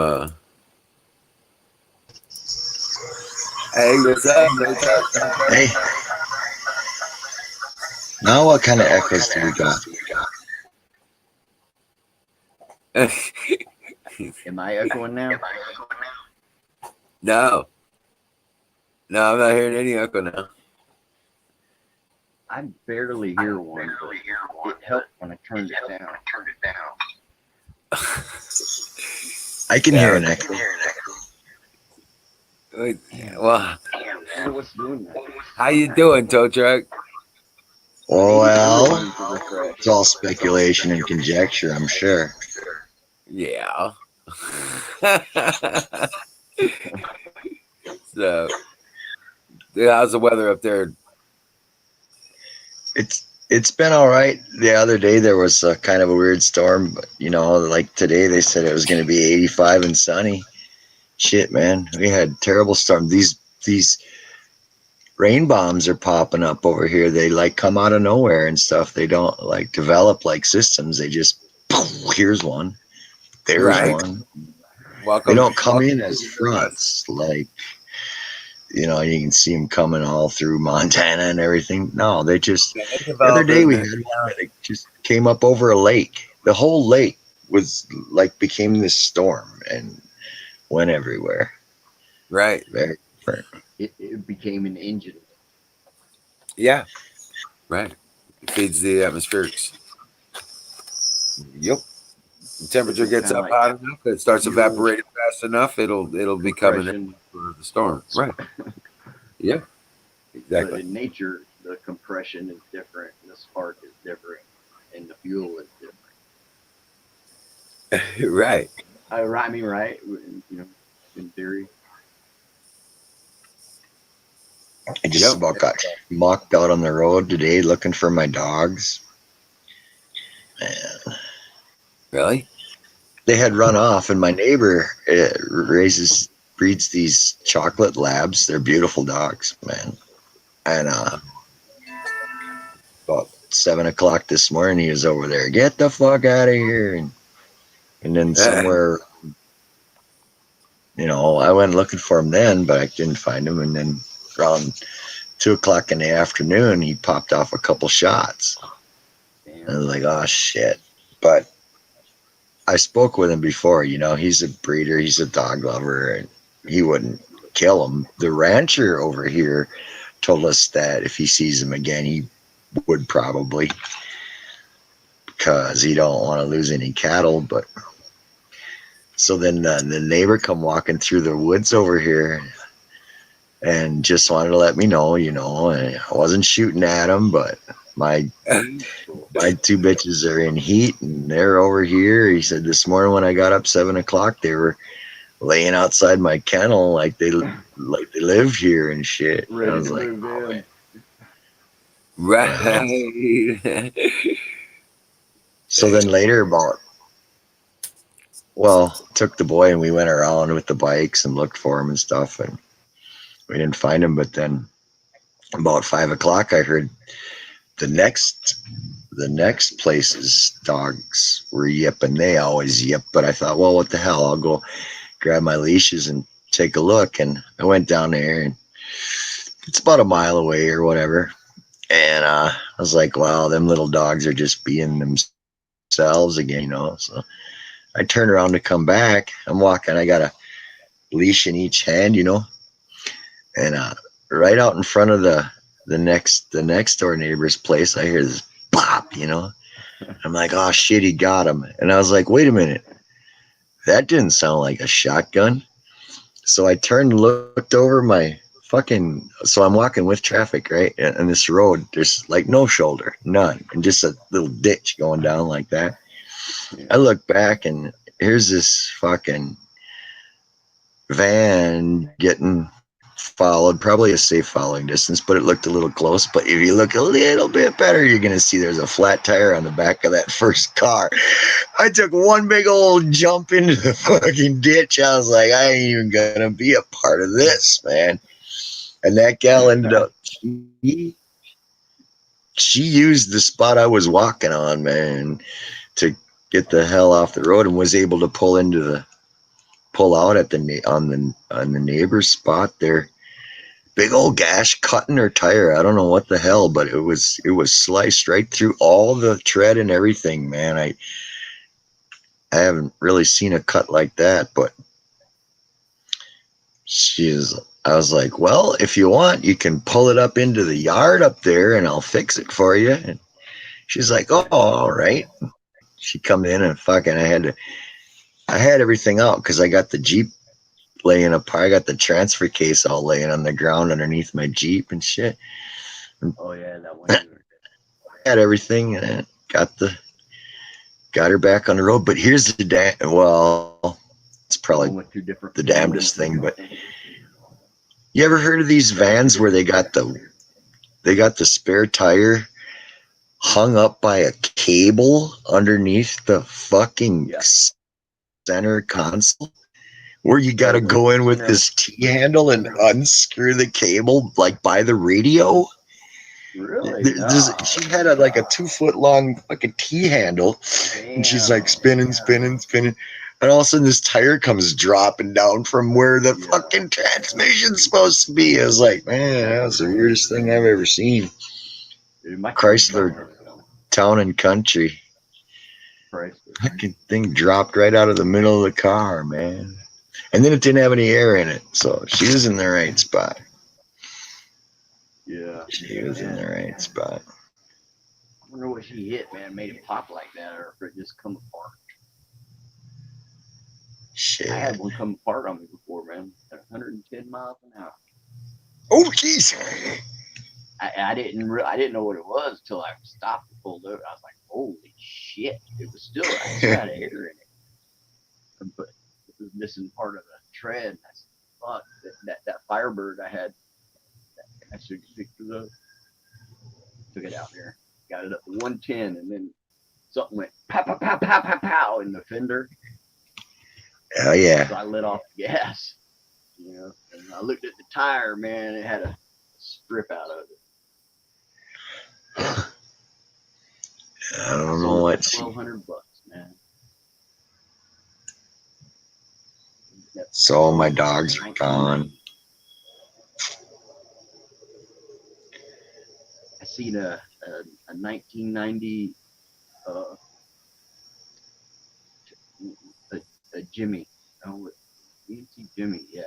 Hey, what's up? Hey, now what kind of echoes do we got? Am I echoing now? No, I'm not hearing any echo now. I barely hear one, but it helped when I turned it down. I can hear an echo. Well, I don't know what's doing that. how you doing, tow truck? Well, Need to refresh. it's all speculation and conjecture, I'm sure. Yeah. So, how's the weather up there? It's been all right. The other day there was a kind of a weird storm, but like today they said it was going to be 85 and sunny. Shit, man, we had terrible storm. These rain bombs are popping up over here. They like come out of nowhere and stuff. They don't like develop like systems. They just here's one, there's Right. one. Welcome. They don't come in as fronts like you can see them coming all through Montana and everything. No, they just the other day we had one. It just came up over a lake. The whole lake was like became this storm and went everywhere. Right. Very It became an engine. Yeah. Right. It feeds the atmospherics. Yep. The temperature gets up hot enough, it starts evaporating fast enough, it'll be coming in for the storm. Right. Yeah. Exactly. But in nature, the compression is different, and the spark is different, and the fuel is different. Right. I mean, right? In theory. I just about got mocked out on the road today looking for my dogs. Man. Really? They had run off, and my neighbor breeds these chocolate labs. They're beautiful dogs, man. And about 7 o'clock this morning, he was over there. Get the fuck out of here! And then somewhere, I went looking for him then, but I didn't find him. And then around 2 o'clock in the afternoon, he popped off a couple shots. And I was like, oh shit! But I spoke with him before, he's a breeder, he's a dog lover, and he wouldn't kill him. The rancher over here told us that if he sees him again, he would probably, because he don't want to lose any cattle. But so then the neighbor come walking through the woods over here and just wanted to let me know, and I wasn't shooting at him, but my two bitches are in heat and they're over here. He said this morning when I got up 7 o'clock, they were laying outside my kennel like they live here and shit. And I was like, oh, man. Right. So then later took the boy and we went around with the bikes and looked for him and stuff, and we didn't find him. But then about 5 o'clock, I heard the next place's dogs were yipping. They always yip, but I thought, well, what the hell? I'll go grab my leashes and take a look. And I went down there, and it's about a mile away or whatever. And I was like, wow, them little dogs are just being themselves again, So I turned around to come back. I'm walking. I got a leash in each hand, and right out in front of the next door neighbor's place, I hear this pop, I'm like, oh shit, he got him. And I was like, wait a minute, that didn't sound like a shotgun. So I turned and looked over my so I'm walking with traffic, right? And this road, there's like no shoulder, none, and just a little ditch going down like that. I look back and here's this fucking van getting followed, probably a safe following distance, but it looked a little close. But if you look a little bit better, you're going to see there's a flat tire on the back of that first car. I took one big old jump into the fucking ditch. I was like, I ain't even going to be a part of this, man. And that gal ended up, she used the spot I was walking on, man, to get the hell off the road, and was able to pull out at on the neighbor's spot there. Big old gash cutting her tire. I don't know what the hell, but it was sliced right through all the tread and everything, man. I haven't really seen a cut like that, but I was like, well, if you want, you can pull it up into the yard up there and I'll fix it for you. And she's like, oh, all right. She come in and fucking, I had everything out because I got the Jeep laying apart. I got the transfer case all laying on the ground underneath my Jeep and shit. Oh yeah, that one. I had everything and got her back on the road. But here's the it's probably the damnedest thing. But you ever heard of these vans where they got the spare tire hung up by a cable underneath the fucking center console? Where you got to go in with this T-handle and unscrew the cable like by the radio. Really? She had a 2-foot long fucking T-handle, and she's like spinning, and all of a sudden this tire comes dropping down from where the fucking transmission's supposed to be. I was like, man, that was the weirdest thing I've ever seen. Chrysler Town and Country. Fucking thing dropped right out of the middle of the car, man. And then it didn't have any air in it, so she was in the right spot. Yeah. She was in the right spot. I wonder what she hit, man, made it pop like that, or if it just come apart. Shit. I had one come apart on me before, man, at 110 miles an hour. Oh, jeez. I didn't know what it was until I stopped and pulled over. I was like, holy shit. It was still, I still had air in it. But it was missing part of the tread. I said, fuck, that Firebird I had, I took pictures of, took it out there, got it up to 110, and then something went pow, pow, pow, pow, pow, pow in the fender. Oh, yeah. So I let off the gas, and I looked at the tire, man, it had a strip out of it. I don't know what. $1,200, man. So my dogs are gone. I seen a 1990 a Jimmy. Oh, EMC Jimmy, yeah,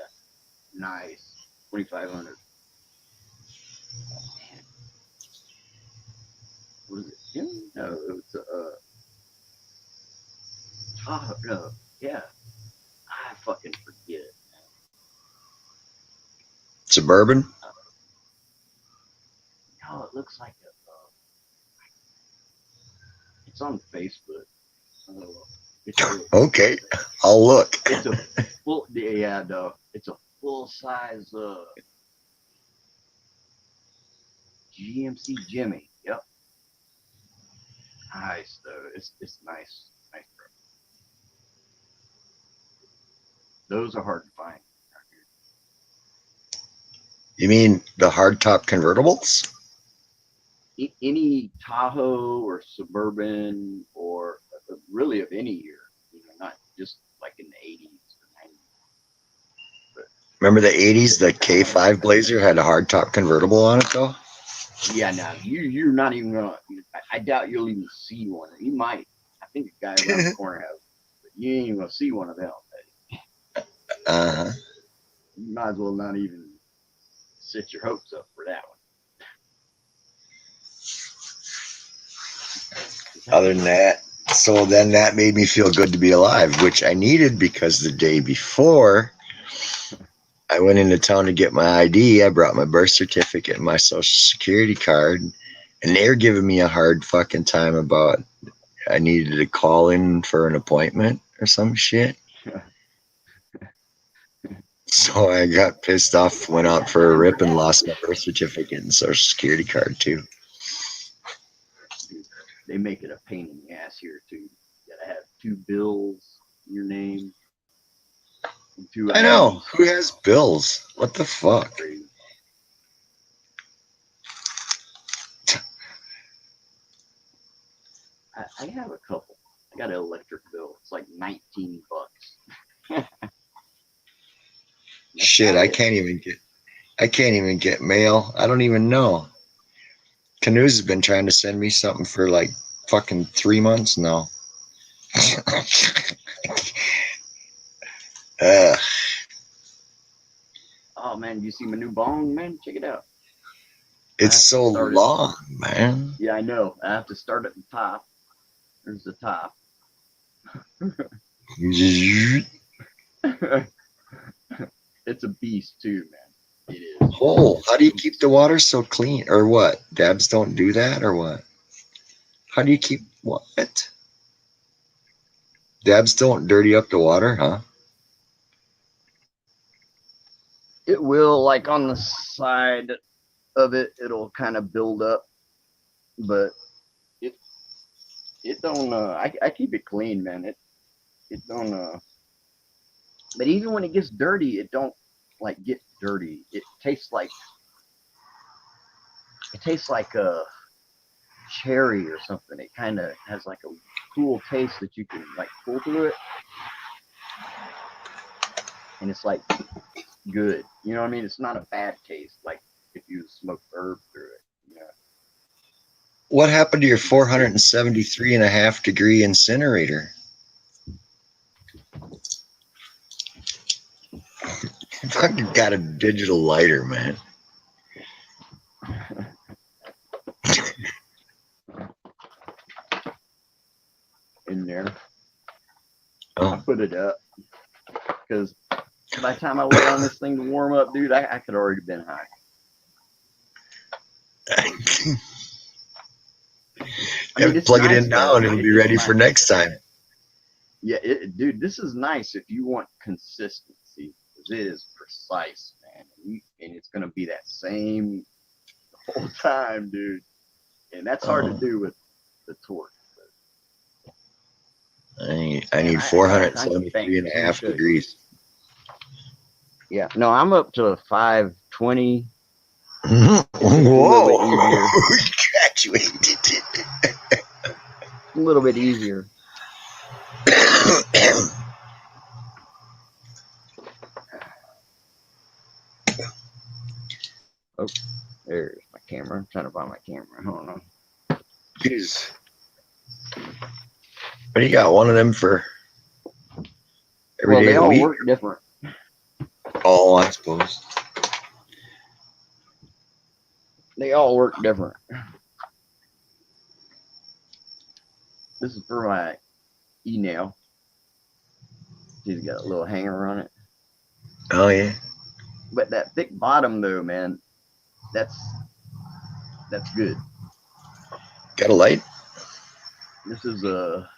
nice, 2,500. What is it, Jimmy? No, it was Tahoe. No, yeah, I fucking forget it, man. Suburban? No, it looks like it's on Facebook. Okay, I'll look. It's a full, it's a full size GMC Jimmy. Yep. Nice though. It's nice. Those are hard to find. You mean the hardtop convertibles? Any Tahoe or Suburban or really of any year, not just like in the 80s or 90s. But remember the 80s? The K5 Blazer had a hardtop convertible on it, though. Yeah, now you're not even gonna. I doubt you'll even see one. You might. I think a guy around the corner has, but you ain't even gonna see one of them. You might as well not even set your hopes up for that one. Other than that, so then that made me feel good to be alive, which I needed because the day before I went into town to get my ID, I brought my birth certificate and my social security card, and they were giving me a hard fucking time about I needed to call in for an appointment or some shit. So I got pissed off, went out for a rip, and lost my birth certificate and social security card too. They make it a pain in the ass here too. You gotta have 2 bills in your name. And 2 I know. IDs. Who has bills? What the fuck? Crazy. I have a couple. I got an electric bill. It's like $19. Shit, I can't even get mail. I don't even know. Canoes has been trying to send me something for like fucking 3 months now. Oh man, you see my new bong, man? Check it out. It's so long, man. Yeah, I know. I have to start at the top. There's the top. It's a beast too, man. It is. Oh, how do you keep the water so clean? Or what? Dabs don't do that or what? How do you keep what? Dabs don't dirty up the water, huh? It will, like on the side of it, it'll kind of build up, but it don't. I keep it clean, man. It don't. But even when it gets dirty, it don't like get dirty. It tastes like a cherry or something. It kind of has like a cool taste that you can like pull through it, and it's like good. You know what I mean? It's not a bad taste like if you smoke herb through it. You know? What happened to your 473.5 degree incinerator? Fucking got a digital lighter, man. In there. Oh. I put it up because by the time I let on this thing to warm up, dude, I could already been high. Plug it in now and it'll be ready for next time. Yeah, dude, this is nice if you want consistency. It is precise, man, and it's gonna be that same the whole time, dude. And that's hard to do with the torque. I need 473.5 degrees. Yeah, no, I'm up to 520. Whoa! Graduated. A little bit easier. Oh, there's my camera. I'm trying to find my camera. Hold on. Jeez. But you got one of them for every day they of the all week? work different. Oh, I suppose. They all work different. This is for my e-nail. He's got a little hanger on it. Oh yeah. But that thick bottom though, man, that's good. Got a light? This is a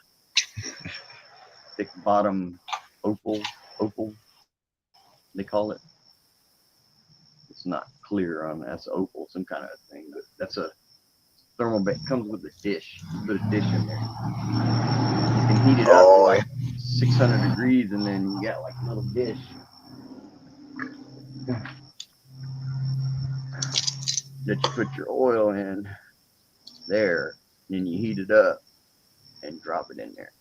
thick bottom opal, they call it. It's not clear on that's opal, some kind of thing, but that's a thermal bit. Comes with a dish. You put a dish in there. You can heat it up to like 600 degrees, and then you got like a little dish that you put your oil in there, and then you heat it up and drop it in there.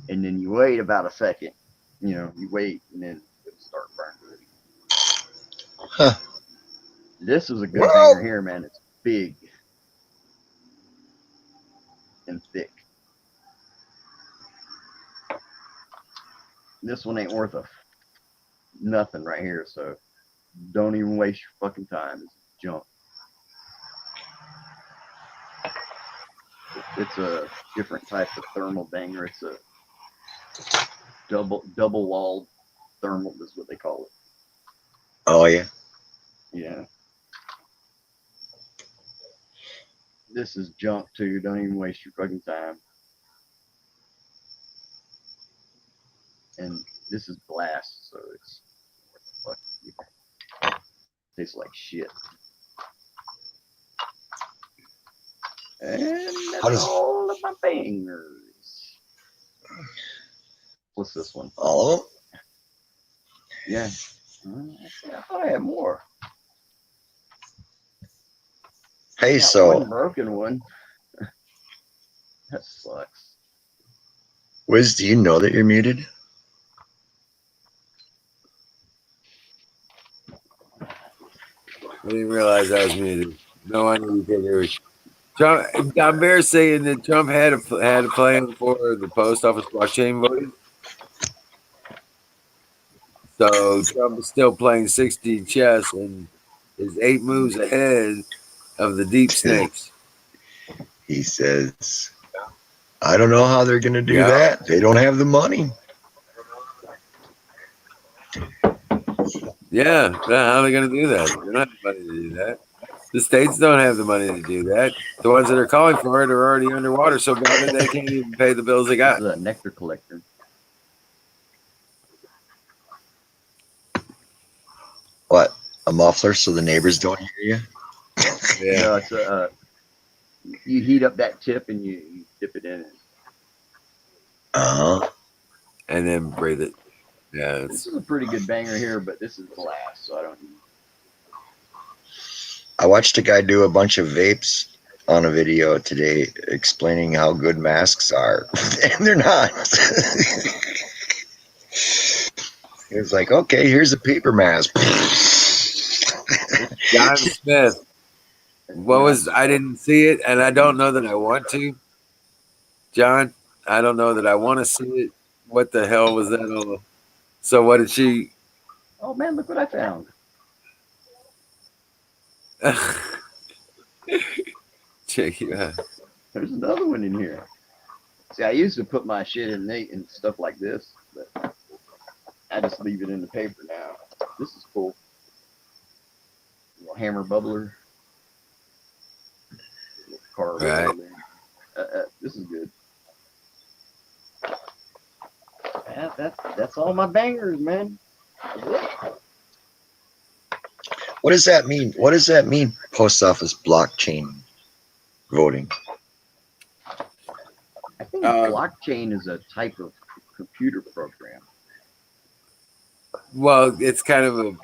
And then you wait about a second. You know, you wait, and then it'll start burning. Huh. This is a good banger here, man. It's big and thick. This one ain't worth nothing right here, so don't even waste your fucking time. It's junk. It's a different type of thermal banger. It's a double walled thermal is what they call it. Oh yeah. Yeah. This is junk too. Don't even waste your fucking time. And This is glass, so it's fuck. Tastes like shit. And How that's does all of my bangers. What's this one? all of them? Yeah. I thought I had more. Hey, Got so one broken one. That sucks. Wiz, do you know that you're muted? I didn't realize I was muted. No, I knew you could hear me. Trump, I'm Bear saying that Trump had a plan for the post office blockchain voting. So Trump is still playing 60 chess and is 8 moves ahead of the deep snakes. He says, I don't know how they're going to do Yeah. that. They don't have the money. Yeah, how are they going to do that? They don't have the money to do that. The states don't have the money to do that. The ones that are calling for it are already underwater so bad that they can't even pay the bills they This got. is a nectar collector. What? A muffler so the neighbors don't hear you? Yeah. No, it's you heat up that tip and you dip it in. Uh-huh. And then breathe it. Yeah. This is a pretty good banger here, but this is glass, so I don't need. I watched a guy do a bunch of vapes on a video today explaining how good masks are, and they're not. He was like, okay, here's a paper mask. John Smith. What was, I didn't see it, and I don't know that I want to. John, I don't know that I want to see it. What the hell was that all? So what did she? Oh man, look what I found. Check it out. There's another one in here. See, I used to put my shit in Nate and stuff like this, but I just leave it in the paper now. This is cool. Little hammer bubbler. Little car. Right. This is good. That's all my bangers, man. What does that mean? What does that mean? Post office blockchain voting. I think blockchain is a type of computer program. Well, it's kind of a.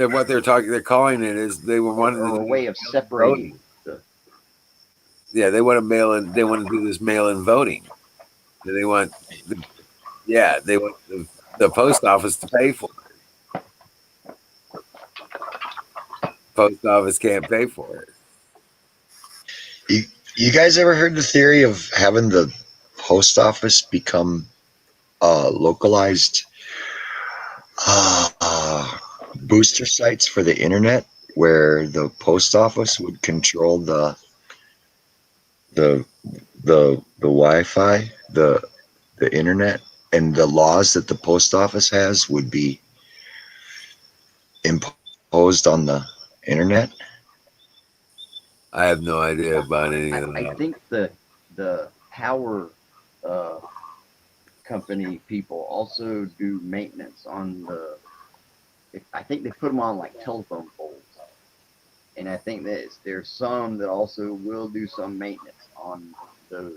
What they're talking. They're calling it is they were wanting Or to a do way of separating. Yeah, they want to mail in. They want to do this mail-in voting. They want. They want the post office to pay for it. Post office can't pay for it. You guys ever heard the theory of having the post office become localized booster sites for the internet, where the post office would control the Wi-Fi, the internet, and the laws that the post office has would be imposed on the internet? I have no idea about any of that. I think the power company people also do maintenance on the. I think they put them on like telephone poles, and I think that there's some that also will do some maintenance on those.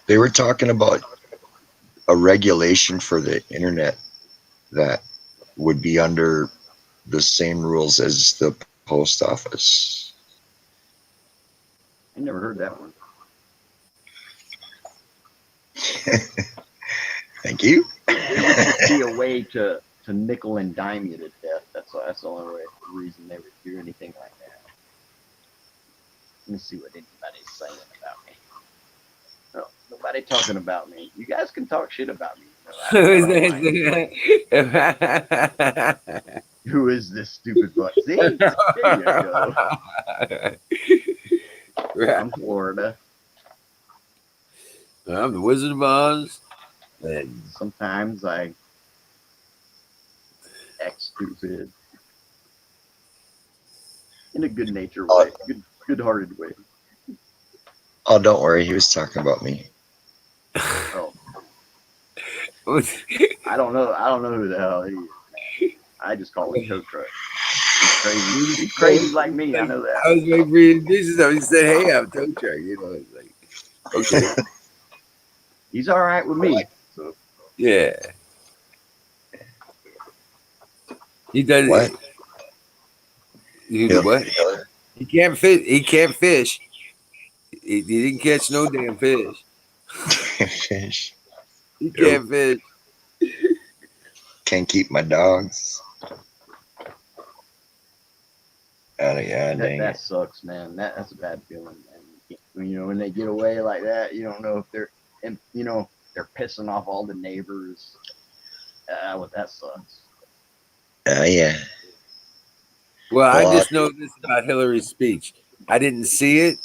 They were talking about a regulation for the internet that would be under the same rules as the post office. I never heard that one. Thank you. It would just be a way to nickel and dime you to death. That's the only reason they would do anything like that. Let me see what anybody's saying about me. No, nobody talking about me. You guys can talk shit about me. Who is this stupid butt? See? There you go. From Florida. I'm the Wizard of Oz. And sometimes I act stupid. In a good natured way. Good hearted way. Oh, don't worry. He was talking about me. Oh. I don't know. I don't know who the hell he is, man. I just call him tow truck. He's crazy. He's crazy like me. I know that. I was waiting for you to introduce yourself. He said, "Hey, I'm tow truck." You know, it's like, okay, He's all right with me. So yeah. He does. What? You do what? He can't fish. He can't fish. He didn't catch no damn fish. Fish. He can't fish. Can't keep my dogs. Oh yeah, dang that it. sucks, man. That's a bad feeling, man. When they get away like that, you don't know if they're, and they're pissing off all the neighbors. What that sucks. Oh yeah. Well, I Well, just know this about Hillary's speech. I didn't see it,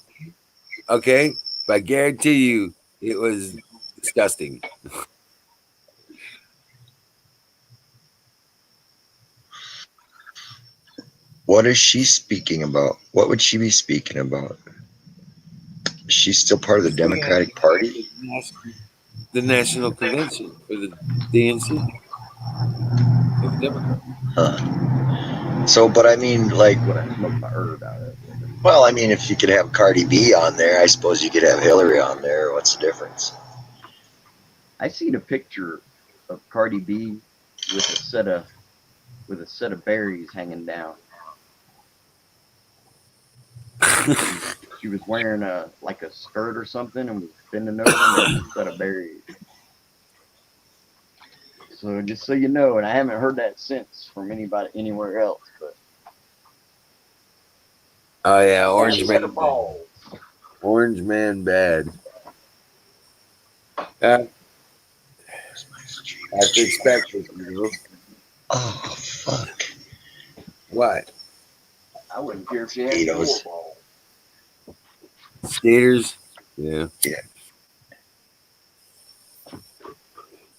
okay, but I guarantee you it was disgusting. what is she speaking about? What would she be speaking about? She's still part of the Democratic Party? The national convention for the DNC, for the Democrats. Huh. So, but I mean, like, What I smoked my herb out of. well, I mean, if you could have Cardi B on there, I suppose you could have Hillary on there. What's the difference? I seen a picture of Cardi B with a set of berries hanging down. She was wearing a skirt or something and was bending over and there was a set of berries. So just so you know, and I haven't heard that since from anybody anywhere else, but Oh yeah, Orange set Man. of balls. Orange Man bad. I have to expect it, Oh, fuck. What? I wouldn't care if she had Mosquitoes. 4 balls. Skaters? Yeah. Yeah.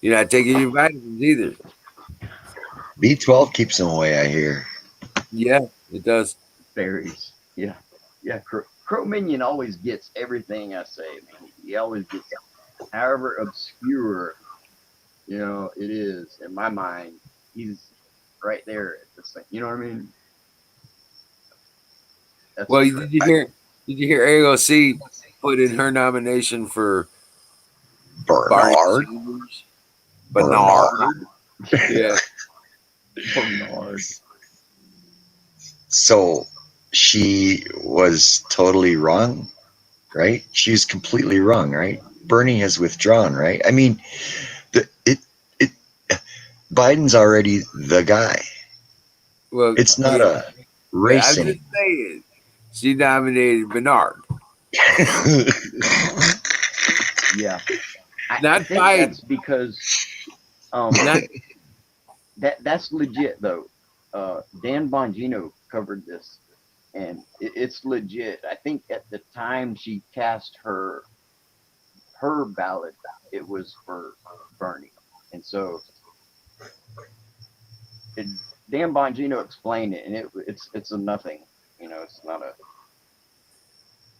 You're not taking your vitamins either. B12 keeps them away, I hear. Yeah, it does. Berries. Yeah. Yeah. Crow Minion always gets everything I say, man. He always gets, however obscure, it is in my mind. He's right there at the same. You know what I mean? That's Well, a did trip. you hear? Did you hear AOC put in her nomination for Bernard? Bernard. Yeah. Bernard. So she was totally wrong, right? She was completely wrong, right? Bernie has withdrawn, right? I mean, it Biden's already the guy. Well, It's not yeah. a But race I'm just saying, she nominated Bernard, Yeah. I not think Biden. that's because Not that's legit though. Dan Bongino covered this, and it's legit. I think at the time she cast her ballot, it was for Bernie, and so it, Dan Bongino explained it, and it's a nothing. It's not a.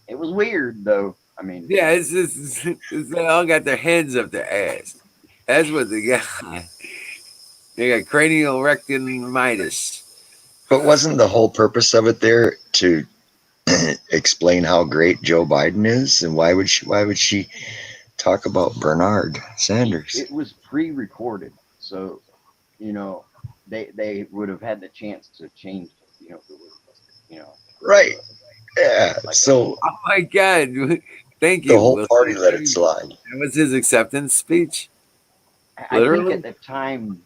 It was weird though. I mean, yeah. It's just they all got their heads up their ass. That's what they got. They got cranial rectinitis. But wasn't the whole purpose of it there to explain how great Joe Biden is, and why would she talk about Bernard Sanders? it was pre-recorded, so they would have had the chance to change it. If it was, Right. Yeah. like So Oh my God! Thank the you. whole Will party Smith. let it slide. That was his acceptance speech. I think Literally. at the time,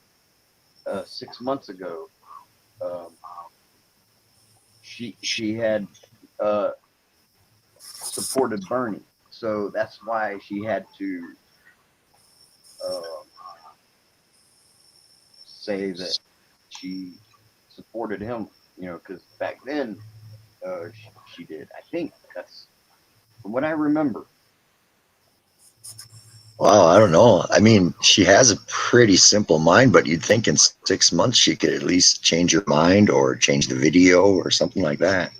6 months ago, um, she had supported Bernie, so that's why she had to uh, say that she supported him. Because back then she did. I think that's from what I remember. Wow, I don't know. I mean, she has a pretty simple mind, but you'd think in 6 months she could at least change her mind or change the video or something like that.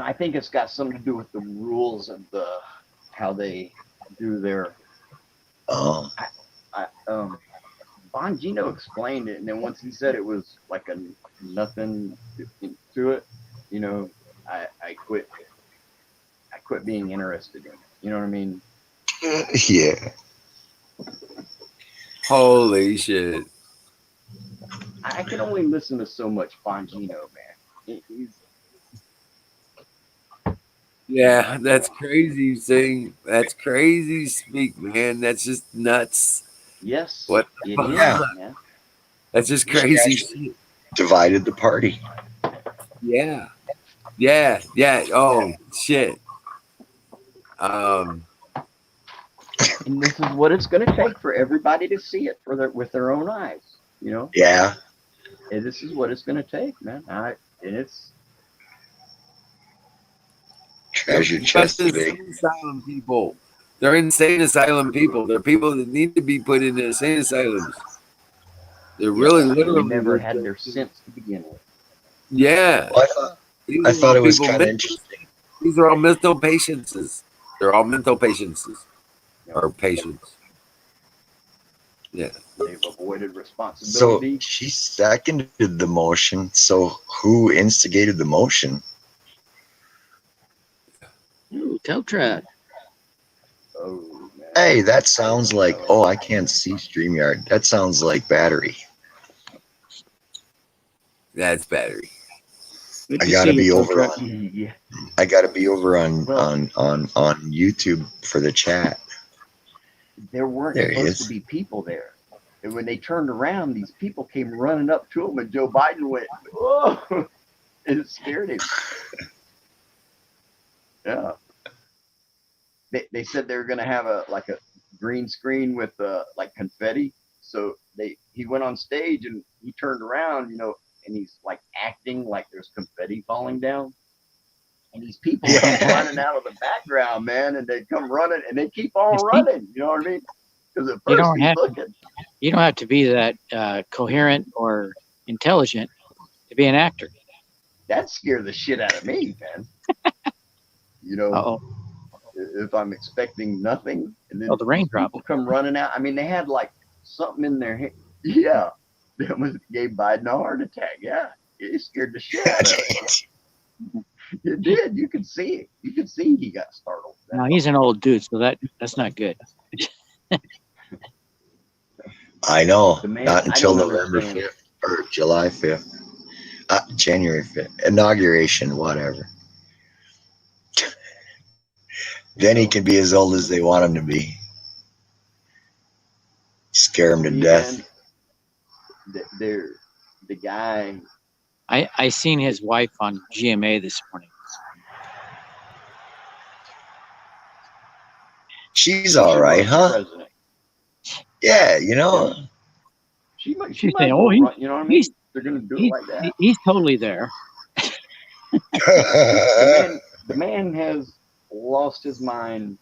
I think it's got something to do with the rules of how they do their. Oh, I, Bongino explained it, and then once he said it was like a nothing to it, you know, I quit. I quit being interested in it. You know what I mean? Yeah. Holy shit. I can only listen to so much Bongino, man. He's Yeah, that's crazy saying. That's crazy speak, man. That's just nuts. yes, What the it fuck? is, Yeah. man. That's just She crazy actually shit. divided the party. Yeah. Yeah. Yeah. Oh shit. Um And this is what it's going to take for everybody to see it with their own eyes. You know, Yeah. and this is what it's going to take, man. And it's Treasure they're chest fucking big. insane asylum people. They're insane asylum people. They're people that need to be put in insane asylums. They're yep. really And they literally never had their sense to begin with. yeah. Well, These I are thought all it was people kind of mental. interesting. These are all mental patients. They're all mental patients You know, or patients. Yeah. they've avoided So responsibility. she seconded the motion. So who instigated the motion? Ooh, Teltrad. Oh man. Hey, that sounds like, oh, I can't see StreamYard. That sounds like battery. That's battery. Good I to gotta see you, be over Teltrad. on Yeah. I gotta be over on Well, on YouTube for the chat. there weren't There he supposed to is. be people there. And when they turned around, these people came running up to him, and Joe Biden went, "Oh!" and it scared him. Yeah. They said they were gonna have a green screen with like confetti. So he went on stage and he turned around, you know, and he's like acting like there's confetti falling down. And these people come Yeah. running out of the background, man, and they come running and they keep on You see, running. You know what I mean? Because at you first don't he's have looking. you don't have to be that coherent or intelligent to be an actor. That scared the shit out of me, man. You Uh know, oh. if I'm expecting nothing, and Oh, then the these raindrop. people come running out. I mean, they had like something in their head. Yeah, that was gave Biden a heart attack. Yeah, it scared the shit out of him. It did. You could see it. You could see he got startled. No, he's an old dude, so that's not good. I know. The man, Not I until don't November understand. 5th or July 5th. January 5th. Inauguration, whatever. Then he can be as old as they want him to be. Scare him to Me, death. man, the guy. I seen his wife on GMA this morning. She's She all should right, run for huh? president. Yeah, you know. Yeah, she might She's as saying, "Oh, well run. You know what I he's mean? They're gonna do it he's like that. he's totally there." The man has lost his mind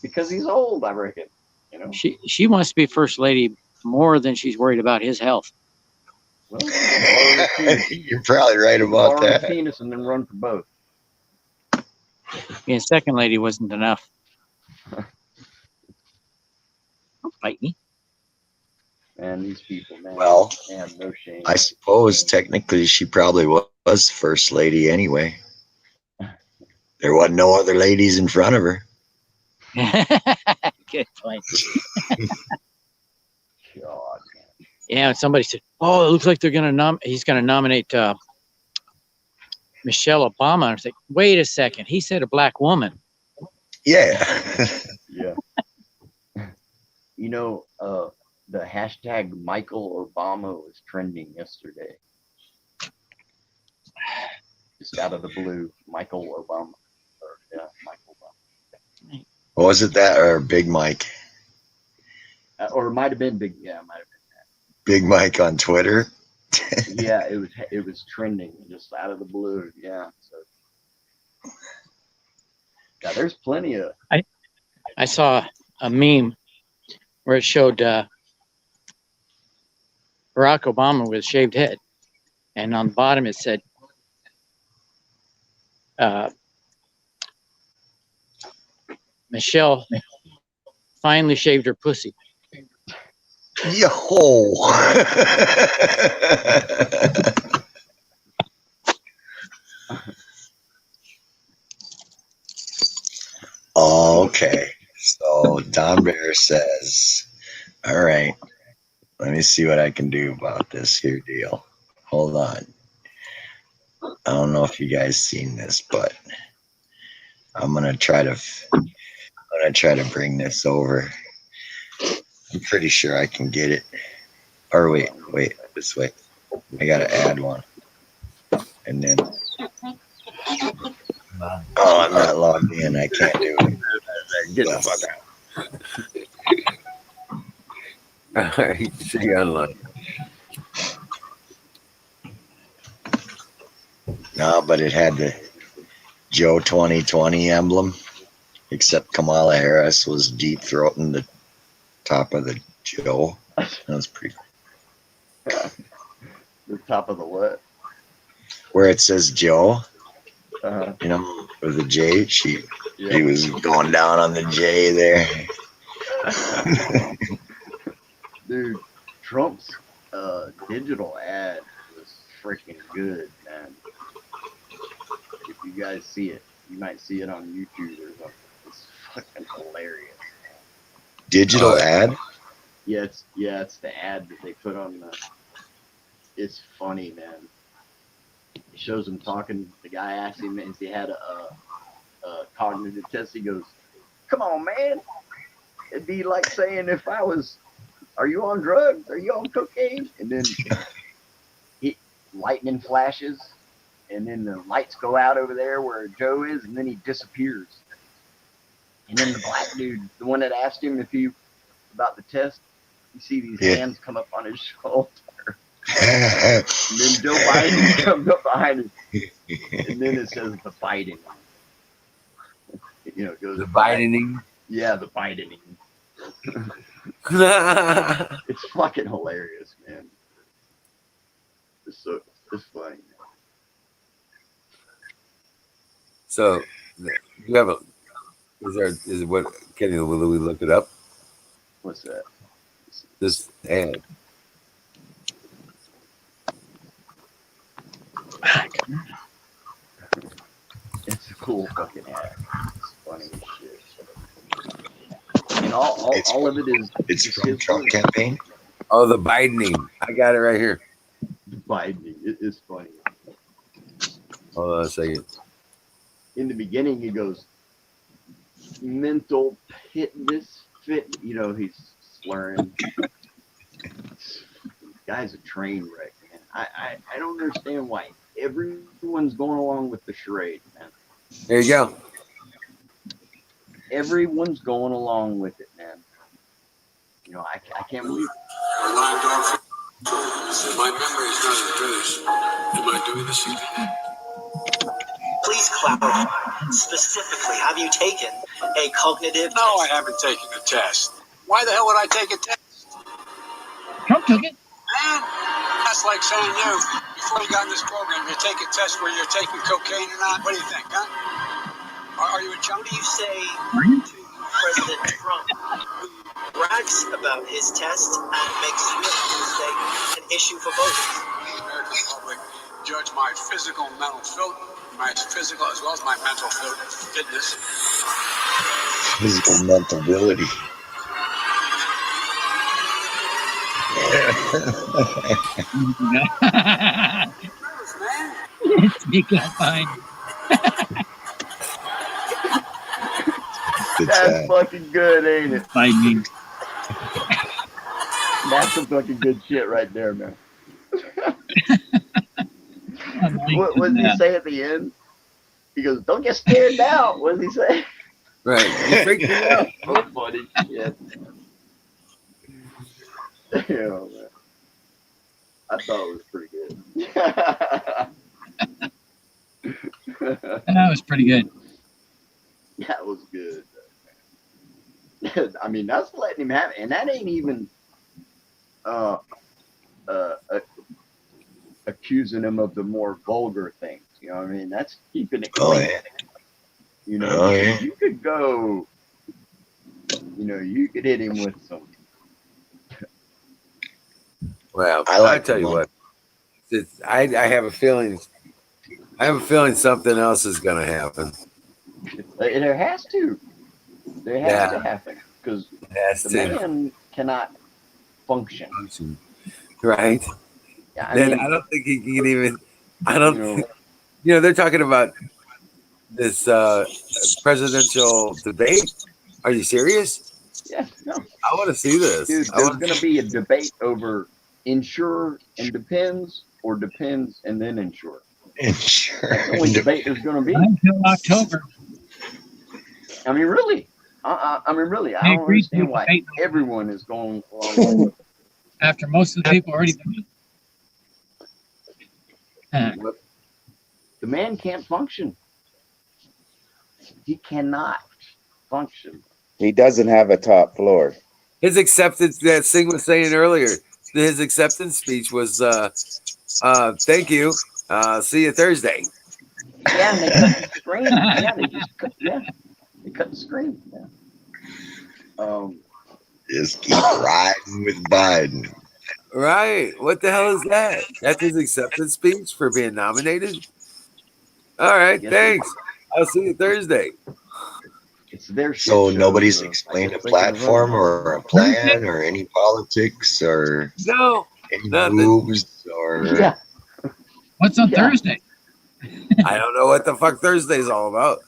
because he's old. I reckon. You know. She wants to be first lady more than she's worried about his health. Well, she can borrow his penis. You're probably right She can about borrow his that. penis and then run for both. Being second lady wasn't enough. Don't fight me. And these people, man, Well, they have no shame. I suppose technically she probably was first lady anyway. There wasn't no other ladies in front of her. Good point. God, Yeah, and somebody said, "Oh, it looks like they're gonna he's gonna nominate Michelle Obama." I was like, "Wait a second. He said a black woman." Yeah. yeah. You know, the hashtag Michael Obama was trending yesterday. Just out of the blue, Michael Obama. Or, yeah, Michael Obama. What was it that or Big Mike? Or it might have been Big. Yeah, it might have Big Mike on Twitter. been. Yeah, it was trending just out of the blue. Yeah. So, yeah, there's plenty of. I saw a meme where it showed Barack Obama with a shaved head, and on the bottom it said, "Michelle finally shaved her pussy." Yo. Okay. So Don Bear says, all right, let me see what I can do about this here deal. Hold on. I don't know if you guys seen this, but I'm gonna try to bring this over. I'm pretty sure I can get it. Or wait, this way. I gotta add one. And then I'm not logged in. I can't do it. Get the fuck out. All right, see you online. No, but it had the Joe 2020 emblem, except Kamala Harris was deep throating the top of the Joe. That was pretty cool. The top of the what? Where it says Joe, Uh, you know, with the J, she yeah. was going down on the J there. Dude, Trump's digital ad was freaking good, man. If you guys see it, you might see it on YouTube or something. It's fucking hilarious. Digital ad? Yeah, it's the ad that they put on the. It's funny, man. It shows him talking. The guy asked him if he had a cognitive test. He goes, "Come on, man. It'd be like saying if I was, are you on drugs? Are you on cocaine?" And then lightning flashes, and then the lights go out over there where Joe is, and then he disappears. And then the black dude, the one that asked him about the test, you see these hands come up on his shoulder. And then Joe Biden comes up behind him, and then it says the Biden. You know, it goes the Bidening. Yeah, the Bidening. It's fucking hilarious, man. It's funny. So you have a. Is it what? Kenny, will we look it up? What's that? This ad. It's a cool fucking ad. It's funny as shit. And all of it is. It's from Trump campaign. Oh, the Bidening. I got it right here. The Bidening. It is funny. Hold on a second. In the beginning, he goes, mental fitness, you know, he's slurring. Guy's a train wreck, man. I don't understand why everyone's going along with the charade, man. There you go. Everyone's going along with it, man. You know, I can't believe it. My memory is not as good as. Am I doing this again? Please clarify. Specifically, have you taken a cognitive test? No, I haven't taken the test. Why the hell would I take a test? Trump took it. Man, that's like saying before you got in this program, you take a test where you're taking cocaine or not. What do you think, huh? Are you a junkie? What do you say to President Trump, who brags about his test and makes Sweden Tuesday an issue for both? The American public judge my physical and mental my physical as well as my mental fitness. Physical mental ability. Speak up, fine. That's fucking good, ain't it? Biden. That's some fucking good shit right there, man. What does he say at the end? He goes, "Don't get scared now." What does he say? Right. You freaked me out. So funny shit. Damn, man. I thought it was pretty good. That was pretty good. That was good. I mean, that's letting him have it. And that ain't even accusing him of the more vulgar things. You know what I mean? That's keeping it clean. You know, you could go, you know, you could hit him with some Well, I like I'll tell the you one. what. I have a feeling. I have a feeling something else is going to happen. There has to. There has Yeah. to happen because It has the to man cannot function. function, right? Yeah, I Then mean, I don't think he can even. I don't. you You know, they're talking about this presidential debate. Are you serious? yeah, no, I want to see this. dude. I There's want. going to be a debate over insure and depends, or depends and then insure. Sure. That's the only debate there's going to be. Until October. I mean, really. I mean, really. I They don't agreed to understand a why debate everyone is going along with it. after most of the people already voted. The man can't function. He cannot function. He doesn't have a top floor. His acceptance. That Singh was saying earlier. His acceptance speech was, "Thank you. See you Thursday." Yeah, and they cut the screen. Yeah, they just cut. Yeah, they cut the screen. Yeah. Just keep riding with Biden. Right. What the hell is that? That's his acceptance speech for being nominated? All right. Yes, Thanks. I'll see you Thursday. It's their shit So show, nobody's so explained a they can run it. platform or a plan or any politics or No. any Nothing. moves or Yeah. What's on Yeah. Thursday? I don't know what the fuck Thursday's all about.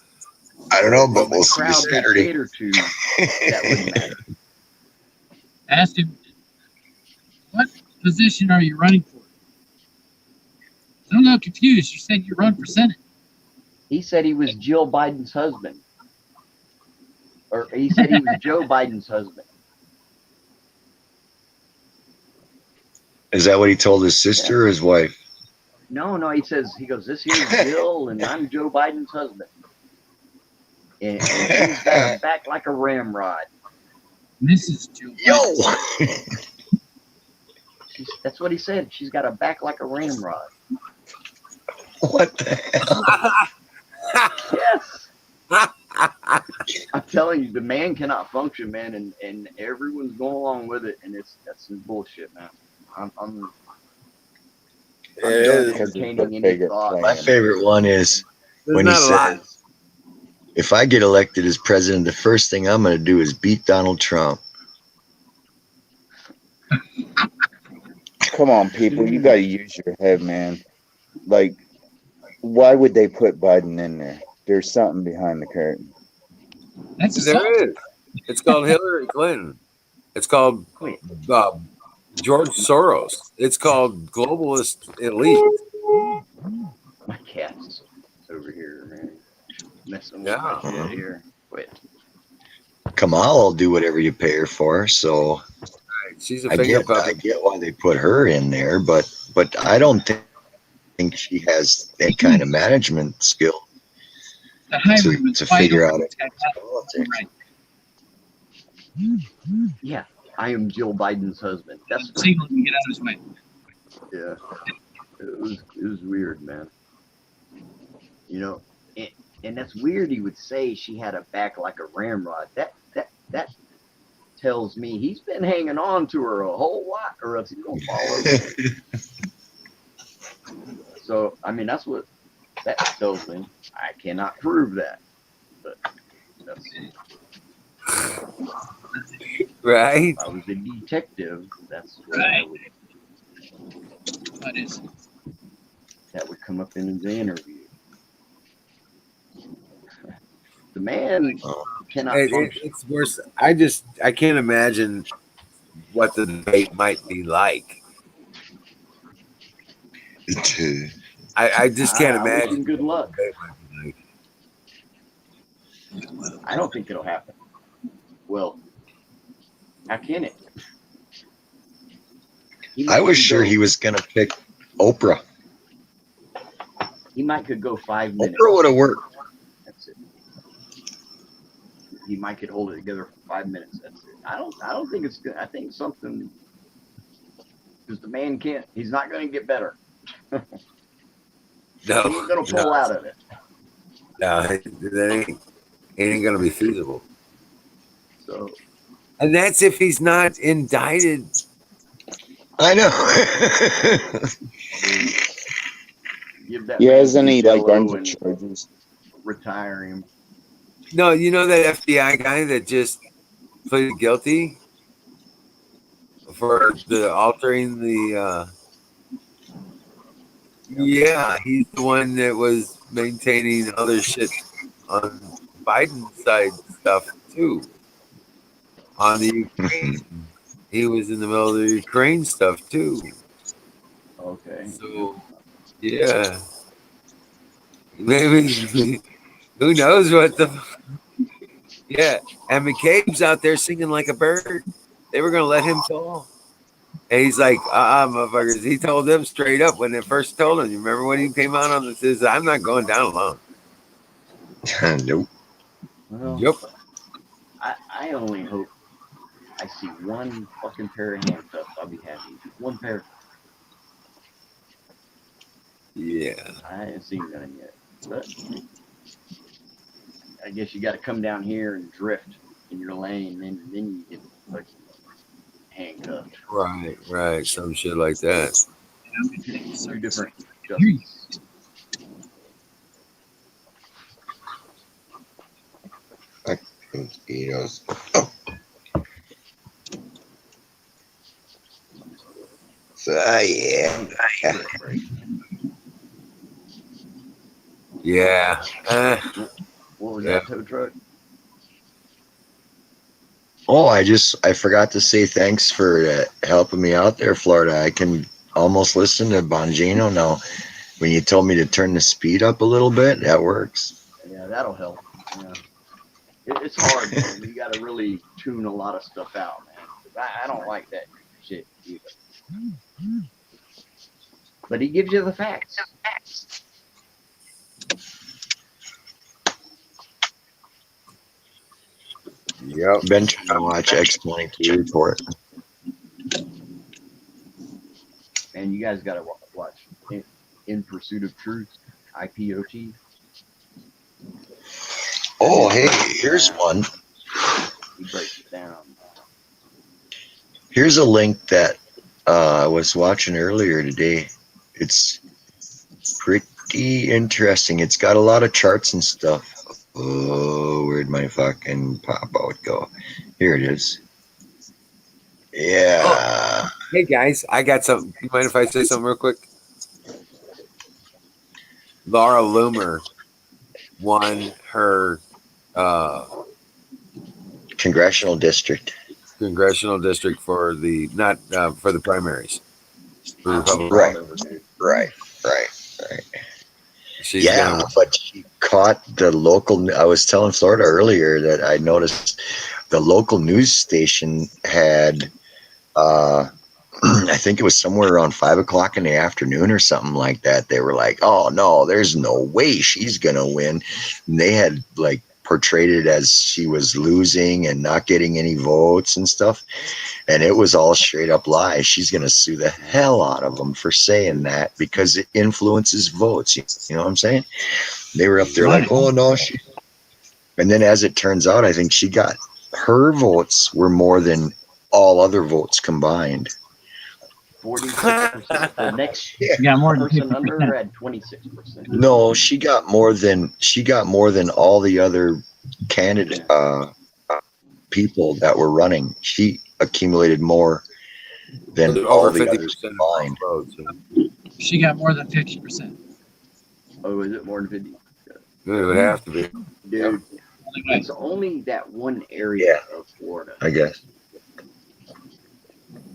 I don't know, but The we'll see you crowd they Saturday. cater to, that wouldn't matter. Asked him, what position are you running for? I'm a little confused. You said you run for Senate. He said he was Jill Biden's husband. Or he said he was Joe Biden's husband. Is that what he told his sister or his wife? No, he goes, this here's Jill and I'm Joe Biden's husband. And she's got a back like a ramrod. Mrs. Joe Biden. Yo! That's what he said. She's got a back like a ramrod. What the hell? Yes. I'm telling you, the man cannot function, man, and everyone's going along with it, and that's some bullshit, man. I'm done entertaining any thought. My favorite one is There's when he not a lot. says, if I get elected as president, the first thing I'm going to do is beat Donald Trump. Come on, people. You got to use your head, man. Like, why would they put Biden in there? There's something behind the curtain. That's a song. There is. It's called Hillary Clinton. It's called George Soros. It's called globalist elite. My cat's over here, man. Messing with Yeah. my shit here. Quit. Kamal will do whatever you pay her for, so She's a I finger get puppet. why they put her in there, but I don't think she has that kind of management skill The highway was to wide figure open. out it. Politics. Right. Yeah, I am Jill Biden's husband. That's Signal to get out of his way. yeah. It was weird, man. You know, and that's weird. He would say she had a back like a ramrod. That tells me he's been hanging on to her a whole lot, or else he's gonna fall over. So I mean, that's what that tells me. I cannot prove that, but that's. Right? If I was a detective, that's what Right. What is? that would come up in the interview. The man cannot function. It's worse. I can't imagine what the debate might be like. I just can't I wish him imagine. good luck. what the debate might be like. I don't think it'll happen. Well, how can it? I was sure he was going to pick Oprah. He might could go 5 minutes. Oprah would have worked. That's it. He might could hold it together for 5 minutes. That's it. I don't think it's good. I think something because the man can't. He's not going to get better. No, He's going to pull out of it. No, that ain't going to be feasible. So, And that's if he's not indicted I know. Give that He man has some any like Jell-O under and charges? retire him. No, you know that FBI guy that just pleaded guilty for the altering the. Yeah, he's the one that was maintaining other shit on Biden's side stuff too. On the Ukraine, he was in the middle of the Ukraine stuff too. Okay. So yeah, maybe who knows what the yeah. And McCabe's out there singing like a bird. They were gonna let him fall, and he's like, motherfuckers." He told them straight up when they first told him. You remember when he came out on the says, "I'm not going down alone." Nope. Well, Yep. I only hope I see one fucking pair of handcuffs. I'll be happy. Just one pair. Yeah. I haven't seen none yet. But I guess you got to come down here and drift in your lane, and then you get fucking handcuffed. Right. Right. Some shit like that. Two different Here you justices. Mosquitoes. So yeah. Yeah. What was Yeah. that tow truck? Oh, I forgot to say thanks for helping me out there, Florida. I can almost listen to Bongino now. When you told me to turn the speed up a little bit, that works. Yeah, that'll help. Yeah. It's hard, man. You got to really tune a lot of stuff out, man. I don't like that shit either. But he gives you the facts. Yep. Been trying to watch X-22 report. And you guys got to watch In Pursuit of Truth, IPOT. Oh, hey, here's one. He breaks it down. Here's a link that I was watching earlier today. It's pretty interesting. It's got a lot of charts and stuff. Oh, where'd my fucking pop out go? Here it is. Yeah. Hey guys, I got something. You mind if I say something real quick? Laura Loomer won her Congressional district. congressional district for the not for the primaries. For Right. Right. She's Yeah, gonna. but she caught the local. I was telling Florida earlier that I noticed the local news station had, I think it was somewhere around 5 o'clock in the afternoon or something like that. They were like, "Oh no, there's no way she's gonna win." And they had like portrayed it as she was losing and not getting any votes and stuff. And it was all straight up lies. She's going to sue the hell out of them for saying that because it influences votes. You know what I'm saying? They were up there like, oh, no. And then as it turns out, I think she got her votes were more than all other votes combined. 46%. The next more than person 50%. under her had 26%. No, she got more than all the other candidate people that were running. She accumulated more than all the others combined. She got more than 50%. Oh, is it more than 50? It would have to be. Dude, it's only that one area of Florida. I guess.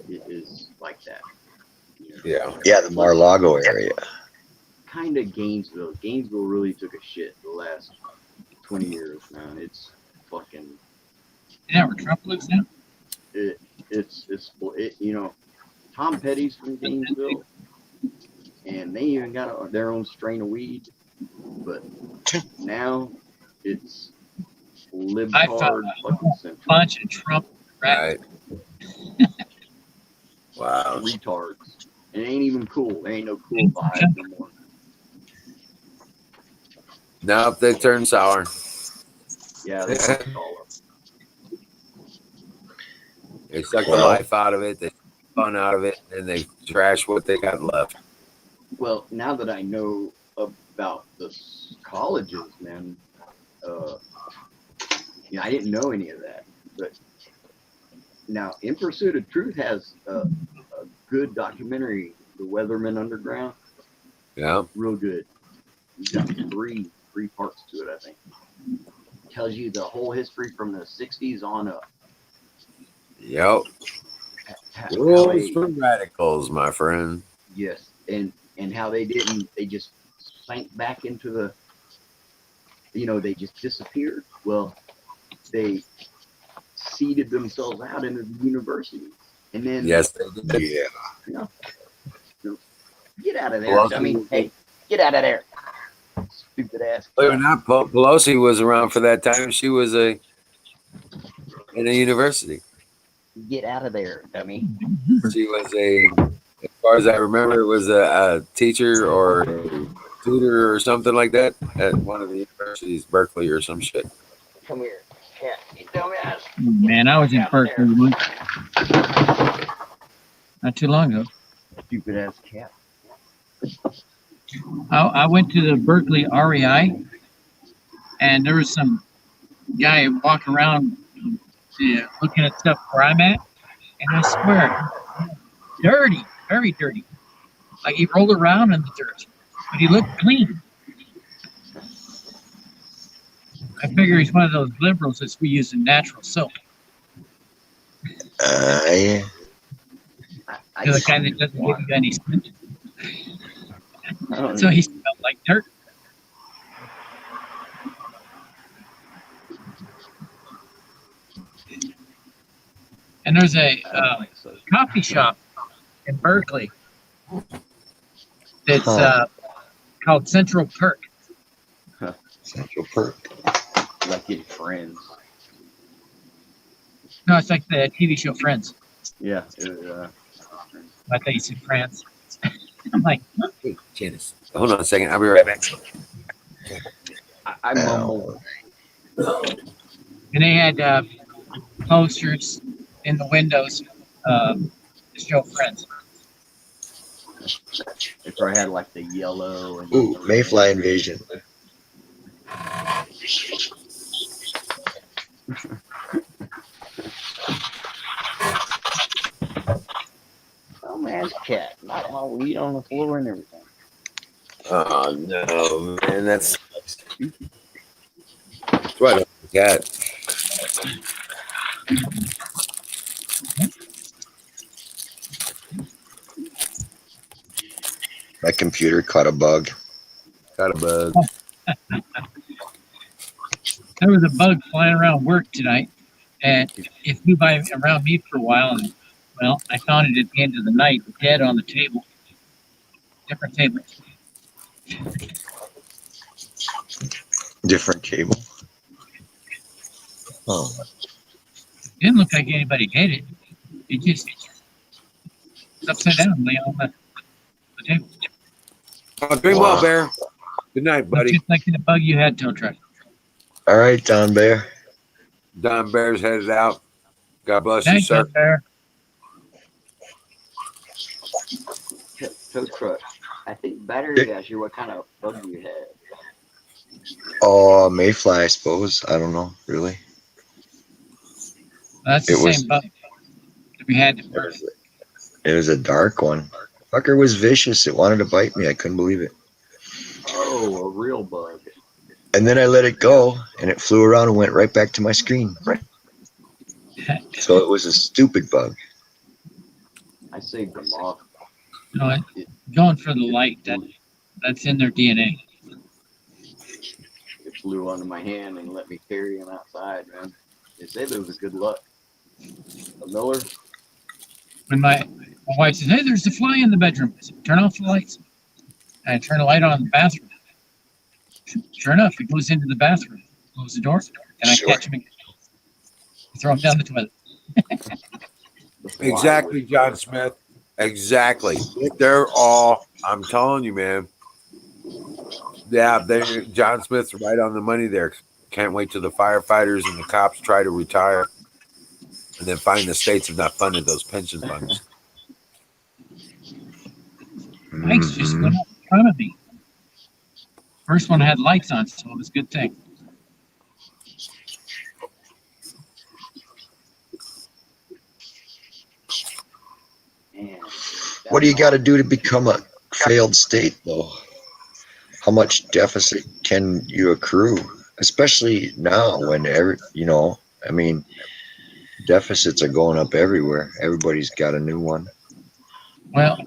It is like that. Yeah. Yeah, the Mar-a-Lago area. Kind of Gainesville. Gainesville really took a shit the last 20 years, man. It's fucking. Isn't that where Trump lives now? It's you know, Tom Petty's from Gainesville, and they even got their own strain of weed, but now it's I found libtard fucking central. bunch of Trump Right. Wow. Retards. It ain't even cool. There ain't no cool vibe no more. Now they turn sour. Yeah, they fucked all up. They suck the life out of it. They fun out of it, and they trash what they got left. Well, now that I know about the colleges, man, I didn't know any of that. But now, In Pursuit of Truth has a good documentary, The Weatherman Underground. Yeah. Real good. It's got three parts to it, I think. Tells you the whole history from the 60s on up. Yep. Rules for radicals, my friend. Yes, and how they just sank back into the, they just disappeared. Well, they seeded themselves out into the university, and then yes, they did. Yeah. Get out of there! Hey, get out of there! Stupid ass. Believe it or not, Pelosi was around for that time. She was in a university. Get out of there, dummy. She was as far as I remember, it was a teacher or a tutor or something like that at one of the universities, Berkeley or some shit. Come here, cat. You dumbass. Man, I was in Berkeley once. Not too long ago. Stupid ass cat. I went to the Berkeley REI, and there was some guy walking around looking at stuff where I'm at, and I swear, dirty, very dirty. Like he rolled around in the dirt, but he looked clean. I figure he's one of those liberals that we use in natural soap. Yeah. You're the kind that doesn't give you any scent. So he smelled like dirt. And there's a coffee shop in Berkeley that's called Central Perk. Central Perk. Like in Friends. No, it's like the TV show Friends. Yeah. I thought you said France. I'm like, hey, Janice, hold on a second. I'll be right back. I mumble. And they had posters in the windows to show Friends. They probably had like the yellow. And Ooh, Mayfly invasion. Oh man's cat, not my weed on the floor and everything. Oh no, man, that's right. Cat. My computer caught a bug. Got a bug. There was a bug flying around work tonight, and it flew by around me for a while. And well, I found it at the end of the night, dead on the table. Different table. Different cable. Oh. Didn't look like anybody hit it. It just it's upside down, laying on the table. Oh, dream well, Bear. Good night, buddy. Just like the bug you had, tow truck. All right, Don Bear. Don Bear's headed out. God bless you, Thanks, sir. Bear. Tow truck. I think battery asked you what kind of bug you had. Oh, Mayfly, I suppose. I don't know, really. That's the same bug that we had. It was a dark one. Fucker was vicious. It wanted to bite me. I couldn't believe it. Oh, a real bug. And then I let it go, and it flew around and went right back to my screen. So it was a stupid bug. I saved them off. No, going for the light. That's in their DNA. It flew onto my hand and let me carry him outside, man. They said it was a good luck. A Miller. When my wife says, "Hey, there's a fly in the bedroom," I said, "Turn off the lights." And I turn the light on in the bathroom. Sure enough, he goes into the bathroom, close the door, and I catch him and throw him down the toilet. Exactly, John Smith. Exactly. They're all, I'm telling you, man. Yeah, John Smith's right on the money there. Can't wait till the firefighters and the cops try to retire. And then find the states have not funded those pension funds. Bikes just went up in front of me. First one had lights on, so it was a good thing. Man, What do you got to do to become a failed state, though? How much deficit can you accrue, especially now when I mean, deficits are going up everywhere. Everybody's got a new one. Well,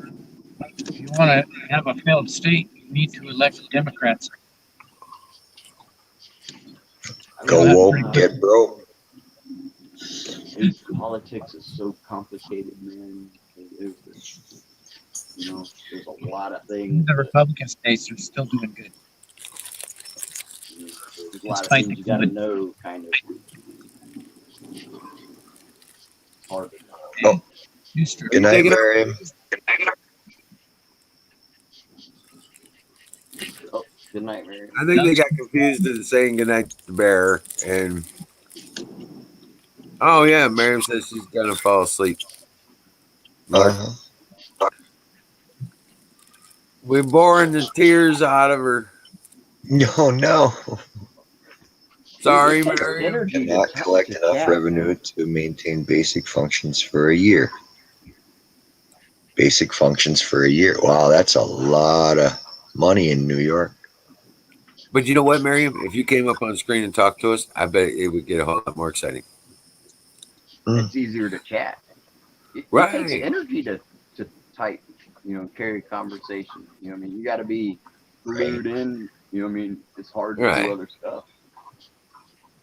if you want to have a failed state, you need to elect Democrats. Go That's woke, pretty good. get broke. Politics is so complicated, man. There's a lot of things. The Republican states are still doing good. There's a lot of Despite things the you got to COVID. know, kind of. Hard. Oh, New story. good night, Miriam. Oh, good night, Mary. I think they got confused in saying goodnight to the bear. And oh, yeah, Miriam says she's going to fall asleep. Lord. We're boring the tears out of her. No. Sorry, It takes Miriam. energy Cannot to collect to enough chat. revenue to maintain basic functions for a year. Basic functions for a year. Wow, that's a lot of money in New York. But you know what, Miriam? If you came up on screen and talked to us, I bet it would get a whole lot more exciting. It's easier to chat. It takes Right. energy to type, carry conversation. I mean, you got to be glued in. I mean, it's hard to Right. do other stuff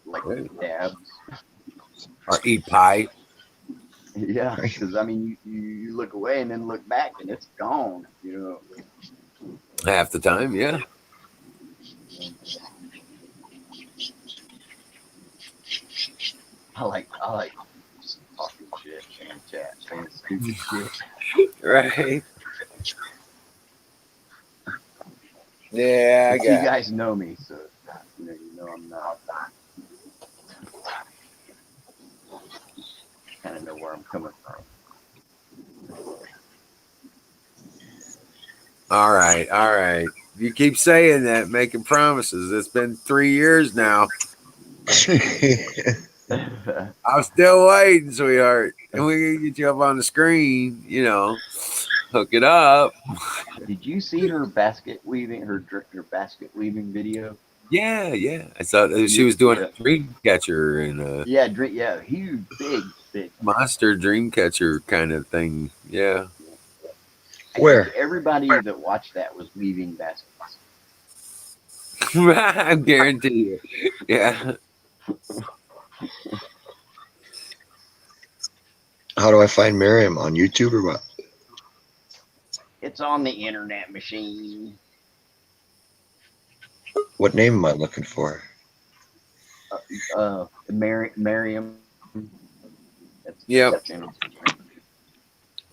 like dabs. Or eat pie. Yeah, because I mean, you look away and then look back and it's gone. Half the time, yeah. I like just talking shit and chat, saying stupid shit. Right. Yeah, I But you got it. guys know me, so you know I'm not. Kind of know where I'm coming from. All right. You keep saying that, making promises. It's been 3 years now. I'm still waiting, sweetheart. And we can get you up on the screen, hook it up. Did you see her basket weaving video? Yeah. I thought she was doing a dream catcher and Huge, big. monster dream catcher kind of thing. Yeah. Where? I think everybody that watched that was weaving baskets. I guarantee you. Yeah. How do I find Miriam? On YouTube or what? It's on the internet machine. What name am I looking for? Miriam. Yeah.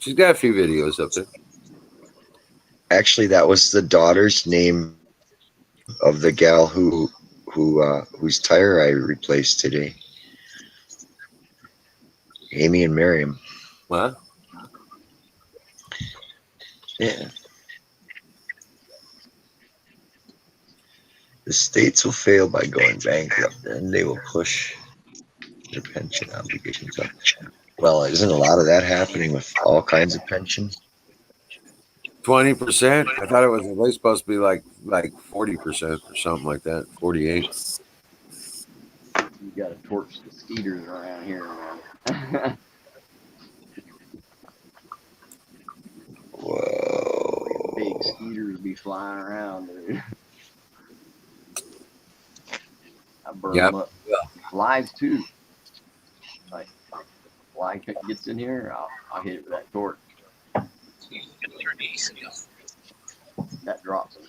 She's got a few videos up there. Actually, that was the daughter's name of the gal whose tire I replaced today. Amy and Miriam. What? Yeah. The states will fail by going bankrupt, and they will push their pension obligations up. Well, isn't a lot of that happening with all kinds of pensions? 20%? I thought it was at least supposed to be like 40% or something like that. 48. You got to torch the skeeters around here, man. Whoa. Big skeeters be flying around, dude. I burn them up. Flies too. Like if a fly gets in here, I'll hit it with that torch. That drops them.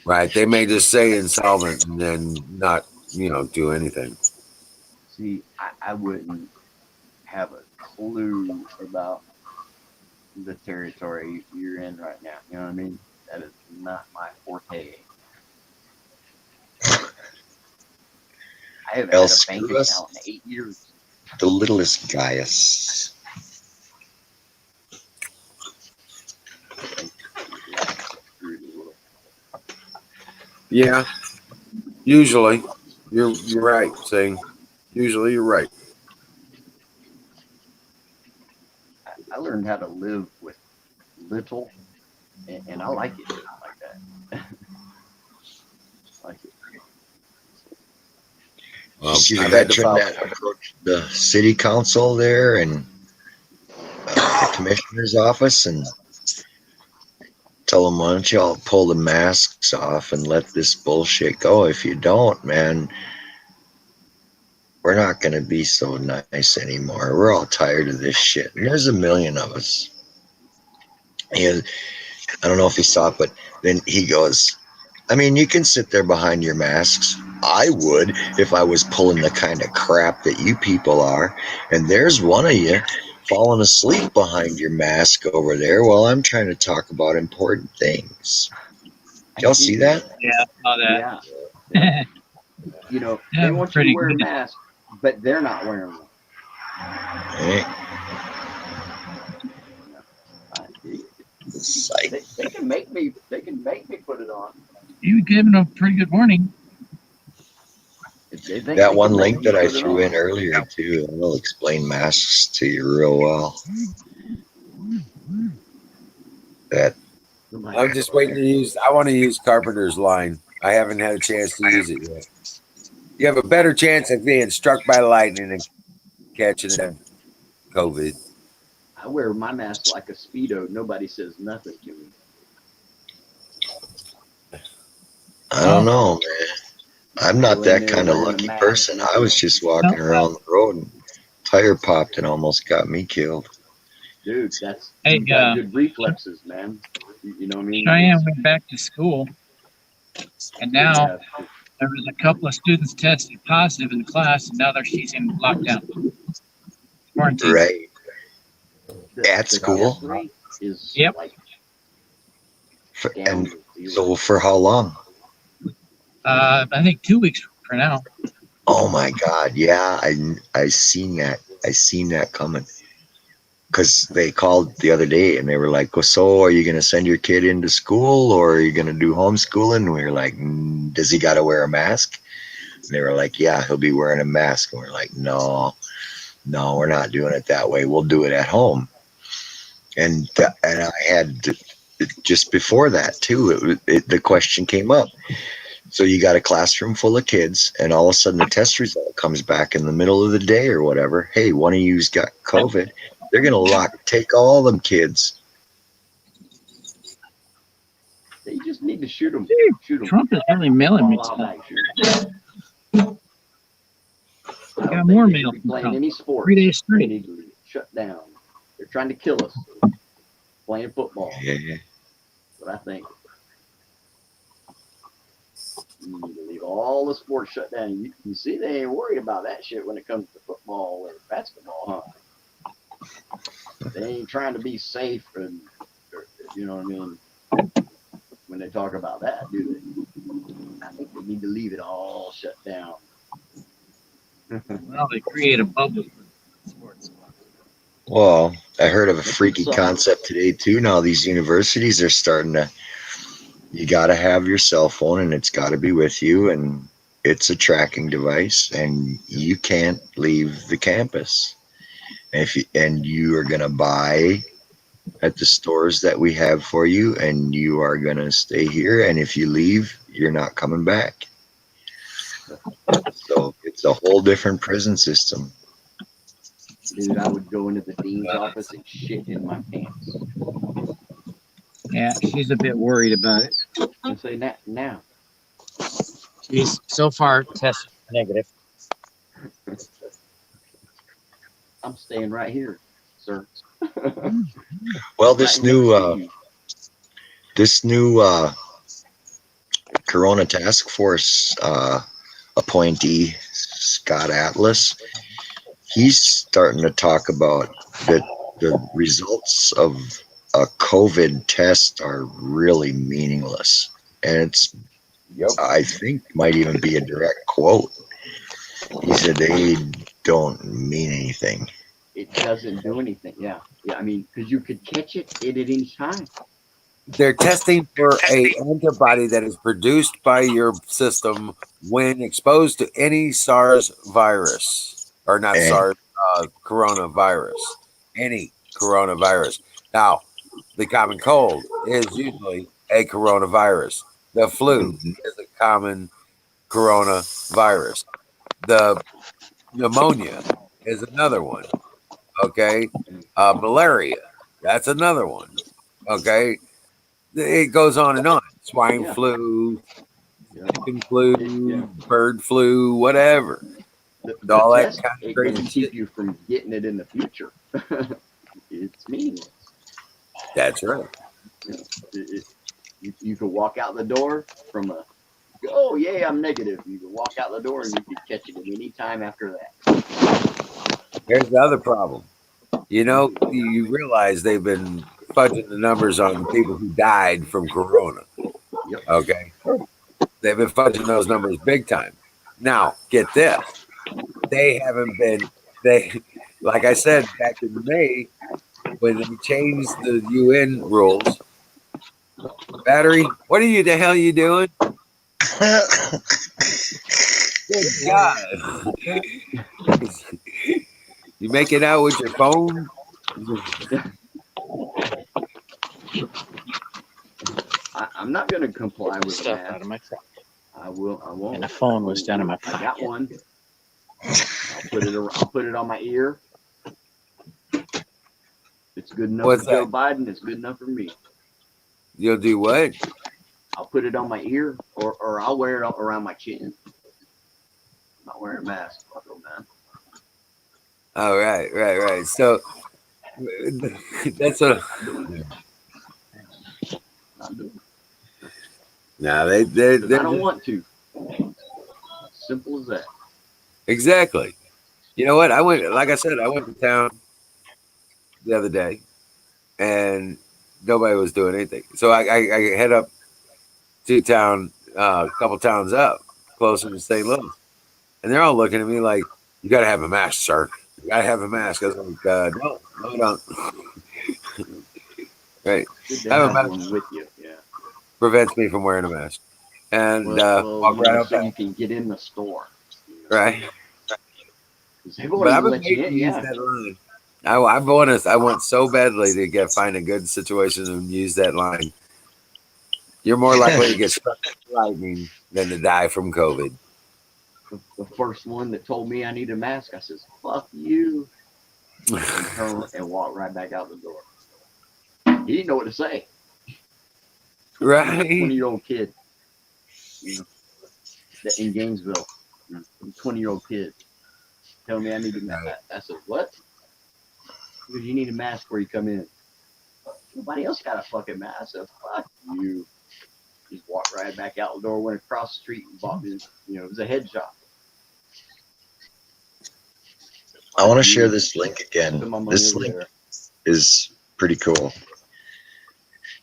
Right. They may just say insolvent and then not, do anything. See, I wouldn't have a clue about the territory you're in right now. You know what I mean? That is not my forte. I haven't had a bank account in 8 years. the littlest Gaius. Yeah. Usually, you're right. Saying, usually you're right. I learned how to live with little, and I like it like that. Like it. She's a I've had to veteran follow. that approached the city council there and the commissioner's office and tell them, why don't y'all pull the masks off and let this bullshit go? If you don't, man, we're not going to be so nice anymore. We're all tired of this shit. And there's a million of us. And I don't know if he saw it, but then he goes, I mean, you can sit there behind your masks. I would if I was pulling the kind of crap that you people are. And there's one of you falling asleep behind your mask over there while I'm trying to talk about important things. Y'all see that? Yeah, I saw that. Yeah. You know, Yeah, they want you to pretty wear a good. mask, but they're not wearing one. Hey, I dig it. psych. They can make me put it on. You giving a pretty good warning. If they think That they one can make link me that I put it threw in on. earlier, too, will explain masks to you real well. That I'm just waiting to use. I want to use Carpenter's line. I haven't had a chance to use it yet. You have a better chance of being struck by lightning and catching COVID. I wear my mask like a Speedo. Nobody says nothing to me. I don't know, man. I'm not Go in that there kind of wearing a lucky mask. person. I was just walking around the road and tire popped and almost got me killed. Dude, that's Hey, you've got good reflexes, man. You know what I mean? Cheyenne went back to school, and now Yeah. there was a couple of students tested positive in the class, and now she's in lockdown. Quarantine. Right. At The school? death rate is Yep. like And down to zero. so for how long? I think 2 weeks for now. Oh my God. Yeah, I seen that. I seen that coming. Because they called the other day and they were like, well, so are you going to send your kid into school or are you going to do homeschooling? And we were like, does he got to wear a mask? And they were like, yeah, he'll be wearing a mask. And we're like, no, we're not doing it that way. We'll do it at home. And I had just before that too, the question came up. So you got a classroom full of kids and all of a sudden the test result comes back in the middle of the day or whatever. Hey, one of you's got COVID. They're going to take all them kids. They just need to shoot them. Trump is really mailing me stuff. Got more mail from playing Trump. any sports. 3 days They straight. need to shut down. They're trying to kill us. Playing football. Yeah. That's what I think. You need to leave all the sports shut down. You see, they ain't worried about that shit when it comes to football or basketball, huh? They ain't trying to be safe and, you know what I mean, when they talk about that, do they? I think they need to leave it all shut down. Well, they create a bubble for sports. Well, I heard of a freaky concept today too. Now these universities are starting to, you got to have your cell phone and it's got to be with you and it's a tracking device and you can't leave the campus. And you are going to buy at the stores that we have for you and you are going to stay here. And if you leave, you're not coming back. So it's a whole different prison system. Dude, I would go into the dean's office and shit in my pants. Yeah, she's a bit worried about it. And say, now. She's so far tested negative. I'm staying right here, sir. Well, this new Corona Task Force appointee, Scott Atlas, he's starting to talk about that the results of a COVID test are really meaningless. And it's, I think, might even be a direct quote. He said don't mean anything. It doesn't do anything. Yeah. I mean, because you could catch it at any time. They're testing for a antibody that is produced by your system when exposed to any SARS virus, or not And SARS, coronavirus, any coronavirus. Now, the common cold is usually a coronavirus. The flu is a common coronavirus. The pneumonia is another one. Okay. Malaria, that's another one. Okay. It goes on and on. Swine Yeah. flu, Yeah. chicken flu, Yeah. bird flu, whatever. The All that test kind of ain't going to crazy keep shit. you from getting it in the future. It's meaningless. That's right. You know, you could walk out the door from a, oh, yeah, I'm negative. You could walk out the door and you could catch it at any time after that. Here's the other problem. You realize they've been fudging the numbers on people who died from corona. Yep. Okay. They've been fudging those numbers big time. Now, get this. They haven't been, like I said back in May, when they changed the UN rules. Battery, what are you the hell you doing? Good God. You make it out with your phone? I'm not going to comply with Stuff that. out of my truck. I won't. And the phone was down in my I got pocket. one. I'll put it on my ear. It's good enough What's for Joe that? Biden. It's good enough for me. You'll do what? I'll put it on my ear, or I'll wear it around my chin. I'm not wearing a mask, man. Oh, right. So that's what. Not doing it. No, Because I they're don't just, want to. Simple as that. exactly. You know what? Like I said, I went to town the other day, and nobody was doing anything. So I head up to town, a couple towns up, closer to St. Louis, and they're all looking at me like, "You got to have a mask, sir. You got to have a mask." I was like, "No, I don't." Right, Good to have a have mask one with you. Yeah. prevents me from wearing a mask, and Well, walk right so outside. you can get in the store. Right, 'Cause they won't but I've even been let you waiting in. to use Yeah. that line. I want so badly to find a good situation and use that line. You're more likely to get struck by lightning than to die from COVID. The first one that told me I need a mask, I says, "Fuck you," and turn and walk right back out the door. He didn't know what to say. Right? 20-year-old kid, you know, in Gainesville, 20-year-old kid, telling me I need a mask. I said, "What?" Because you need a mask where you come in. Nobody else got a fucking mask. I said, "Fuck you." Just walked right back out the door, went across the street and bought me, it was a head shop. I want to share this link again. Put my money This over link there. is pretty cool.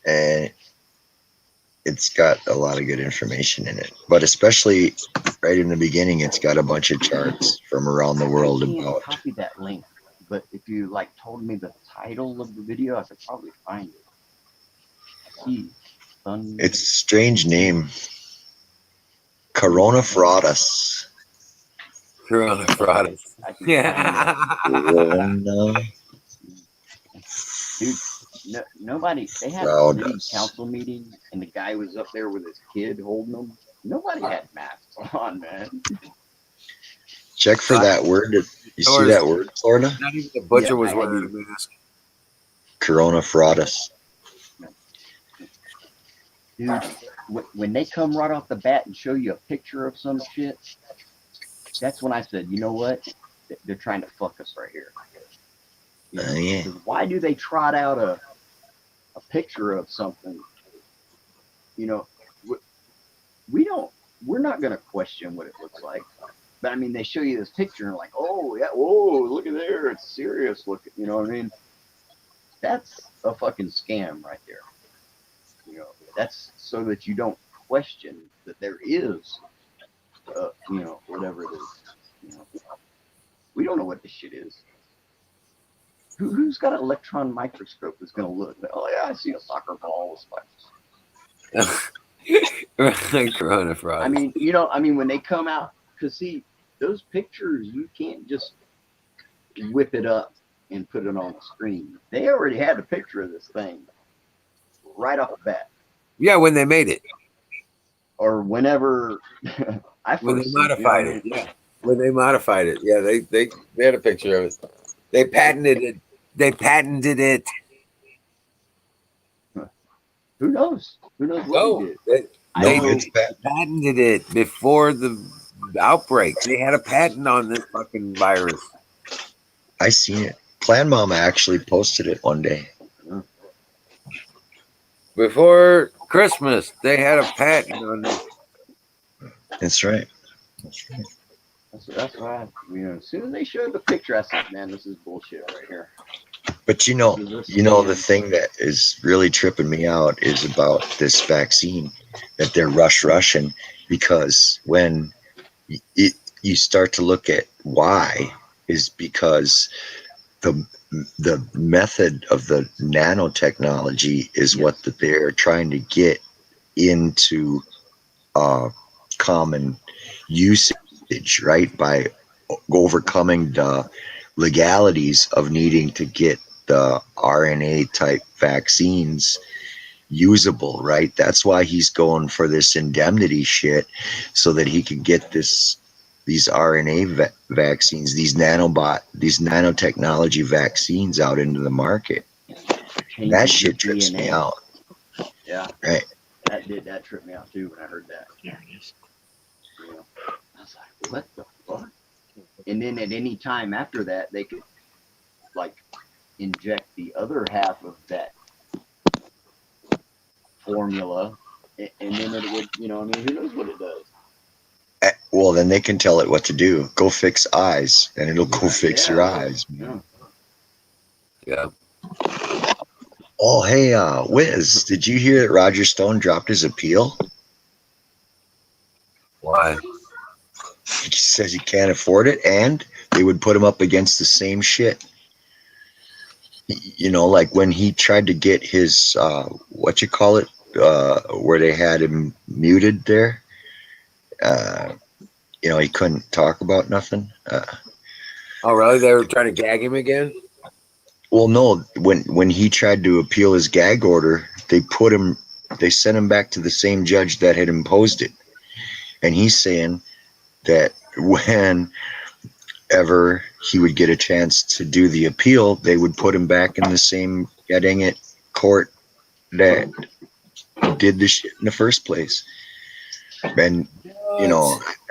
And it's got a lot of good information in it. But especially right in the beginning, it's got a bunch of charts from around the world I can't about. copy that link, but if you told me the title of the video, I could probably find it. I see. It's a strange name. Coronavirus. Coronavirus. Yeah. Corona. Dude, nobody. They had a Proud city us. council meeting, and the guy was up there with his kid holding them. Nobody had masks on, man. Check for that word. You see that word, Florida? Not even the butcher was I wearing a do. mask. Coronavirus. Dude, when they come right off the bat and show you a picture of some shit, that's when I said, you know what? They're trying to fuck us right here. Yeah. Why do they trot out a picture of something? We're not going to question what it looks like. But I mean, they show you this picture and like, oh, yeah, whoa, look at there. It's serious looking. You know what I mean? That's a fucking scam right there. That's so that you don't question that there is, whatever it is. We don't know what this shit is. Who's got an electron microscope that's going to look? Oh yeah, I see a soccer ball with spikes. Corona frogs. I mean, when they come out, because see, those pictures, you can't just whip it up and put it on the screen. They already had a picture of this thing right off the bat. Yeah, when they made it. Or whenever when they modified it. Yeah. When they modified it. Yeah, they had a picture of it. They patented it. They patented it. Who knows? Who knows what he did? They patented it before the outbreak. They had a patent on this fucking virus. I seen it. Plan Mama actually posted it one day. Before Christmas, they had a patent on this. That's right. That's right. That's why, as soon as they showed the picture, I said, man, this is bullshit right here. But the thing that is really tripping me out is about this vaccine that they're rushing, because when you start to look at why, is because the method of the nanotechnology is what they're trying to get into common usage, right? By overcoming the legalities of needing to get the RNA type vaccines usable, right? That's why he's going for this indemnity shit, so that he can get these RNA vaccines, these nanotechnology vaccines out into the market. That shit trips me out. Yeah. Right. That tripped me out too when I heard that. Yeah, it is. I was like, what the fuck? And then at any time after that, they could inject the other half of that formula, and then it would, who knows what it does. Well, then they can tell it what to do. Go fix eyes, and it'll go fix your eyes. Yeah. Oh, hey, Wiz, did you hear that Roger Stone dropped his appeal? Why? He says he can't afford it, and they would put him up against the same shit. Like when he tried to get his, where they had him muted there. He couldn't talk about nothing. Oh, really? They were trying to gag him again? Well, no. When he tried to appeal his gag order, they sent him back to the same judge that had imposed it. And he's saying that whenever he would get a chance to do the appeal, they would put him back in the same court that did the shit in the first place. And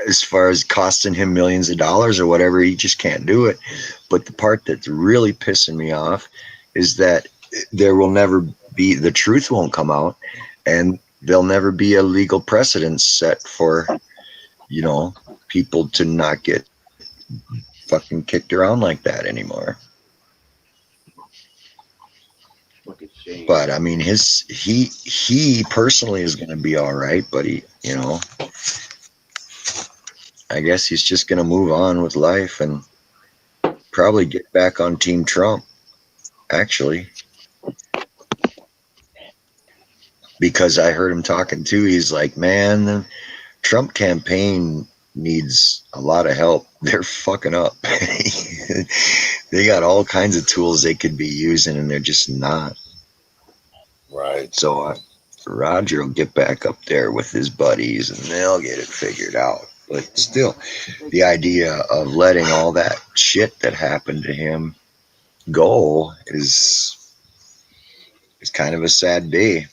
as far as costing him millions of dollars or whatever, he just can't do it. But the part that's really pissing me off is that the truth won't come out, and there'll never be a legal precedent set for people to not get fucking kicked around like that anymore. But I mean, he personally is going to be all right, but I guess he's just going to move on with life and probably get back on Team Trump, actually. Because I heard him talking too. He's like, man, the Trump campaign needs a lot of help. They're fucking up. They got all kinds of tools they could be using, and they're just not. Right. So Roger will get back up there with his buddies, and they'll get it figured out. But still, the idea of letting all that shit that happened to him go is kind of a sad day.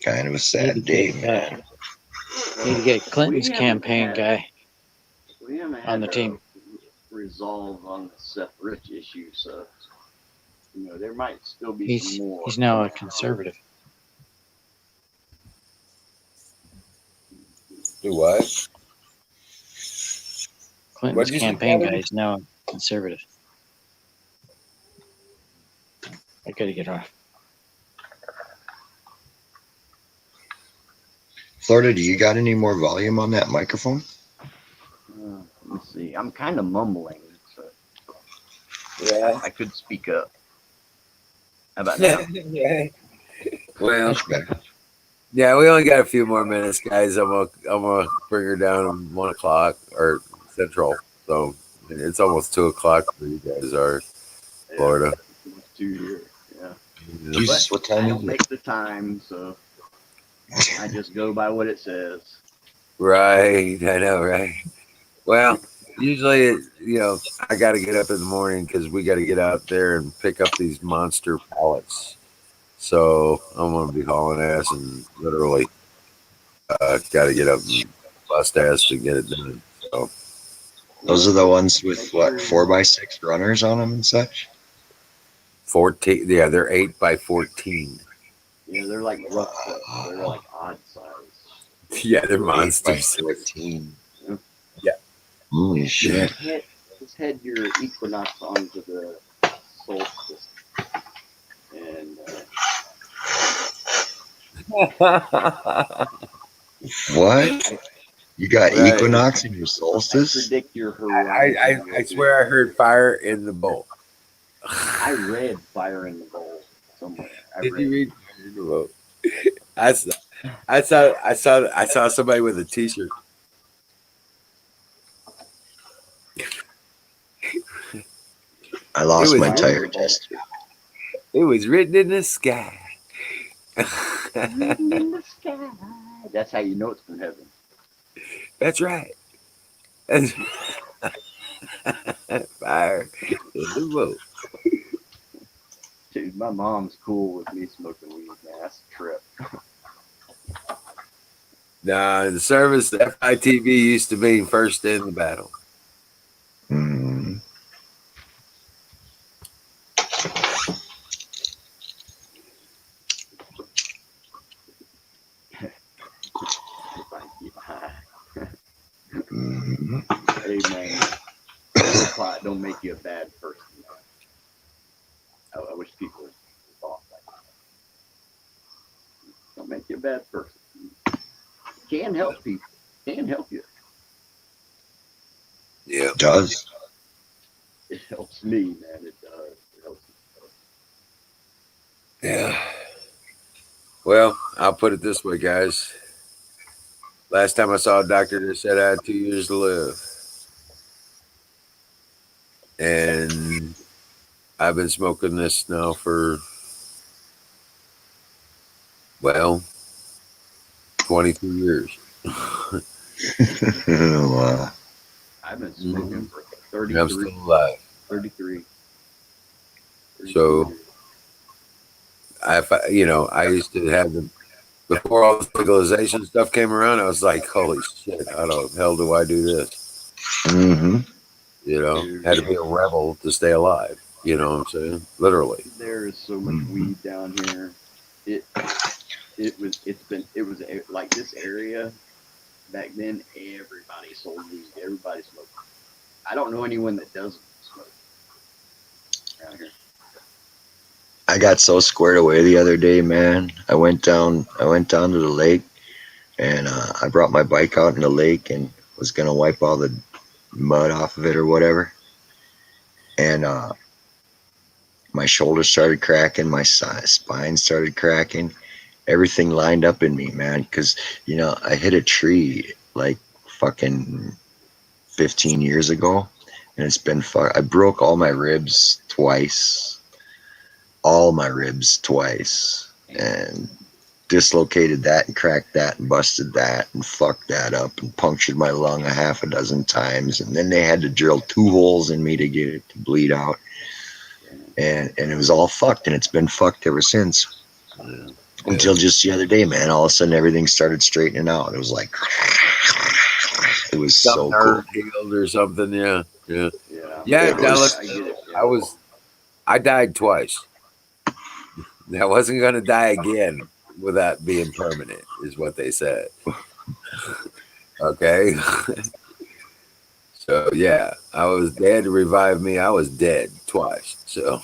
Kind of a sad day, man. Need to get Clinton's campaign guy on the team. Resolve on the Seth Rich issue, so there might still be some more. He's now a conservative. Do what? Clinton's campaign guy is now a conservative. I gotta get off. Florida, do you got any more volume on that microphone? Let's see. I'm kind of mumbling. So. Yeah. I could speak up. How about now? Right. Well, Much better. yeah, we only got a few more minutes, guys. I'm gonna bring her down at 1 o'clock or Central. So it's almost 2 o'clock where you guys are, Florida. It's 2 here. Yeah. Yeah. Jesus, But what time I is don't it? make the time, so I just go by what it says. Right, I know, right? Well, usually, I got to get up in the morning because we got to get out there and pick up these monster pallets. So I'm gonna be hauling ass and literally got to get up and bust ass to get it done. So Those are the ones Make with what, sure 4x6 runners on them and such? 14, yeah, they're 8 by 14. they're like rough cuts. They're like odd size. Yeah, they're 8 by monsters. 14. Yeah. Yeah. Holy shit. Just head your equinox onto the solstice, and What? You got Right. equinox in your I solstice? predict your I, horizon. I swear I heard fire in the bowl. I read Fire in the Bowl somewhere. Did you read fire in the bowl? I saw, I saw somebody with a T-shirt. I It lost was my Fire in tire the Bowl. tester. it was written in the sky. Written in the sky. That's how you know it's from heaven. That's right. That's fire in the bowl. Dude, my mom's cool with me smoking weed, man. That's a trip. Nah, the service, the FITV used to be first in the battle. Mm. If I get high. Mm. Hey, man, smoking pot don't make you a bad person. I wish people thought like that. Don't make you a bad person. Can help people. Can help you. Yeah. Does. It helps me, man. It does. It helps me. Yeah. Well, I'll put it this way, guys. Last time I saw a doctor, they said I had 2 years to live. And I've been smoking this now for, well, 22 years. Wow. I've been smoking for And I'm 33. still alive. 33. So, years. I used to have the, before all this legalization stuff came around, I was like, holy shit, how the hell do I do this? Mm-hmm. Had to be a rebel to stay alive. You know what I'm saying? Literally. There is so much weed down here. It was like this area back then. Everybody sold weed. Everybody smoked. I don't know anyone that doesn't smoke around here. I got so squared away the other day, man. I went down to the lake, and I brought my bike out in the lake and was gonna wipe all the mud off of it or whatever. And my shoulder started cracking, my spine started cracking, everything lined up in me, man. Because I hit a tree like fucking 15 years ago, and it's been I broke all my ribs twice. And dislocated that and cracked that and busted that and fucked that up and punctured my lung a half a dozen times, and then they had to drill 2 holes in me to get it to bleed out, and it was all fucked, and it's been fucked ever since. Until just the other day, man, all of a sudden everything started straightening out. It was like it was Some so cool. nerve healed or something. Yeah. Yeah. I died twice. I wasn't going to die again without being permanent, is what they said. Okay. So yeah, they had to revive me. I was dead twice. So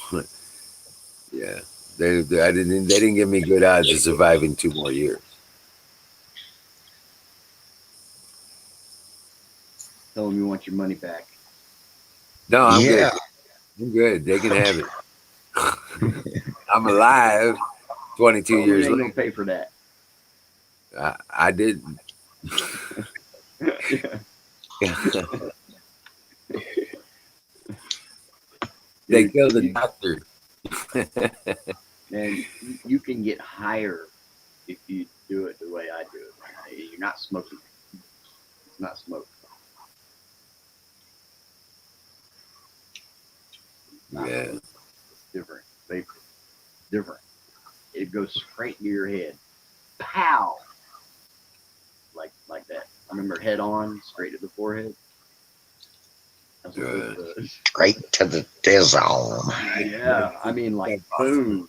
yeah, they didn't give me good odds of surviving 2 more years. Tell them you want your money back. No, I'm good. I'm good. They can have it. I'm alive 22 Oh, you years ain't gonna later. pay for that. I didn't. They Dude, killed the doctor. and you can get higher if you do it the way I do it. You're not smoking. It's not smoke. Yeah. It's different. Vapor. Different. It goes straight to your head. Pow! Like that. I remember head on, straight to the forehead. That's what this does. Straight to the dizzle. Yeah, I mean like boom,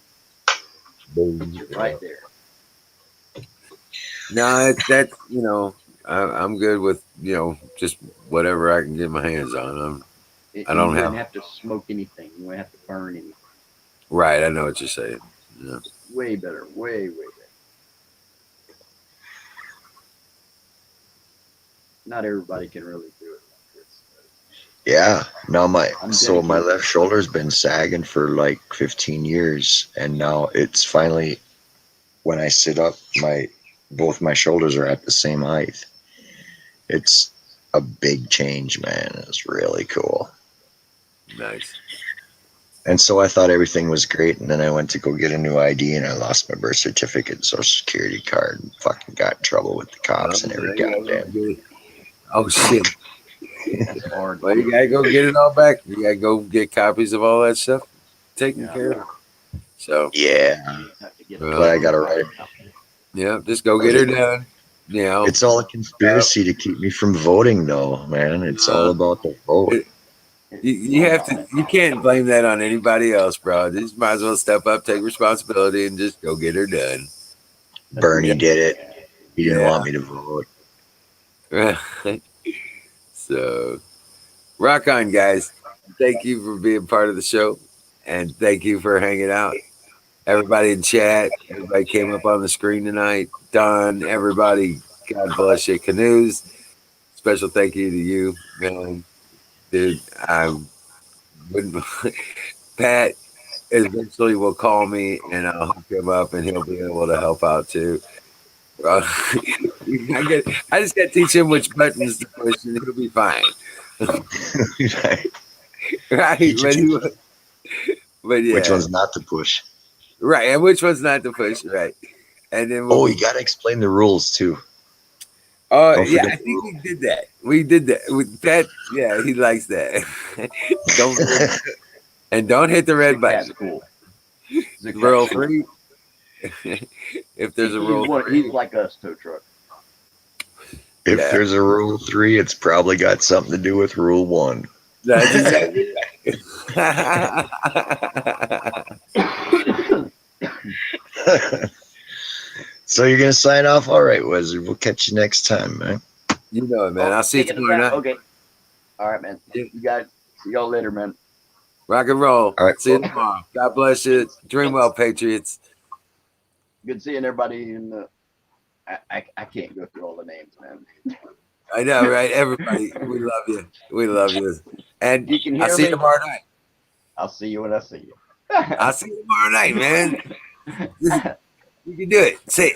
Boom. right there. No, that's I'm good with just whatever I can get my hands on. I And don't you wouldn't have have to smoke anything. You wouldn't have to burn anything. right. I know what you're saying. Yeah. Way better. Way better. Not everybody can really do it like this. Yeah. No, my I'm my dedicated. left shoulder's been sagging for like 15 years, and now it's finally when I sit up, both my shoulders are at the same height. It's a big change, man. It's really cool. Nice. And so I thought everything was great, and then I went to go get a new ID, and I lost my birth certificate and social security card, and fucking got in trouble with the cops and every goddamn. Oh shit. That's hard. Well, you gotta go get it all back. You gotta go get copies of all that stuff taken care of. So Yeah, but I gotta write it. Yeah, just go get her done. It's all a conspiracy to keep me from voting, though, man. It's all about the vote. You have to. You can't blame that on anybody else, bro. You just might as well step up, take responsibility, and just go get her done. Bernie did it. He didn't want me to vote. So, rock on, guys. Thank you for being part of the show, and thank you for hanging out. Everybody in chat, everybody came up on the screen tonight. Don, everybody, God bless you. Canoes, special thank you to you, man. Dude, I wouldn't. Pat eventually will call me and I'll hook him up and he'll be able to help out too. I just got to teach him which buttons to push and he'll be fine. Right. But yeah. Which one's not to push? Right. And which one's not to push. Right. And then you got to explain the rules too. Oh, yeah. I think we did that. We did that with Pat. Yeah. He likes that. don't hit the red button. That's cool. Rule 3. If there's a rule 3. He's like us, tow truck. If there's a rule 3, it's probably got something to do with rule 1. That's exactly So you're gonna sign off? All right, Wizard. We'll catch you next time, man. You know it, man. I'll see you tomorrow night. Okay. All right, man. You guys. See y'all later, man. Rock and roll. All right. See you tomorrow. God bless you. Dream well, Patriots. Good seeing everybody in the. I can't go through all the names, man. I know, right? Everybody, we love you. We love you. And you can hear I'll see you me? tomorrow night. I'll see you when I see you. I'll see you tomorrow night, man. You can do it. Say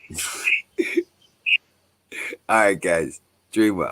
it. All right, guys. Dream well.